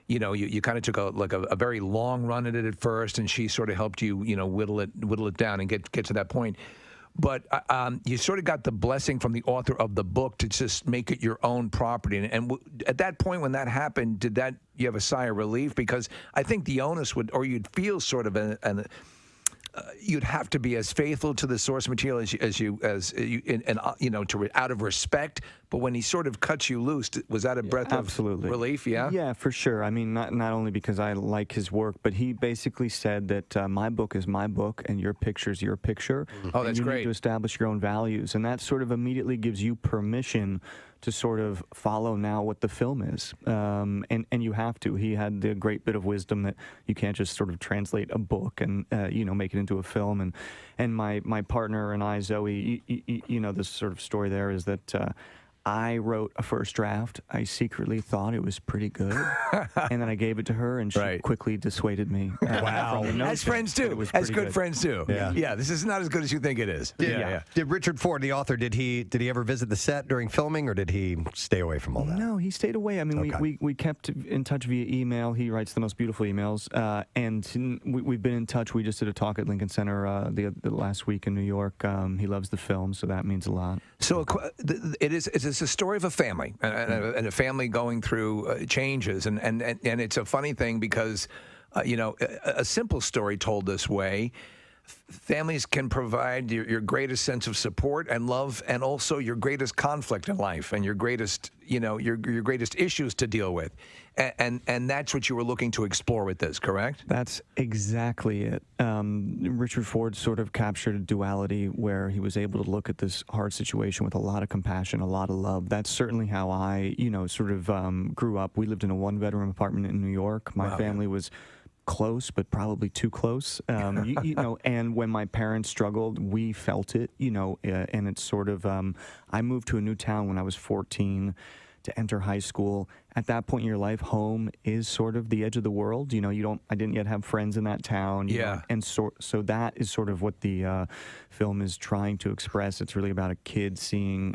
you kind of took a very long run at it at first, and she sort of helped you, whittle it down and get to that point. But you sort of got the blessing from the author of the book to just make it your own property. And at that point when that happened, you have a sigh of relief? Because I think the onus you'd feel sort of you'd have to be as faithful to the source material out of respect. But when he sort of cuts you loose, was that a breath of relief? Yeah. Yeah, for sure. I mean, not only because I like his work, but he basically said that my book is my book and your picture is your picture. Oh, that's you great. need to establish your own values, and that sort of immediately gives you permission to sort of follow now what the film is. And you have to. He had the great bit of wisdom that you can't just sort of translate a book and, make it into a film. And my partner and I, Zoe, this sort of story there is that I wrote a first draft. I secretly thought it was pretty good. And then I gave it to her, and she quickly dissuaded me. Wow. As friends do. As good friends do. Yeah. This is not as good as you think it is. Did Richard Ford, the author, did he ever visit the set during filming, or did he stay away from all that? No, he stayed away. I mean, we kept in touch via email. He writes the most beautiful emails. And we've been in touch. We just did a talk at Lincoln Center the last week in New York. He loves the film, so that means a lot. So it's a story of a family and a family going through changes, and it's a funny thing because a simple story told this way, families can provide your greatest sense of support and love, and also your greatest conflict in life and your greatest your greatest issues to deal with, and that's what you were looking to explore with this, correct? That's exactly it. Richard Ford sort of captured a duality where he was able to look at this hard situation with a lot of compassion, a lot of love. That's certainly how I sort of grew up. We lived in a one-bedroom apartment in New York. My family was close, but probably too close. And when my parents struggled, we felt it, and it's sort of, I moved to a new town when I was 14 to enter high school. At that point in your life, home is sort of the edge of the world. I didn't yet have friends in that town. And so that is sort of what the film is trying to express. It's really about a kid seeing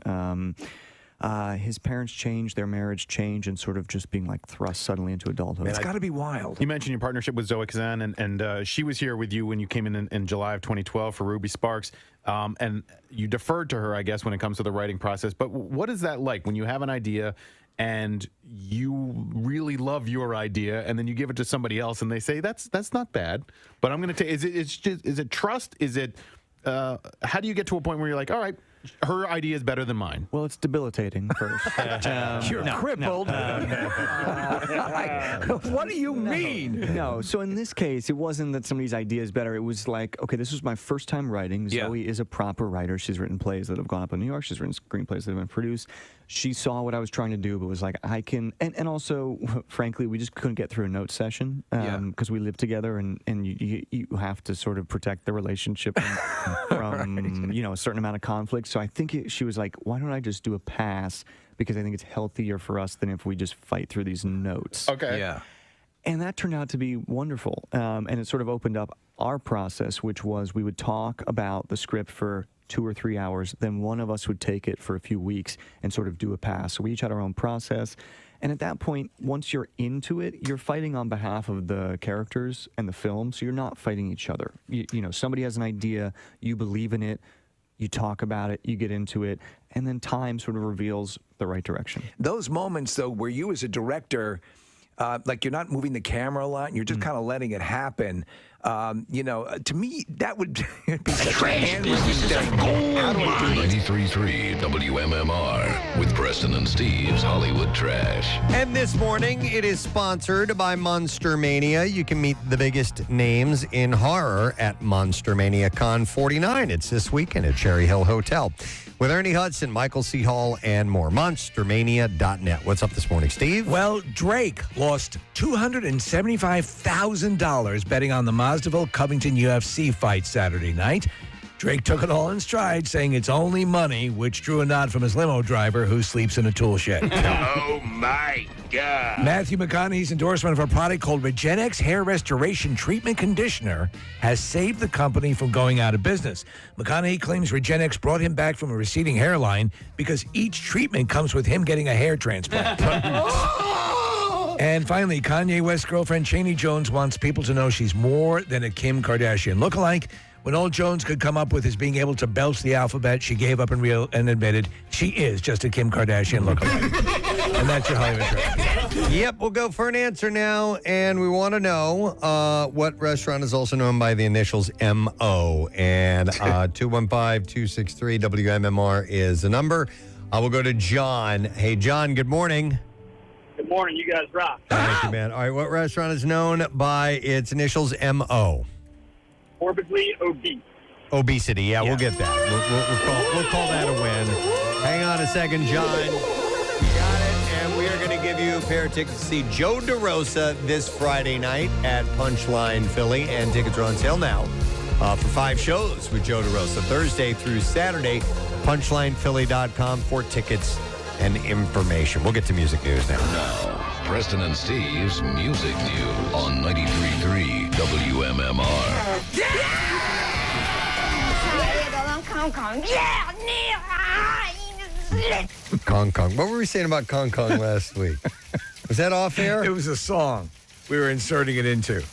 his parents change, their marriage change, and sort of just being like thrust suddenly into adulthood. It's got to be wild. You mentioned your partnership with Zoe Kazan, and she was here with you when you came in July of 2012 for Ruby Sparks, and you deferred to her, I guess, when it comes to the writing process. But what is that like when you have an idea and you really love your idea, and then you give it to somebody else, and they say that's not bad, but I'm going to take. Is it trust? Is it how do you get to a point where you're like, all right, her idea is better than mine? Well, it's debilitating first. You're crippled. What do you mean? No. So in this case, it wasn't that somebody's idea is better. It was like, okay, this was my first time writing. Zoe is a proper writer. She's written plays that have gone up in New York. She's written screenplays that have been produced. She saw what I was trying to do, but was like, I can. And also, frankly, we just couldn't get through a note session because we live together, and you have to sort of protect the relationship from a certain amount of conflict. So I think she was like, why don't I just do a pass, because I think it's healthier for us than if we just fight through these notes. Okay. Yeah. And that turned out to be wonderful. And it sort of opened up our process, which was we would talk about the script for 2 or 3 hours. Then one of us would take it for a few weeks and sort of do a pass. So we each had our own process. And at that point, once you're into it, you're fighting on behalf of the characters and the film. So you're not fighting each other. Somebody has an idea, you believe in it, you talk about it, you get into it, and then time sort of reveals the right direction. Those moments, though, where you as a director, like you're not moving the camera a lot, and you're just kind of letting it happen, to me, that would be such a hand-wringing thing. How do I do it? 93.3 WMMR with Preston and Steve's Hollywood Trash. And this morning, it is sponsored by Monster Mania. You can meet the biggest names in horror at Monster Mania Con 49. It's this weekend at Cherry Hill Hotel with Ernie Hudson, Michael C. Hall, and more. MonsterMania.net. What's up this morning, Steve? Well, Drake lost $275,000 betting on the Mazdaville Covington UFC fight Saturday night. Drake took it all in stride, saying it's only money, which drew a nod from his limo driver who sleeps in a tool shed. Oh, my God. Matthew McConaughey's endorsement of a product called Regenex Hair Restoration Treatment Conditioner has saved the company from going out of business. McConaughey claims Regenex brought him back from a receding hairline because each treatment comes with him getting a hair transplant. And finally, Kanye West's girlfriend Chaney Jones wants people to know she's more than a Kim Kardashian lookalike. When all Jones could come up with is being able to belch the alphabet, she gave up and admitted she is just a Kim Kardashian lookalike. And that's your Hollywood Trash. Yep, we'll go for an answer now, and we want to know what restaurant is also known by the initials M.O. And 215-263-WMMR is the number. We'll go to John. Hey, John, good morning. Good morning. You guys rock. Thank you, man. All right, what restaurant is known by its initials M.O.? Morbidly obese. Obesity, yeah, we'll get that. We'll call that a win. Hang on a second, John. You got it, and we are going to give you a pair of tickets to see Joe DeRosa this Friday night at Punchline Philly, and tickets are on sale now for 5 shows with Joe DeRosa, Thursday through Saturday. PunchlinePhilly.com for tickets and information. We'll get to music news now. Now, Preston and Steve's Music News on 93.3 WMMR. Kong Kong. What were we saying about Kong Kong last week? Was that off air? It was a song we were inserting it into.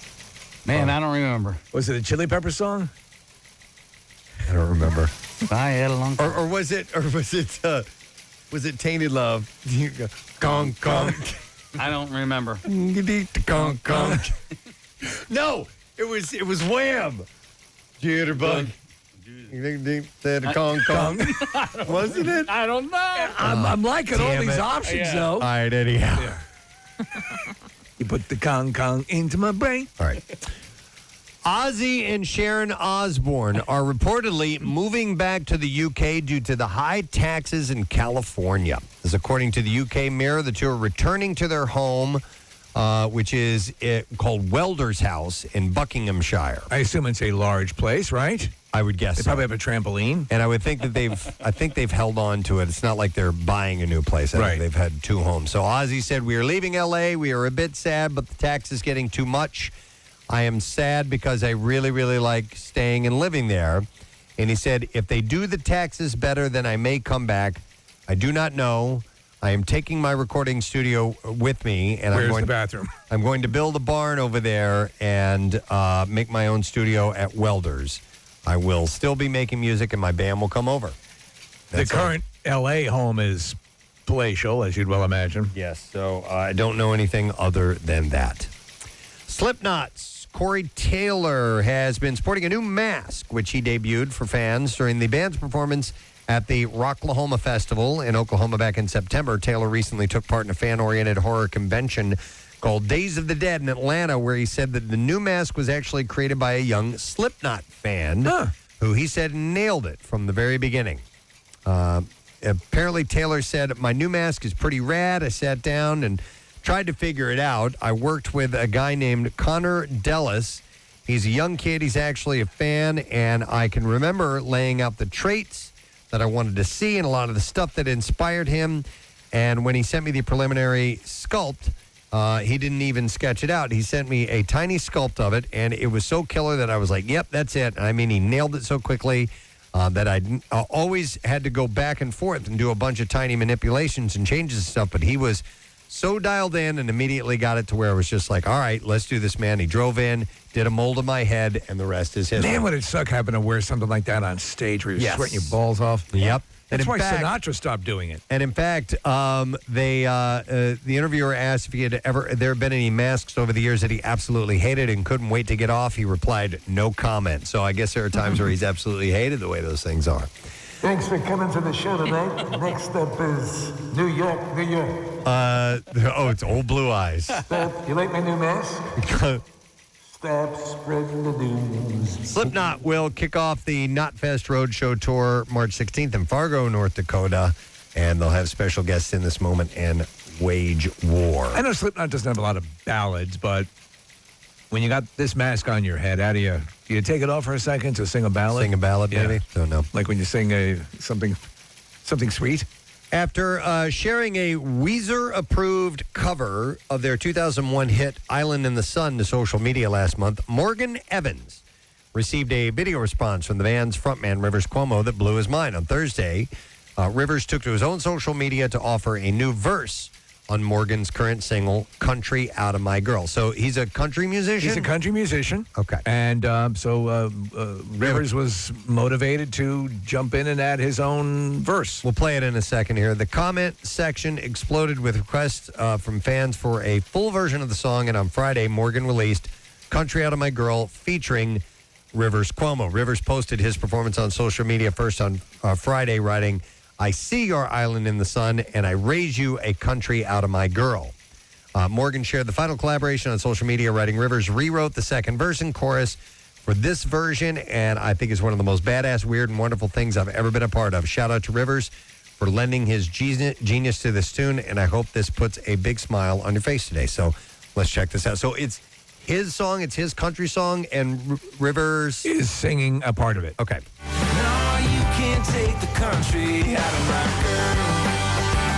Man, I don't remember. Was it a Chili Pepper song? I don't remember. I had a long time. Or was it Tainted Love? Kong Kong. I don't remember. Kong Kong. No, it was Wham. Jitterbug. Kong Kong. Wasn't it? I don't know. I'm liking all these options, though. All right, anyhow. Yeah. You put the Kong Kong into my brain. All right. Ozzy and Sharon Osbourne are reportedly moving back to the UK due to the high taxes in California. As according to the UK Mirror, the two are returning to their home, which is called Welder's House in Buckinghamshire. I assume it's a large place, right? I would guess They probably have a trampoline. And I would think that they've held on to it. It's not like they're buying a new place. I think they've had 2 homes. So Ozzy said, "We are leaving LA. We are a bit sad, but the tax is getting too much. I am sad because I really, really like staying and living there." And he said, "If they do the taxes better, then I may come back. I do not know. I am taking my recording studio with me, and Where's the bathroom? I'm going to build a barn over there and make my own studio at Welder's. I will still be making music, and my band will come over." The current L.A. home is palatial, as you'd well imagine. Yes, so I don't know anything other than that. Slipknot's Corey Taylor has been sporting a new mask, which he debuted for fans during the band's performance at the Rocklahoma Festival in Oklahoma back in September. Taylor recently took part in a fan-oriented horror convention called Days of the Dead in Atlanta, where he said that the new mask was actually created by a young Slipknot fan who he said nailed it from the very beginning. Apparently, Taylor said, "My new mask is pretty rad. I sat down and tried to figure it out. I worked with a guy named Connor Dellis. He's a young kid. He's actually a fan, and I can remember laying out the traits that I wanted to see and a lot of the stuff that inspired him. And when he sent me the preliminary sculpt, he didn't even sketch it out. He sent me a tiny sculpt of it, and it was so killer that I was like, yep, that's it. I mean, he nailed it so quickly that I always had to go back and forth and do a bunch of tiny manipulations and changes and stuff, but he was so dialed in and immediately got it to where it was just like, all right, let's do this, man." He drove in, did a mold of my head, and the rest is history. Man, would it suck having to wear something like that on stage where you're sweating your balls off? Yep. That's And why in fact- Sinatra stopped doing it. And in fact, the interviewer asked if he had there been any masks over the years that he absolutely hated and couldn't wait to get off. He replied, "No comment." So I guess there are times where he's absolutely hated the way those things are. Thanks for coming to the show tonight. Next up is New York, New York. It's Old Blue Eyes. Stop. You like my new mask? Stop spreading the news. Slipknot will kick off the Knotfest Roadshow Tour March 16th in Fargo, North Dakota, and they'll have special guests in this moment and wage war. I know Slipknot doesn't have a lot of ballads, but when you got this mask on your head, do you take it off for a second to sing a ballad? Sing a ballad, maybe? Don't know. Like when you sing something sweet? After sharing a Weezer-approved cover of their 2001 hit Island in the Sun to social media last month, Morgan Evans received a video response from the band's frontman, Rivers Cuomo, that blew his mind. On Thursday, Rivers took to his own social media to offer a new verse on Morgan's current single, Country Out of My Girl. So he's a country musician? He's a country musician. Okay. And so Rivers was motivated to jump in and add his own verse. We'll play it in a second here. The comment section exploded with requests from fans for a full version of the song, and on Friday, Morgan released Country Out of My Girl featuring Rivers Cuomo. Rivers posted his performance on social media first on Friday, writing, I see your island in the sun, and I raise you a country out of my girl. Morgan shared the final collaboration on social media, writing, Rivers rewrote the second verse and chorus for this version, and I think it's one of the most badass, weird, and wonderful things I've ever been a part of. Shout out to Rivers for lending his genius to this tune, and I hope this puts a big smile on your face today. So let's check this out. So it's his song, it's his country song, and Rivers is singing a part of it. Okay. No, you can't take the country out of my girl.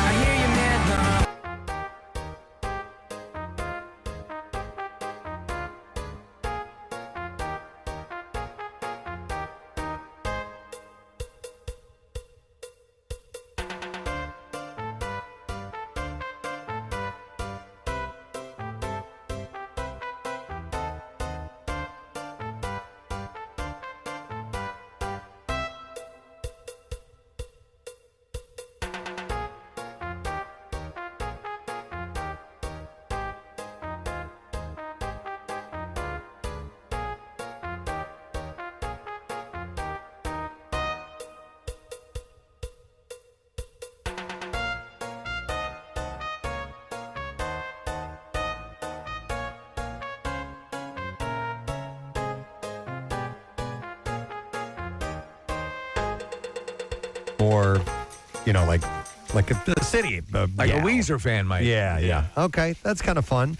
I hear you, man. Or, like the city. Like a Weezer fan might. Yeah. Okay, that's kind of fun.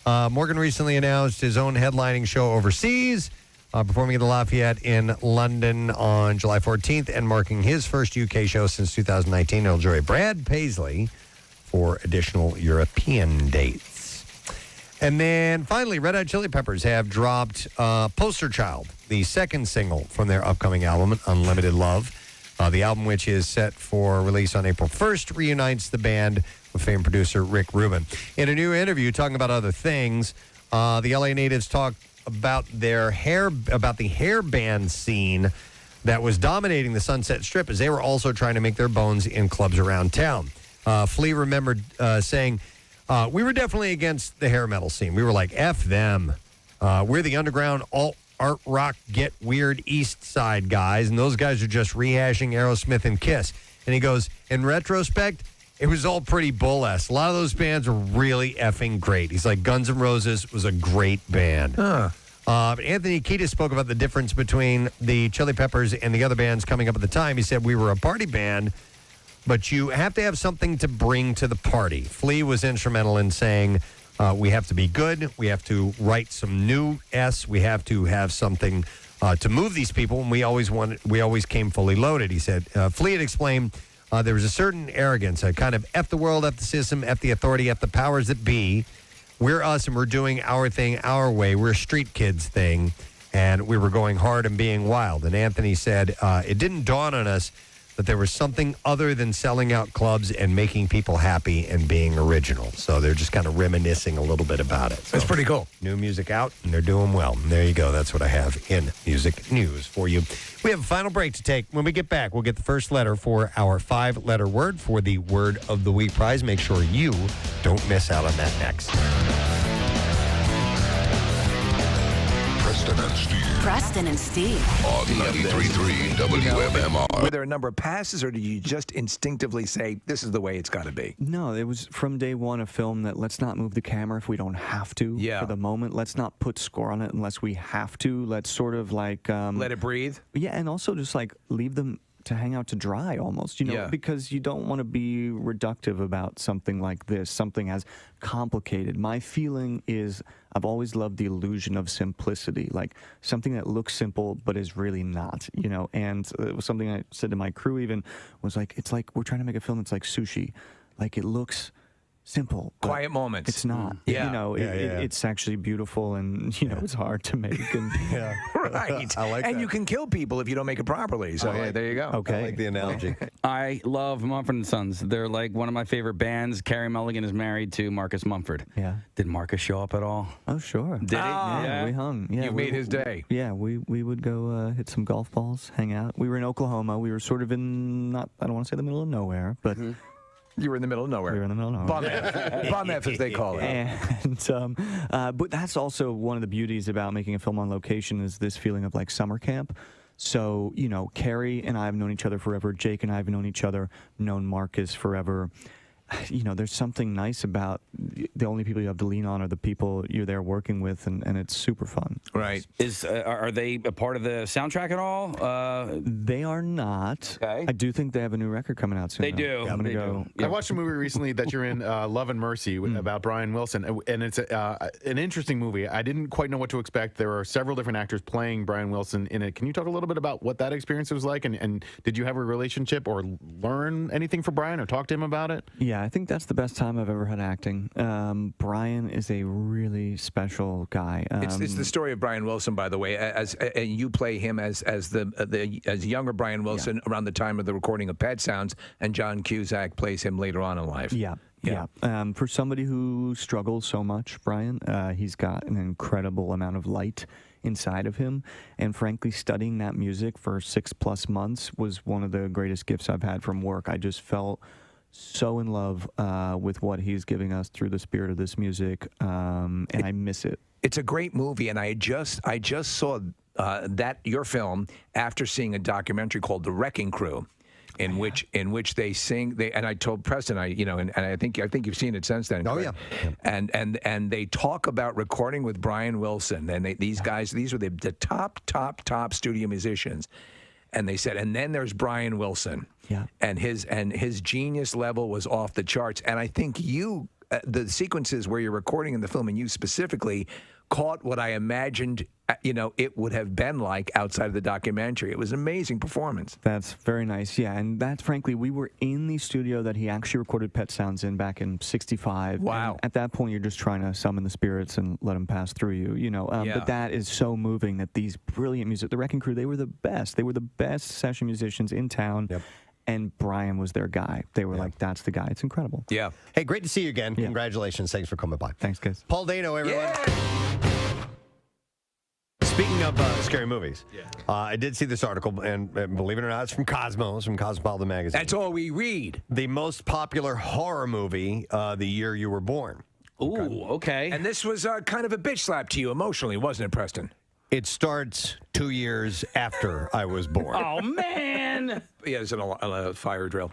Morgan recently announced his own headlining show overseas, performing at the Lafayette in London on July 14th and marking his first UK show since 2019. He'll join Brad Paisley for additional European dates. And then finally, Red Hot Chili Peppers have dropped Poster Child, the second single from their upcoming album, Unlimited Love. The album, which is set for release on April 1st, reunites the band with famed producer Rick Rubin. In a new interview talking about other things, the LA natives talked about the hair band scene that was dominating the Sunset Strip, as they were also trying to make their bones in clubs around town. Flea remembered saying, we were definitely against the hair metal scene. We were like, F them. We're the underground art rock get weird East Side guys, and those guys are just rehashing Aerosmith and Kiss. And he goes, in retrospect, it was all pretty bull-esque. A lot of those bands were really effing great. He's like, Guns N' Roses was a great band. Anthony Kiedis spoke about the difference between the Chili Peppers and the other bands coming up at the time. He said, we were a party band, but you have to have something to bring to the party. Flea was instrumental in saying, we have to be good. We have to write some new S. We have to have something to move these people. And we always came fully loaded. He said. Flea had explained there was a certain arrogance, a kind of F the world, F the system, F the authority, F the powers that be. We're us, and we're doing our thing our way. We're a street kids thing, and we were going hard and being wild. And Anthony said it didn't dawn on us that there was something other than selling out clubs and making people happy and being original. So they're just kind of reminiscing a little bit about it. So that's pretty cool. New music out, and they're doing well. And there you go. That's what I have in music news for you. We have a final break to take. When we get back, we'll get the first letter for our 5-letter word for the Word of the Week prize. Make sure you don't miss out on that next. Preston and Steve. Preston and Steve. On 93.3 WMMR. Were there a number of passes, or did you just instinctively say, this is the way it's got to be? No, it was from day one a film that let's not move the camera if we don't have to for the moment. Let's not put score on it unless we have to. Let's sort of like... let it breathe? Yeah, and also just like leave them to hang out to dry almost, because you don't want to be reductive about something like this, something as complicated. My feeling is I've always loved the illusion of simplicity, like something that looks simple but is really not, and it was something I said to my crew even was like, it's like we're trying to make a film that's like sushi. Like it looks simple. Quiet moments. It's not. Yeah. You know, it's actually beautiful, and you know, it's hard to make. And Right. I like and that. you can kill people if you don't make it properly. So there you go. Okay. I like the analogy. I love Mumford & Sons. They're like one of my favorite bands. Carrie Mulligan is married to Marcus Mumford. Yeah. Did Marcus show up at all? Oh, sure. Did he? Yeah, we hung. Yeah, You made his day. Yeah, we would go hit some golf balls, hang out. We were in Oklahoma. We were sort of in I don't want to say the middle of nowhere, but You were in the middle of nowhere. we were in the middle of nowhere. Bum F. Bum F, as they call it. And but that's also one of the beauties about making a film on location is this feeling of like summer camp. So, you know, Carrie and I have known each other forever. Jake and I have known each other, known Marcus forever. You know, there's something nice about the only people you have to lean on are the people you're there working with, and it's super fun. Right. Are they a part of the soundtrack at all? They are not. Okay. I do think they have a new record coming out soon. They though. do. I'm gonna They go. do. I watched a movie recently that you're in, Love and Mercy, about Brian Wilson, and it's an interesting movie. I didn't quite know what to expect. There are several different actors playing Brian Wilson in it. Can you talk a little bit about what that experience was like, and did you have a relationship or learn anything from Brian or talk to him about it? Yeah, I think that's the best time I've ever had acting. Brian is a really special guy. It's the story of Brian Wilson, by the way, and you play him as younger Brian Wilson around the time of the recording of Pet Sounds, and John Cusack plays him later on in life. Yeah. For somebody who struggles so much, Brian, he's got an incredible amount of light inside of him. And frankly, studying that music for 6+ months was one of the greatest gifts I've had from work. I just felt so in love with what he's giving us through the spirit of this music, and I miss it. It's a great movie, and I just saw your film after seeing a documentary called The Wrecking Crew, in which they sing. And I told Preston, and I think you've seen it since then. Oh, correct? Yeah. And they talk about recording with Brian Wilson, and these were the top studio musicians. And they said, and then there's Brian Wilson, and his genius level was off the charts. And I think the sequences where you're recording in the film, and you specifically caught what I imagined, it would have been like outside of the documentary. It was an amazing performance. That's very nice, yeah. And that's frankly, we were in the studio that he actually recorded Pet Sounds in back in '65. Wow. And at that point, you're just trying to summon the spirits and let them pass through you, But that is so moving that these brilliant music, the Wrecking Crew, they were the best. They were the best session musicians in town. Yep. And Brian was their guy. They were like, that's the guy. It's incredible. Yeah. Hey, great to see you again. Congratulations. Thanks for coming by. Thanks, guys. Paul Dano, everyone. Speaking of scary movies, I did see this article, and believe it or not, it's from Cosmo. It's from Cosmopolitan Magazine. That's all we read. The most popular horror movie the year you were born. Ooh, okay. And this was kind of a bitch slap to you emotionally, wasn't it, Preston? It starts 2 years after I was born. Oh, man. Yeah, it's a fire drill.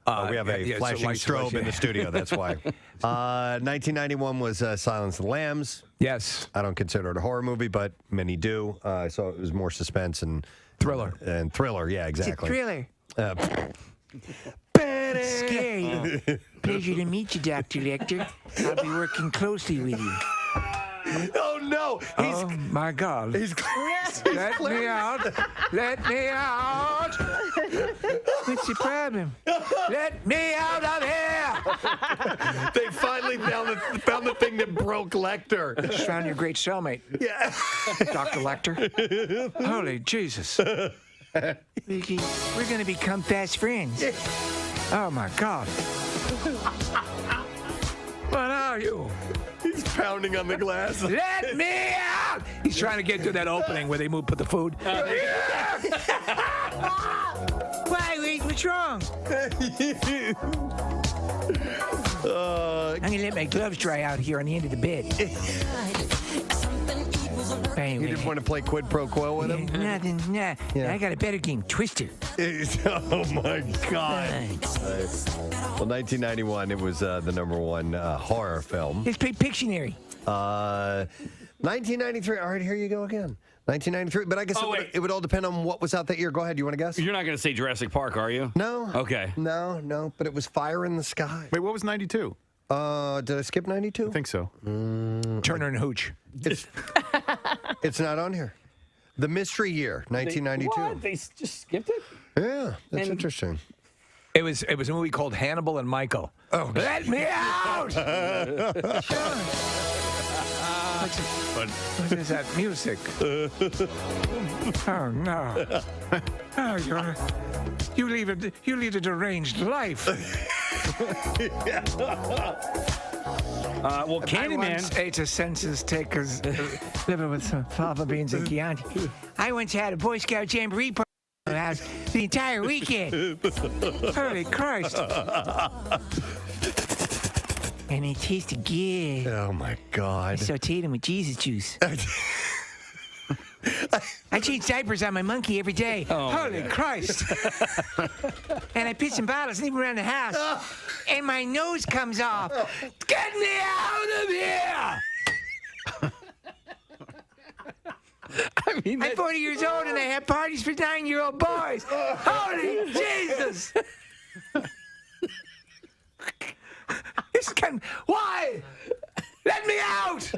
We have a flashing strobe in the studio, that's why. 1991 was Silence of the Lambs. Yes. I don't consider it a horror movie, but many do. So it was more suspense and... Thriller. And thriller, yeah, exactly. It's a thriller. Scary. Pleasure to meet you, Dr. Lecter. I'll be working closely with you. Oh, no. Oh, my God. Let me out. Let me out. What's the problem? Let me out of here. They finally found the thing that broke Lecter. Just found your great cellmate. Yeah. Dr. Lecter. Holy Jesus. Vicky, we're going to become fast friends. Oh, my God. What are you? He's pounding on the glass. Let me out! He's trying to get through that opening where they put the food. Why? What's wrong? I'm going to let my gloves dry out here on the end of the bed. You didn't want to play quid pro quo with him? Nothing. Nah. Yeah. I got a better game, Twister. Oh, my God. Well, 1991, it was the #1 horror film. Let's play Pictionary. 1993. All right, here you go again. 1993. But I guess it would all depend on what was out that year. Go ahead. You want to guess? You're not going to say Jurassic Park, are you? No. Okay. No. But it was Fire in the Sky. Wait, what was 92? Did I skip 92? I think so. Turner and Hooch. It's not on here. The Mystery Year, 1992. What? They just skipped it? Yeah, that's interesting. It was a movie called Hannibal and Michael. Oh, let me out! What is that music? Oh no! Oh, you lead a deranged life. Well, Candyman. I once ate a census taker's liver with some fava beans and Chianti. I once had a Boy Scout jamboree party at the house the entire weekend. Holy Christ! And they tasted good. Oh my God! I sauteed them with Jesus juice. I change diapers on my monkey every day. Oh, Holy Christ! And I piss in bottles, leave them around the house, and my nose comes off. Get me out of here! I'm 40 years old and I have parties for 9-year-old boys. Holy Jesus! This can. Why? Let me out!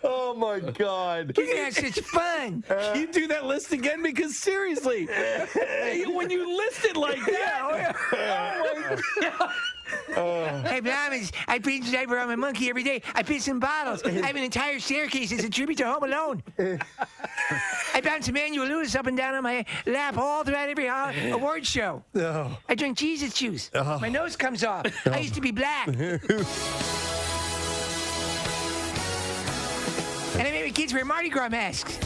Oh my God! You can have such fun. Can you do that list again? Because seriously, when you list it like that, oh my God. Hey, Blamas, I change diaper on my monkey every day. I piss in bottles. I have an entire staircase as a tribute to Home Alone. I bounce Emmanuel Lewis up and down on my lap all throughout every award show. Oh. I drink Jesus juice. My nose comes off. I used to be black. And I made my kids wear Mardi Gras masks.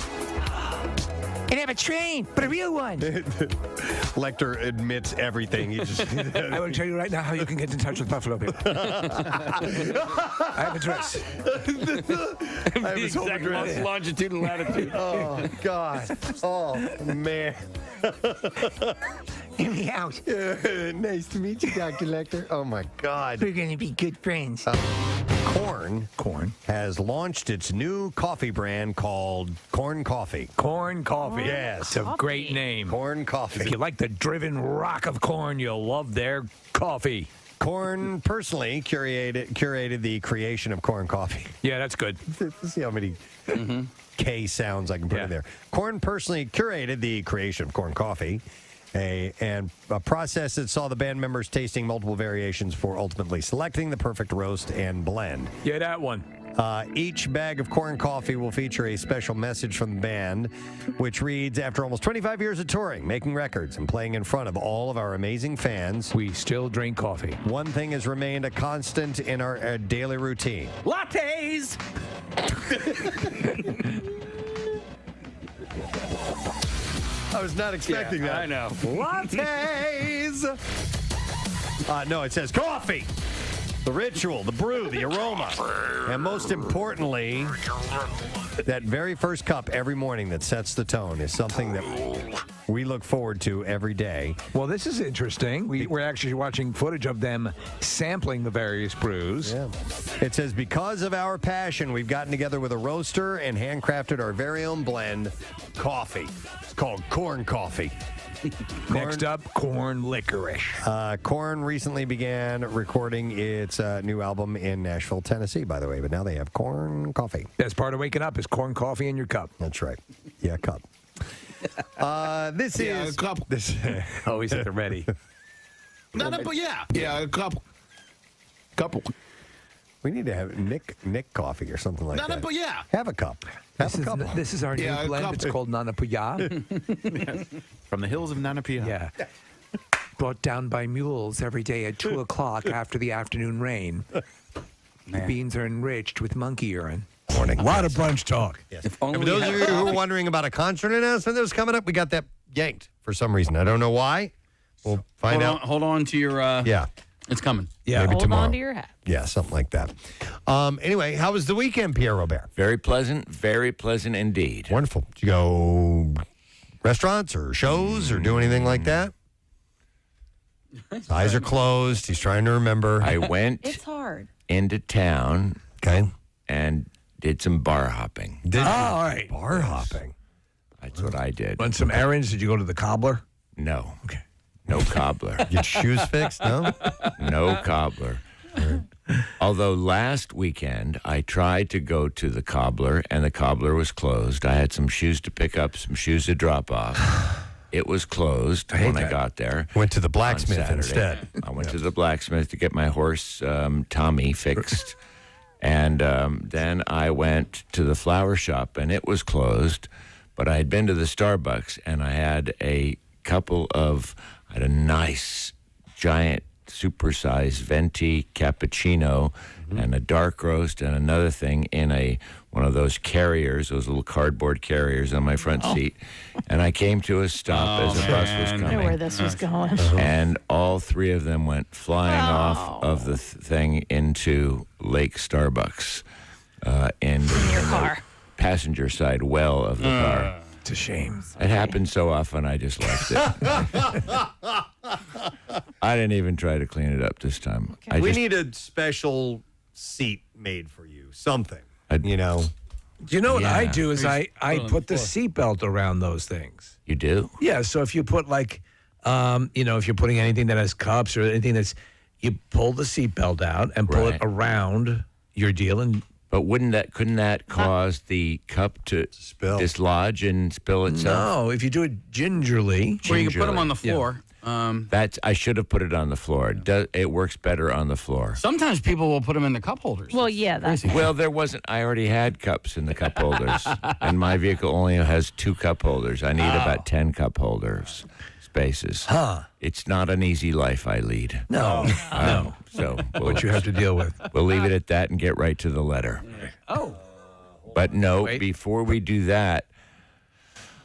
And have a train, but a real one. Lecter admits everything. He just I will tell you right now how you can get in touch with Buffalo Bill. I have a dress. I have his home address. Longitude and latitude. Oh God. Oh man. Get me out. Nice to meet you, Dr. Lecter. Oh my God. We're going to be good friends. Corn has launched its new coffee brand called Corn Coffee. Corn Coffee. Yes. It's a great name. Corn Coffee. If you like the driven rock of corn, you'll love their coffee. Corn personally curated the creation of Corn Coffee. Yeah, that's good. Let's see how many K sounds I can put in there. Corn personally curated the creation of Corn Coffee, a process that saw the band members tasting multiple variations for ultimately selecting the perfect roast and blend. Yeah, that one. Each bag of Corn Coffee will feature a special message from the band, which reads, after almost 25 years of touring, making records, and playing in front of all of our amazing fans, we still drink coffee. One thing has remained a constant in our daily routine. Lattes! I was not expecting that. I know. Lattes! No, it says coffee. The ritual, the brew, the aroma. And most importantly, that very first cup every morning that sets the tone is something that we look forward to every day. Well, this is interesting. We're actually watching footage of them sampling the various brews. Yeah. It says, because of our passion, we've gotten together with a roaster and handcrafted our very own blend, coffee. It's called Corn Coffee. Next up, Corn Licorice. Corn recently began recording its new album in Nashville, Tennessee, by the way, but now they have Corn Coffee. That's part of waking up is corn coffee in your cup. That's right. Yeah, cup. This is... a cup. This, always at the ready. No, but yeah, a couple. We need to have Nick coffee or something like that. But yeah. Have a cup. This is our new blend. It's called Nanapuya. From the hills of Nanapuya. Yeah. Brought down by mules every day at 2 o'clock after the afternoon rain. The beans are enriched with monkey urine. Morning. A lot of brunch talk. Yes. And for those of you who are wondering about a concert announcement that was coming up, we got that yanked for some reason. I don't know why. We'll find out. Hold on to your... Yeah. It's coming. Yeah, maybe Hold tomorrow. on to your hat. Yeah, something like that. Anyway, how was the weekend, Pierre Robert? Very pleasant indeed. Wonderful. Did you go restaurants or shows or do anything like that? His eyes are closed. He's trying to remember. I went It's hard. into town and did some bar hopping. All right. Bar hopping. That's what I did. Run some errands. Did you go to the cobbler? No. Okay. No cobbler. Get shoes fixed? No? No cobbler. Although last weekend I tried to go to the cobbler and the cobbler was closed. I had some shoes to pick up, some shoes to drop off. it was closed when I got there. Went to the on blacksmith Saturday. instead. I went to the blacksmith to get my horse, Tommy, fixed. And then I went to the flower shop, and it was closed. But I had been to the Starbucks, and I had a nice, giant, supersized venti cappuccino and a dark roast and another thing in one of those carriers, those little cardboard carriers on my front seat. And I came to a stop as a bus was I coming. know where this was going. And all three of them went flying off of the thing into Lake Starbucks in your the car. passenger side well of the car. It's a shame. It happens so often, I just left it. I didn't even try to clean it up this time. We need a special seat made for you. Something. You know. Do you know what I do is Or I just put it on put the the seatbelt around those things. You do? Yeah, so if you put like, if you're putting anything that has cups or anything you pull the seatbelt out and pull it around your deal and. But couldn't that cause the cup to dislodge and spill itself? No, if you do it gingerly. Or you can put them on the floor. I should have put it on the floor. It works better on the floor. Sometimes people will put them in the cup holders. Well, yeah, that's Well, there wasn't. I already had cups in the cup holders, and my vehicle only has 2 cup holders. I need about 10 cup holders spaces. Huh. It's not an easy life I lead. No, no. So What you have to deal with. We'll leave it at that and get right to the letter. Oh. But no, before we do that,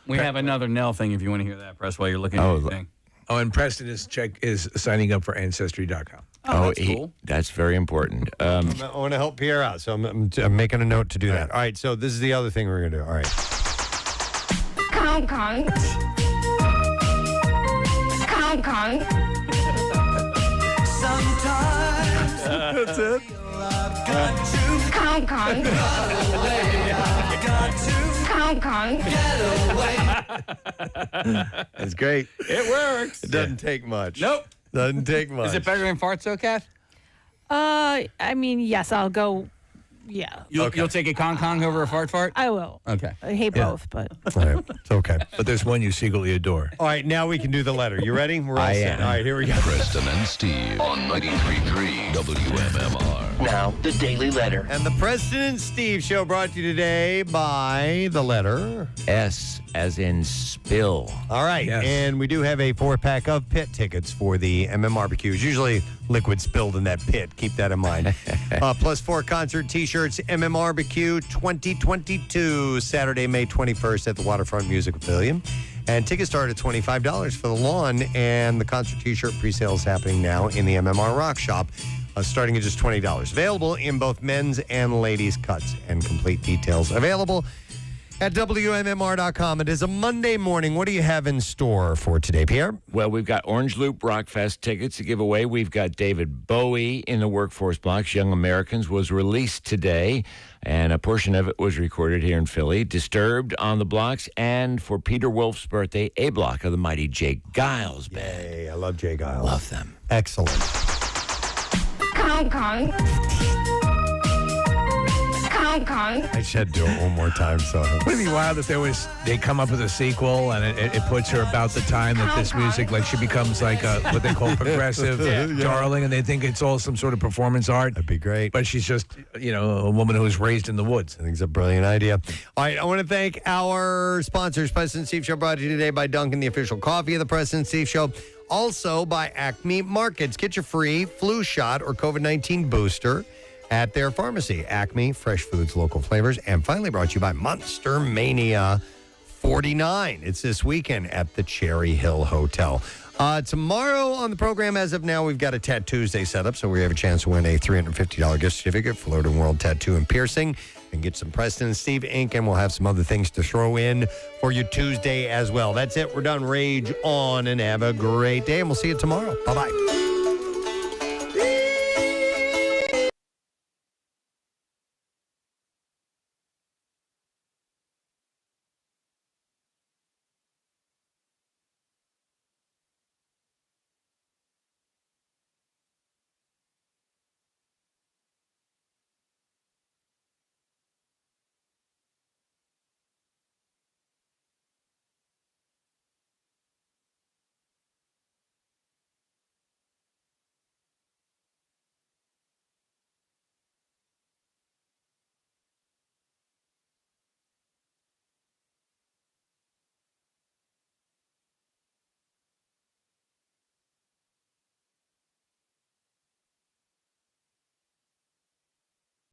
We have another Nell thing if you want to hear that, Press, while you're looking at your thing. Oh, and Preston is signing up for Ancestry.com. that's cool. That's very important. I want to help Pierre out, so I'm making a note to do that. All right, so this is the other thing we're going to do. All right. Kong Kong. Kong Kong. Sometimes that's it. Kong Kong. Kong Kong. That's great. It works. It doesn't take much. Nope. Doesn't take much. Is it better than farts, though, Kath? I mean, yes, I'll go. Yeah. You'll take a Kong over a fart? I will. Okay. I hate both, but. All right, it's okay. But there's one you secretly adore. All right, now we can do the letter. You ready? We're all I set. am. All right, here we go. Preston and Steve on 93.3 WMMR. Now, the Daily Letter. And the Preston and Steve show brought to you today by the letter S as in spill. All right, and we do have a 4-pack of pit tickets for the MMRBQ. It's usually liquid spilled in that pit. Keep that in mind. Plus 4 concert T-shirts, MMRBQ 2022, Saturday, May 21st at the Waterfront Music Pavilion. And tickets start at $25 for the lawn, and the concert T-shirt pre-sale is happening now in the MMR Rock Shop, starting at just $20. Available in both men's and ladies' cuts, and complete details available at WMMR.com. It is a Monday morning. What do you have in store for today, Pierre? Well, we've got Orange Loop Rockfest tickets to give away. We've got David Bowie in the Workforce Blocks. Young Americans was released today, and a portion of it was recorded here in Philly. Disturbed on the blocks, and for Peter Wolf's birthday, a block of the mighty Jay Giles Band. Yay, I love Jay Giles. Love them. Excellent. Kong Kong. Kong Kong. I just had to do it one more time. So Would it be wild if they come up with a sequel and it puts her about the time that this music, like she becomes like a, what they call progressive darling, and they think it's all some sort of performance art. That'd be great. But she's just, a woman who was raised in the woods. I think it's a brilliant idea. All right, I want to thank our sponsors. Preston and Steve Show brought to you today by Dunkin', the official coffee of the Preston and Steve Show. Also by Acme Markets. Get your free flu shot or COVID-19 booster at their pharmacy. Acme, fresh foods, local flavors. And finally brought to you by Monster Mania 49. It's this weekend at the Cherry Hill Hotel. Tomorrow on the program, as of now, we've got a Tattoosday set up, so we have a chance to win a $350 gift certificate for Floating World Tattoo and Piercing, and get some Preston and Steve ink, and we'll have some other things to throw in for you Tuesday as well. That's it. We're done. Rage on, and have a great day, and we'll see you tomorrow. Bye-bye.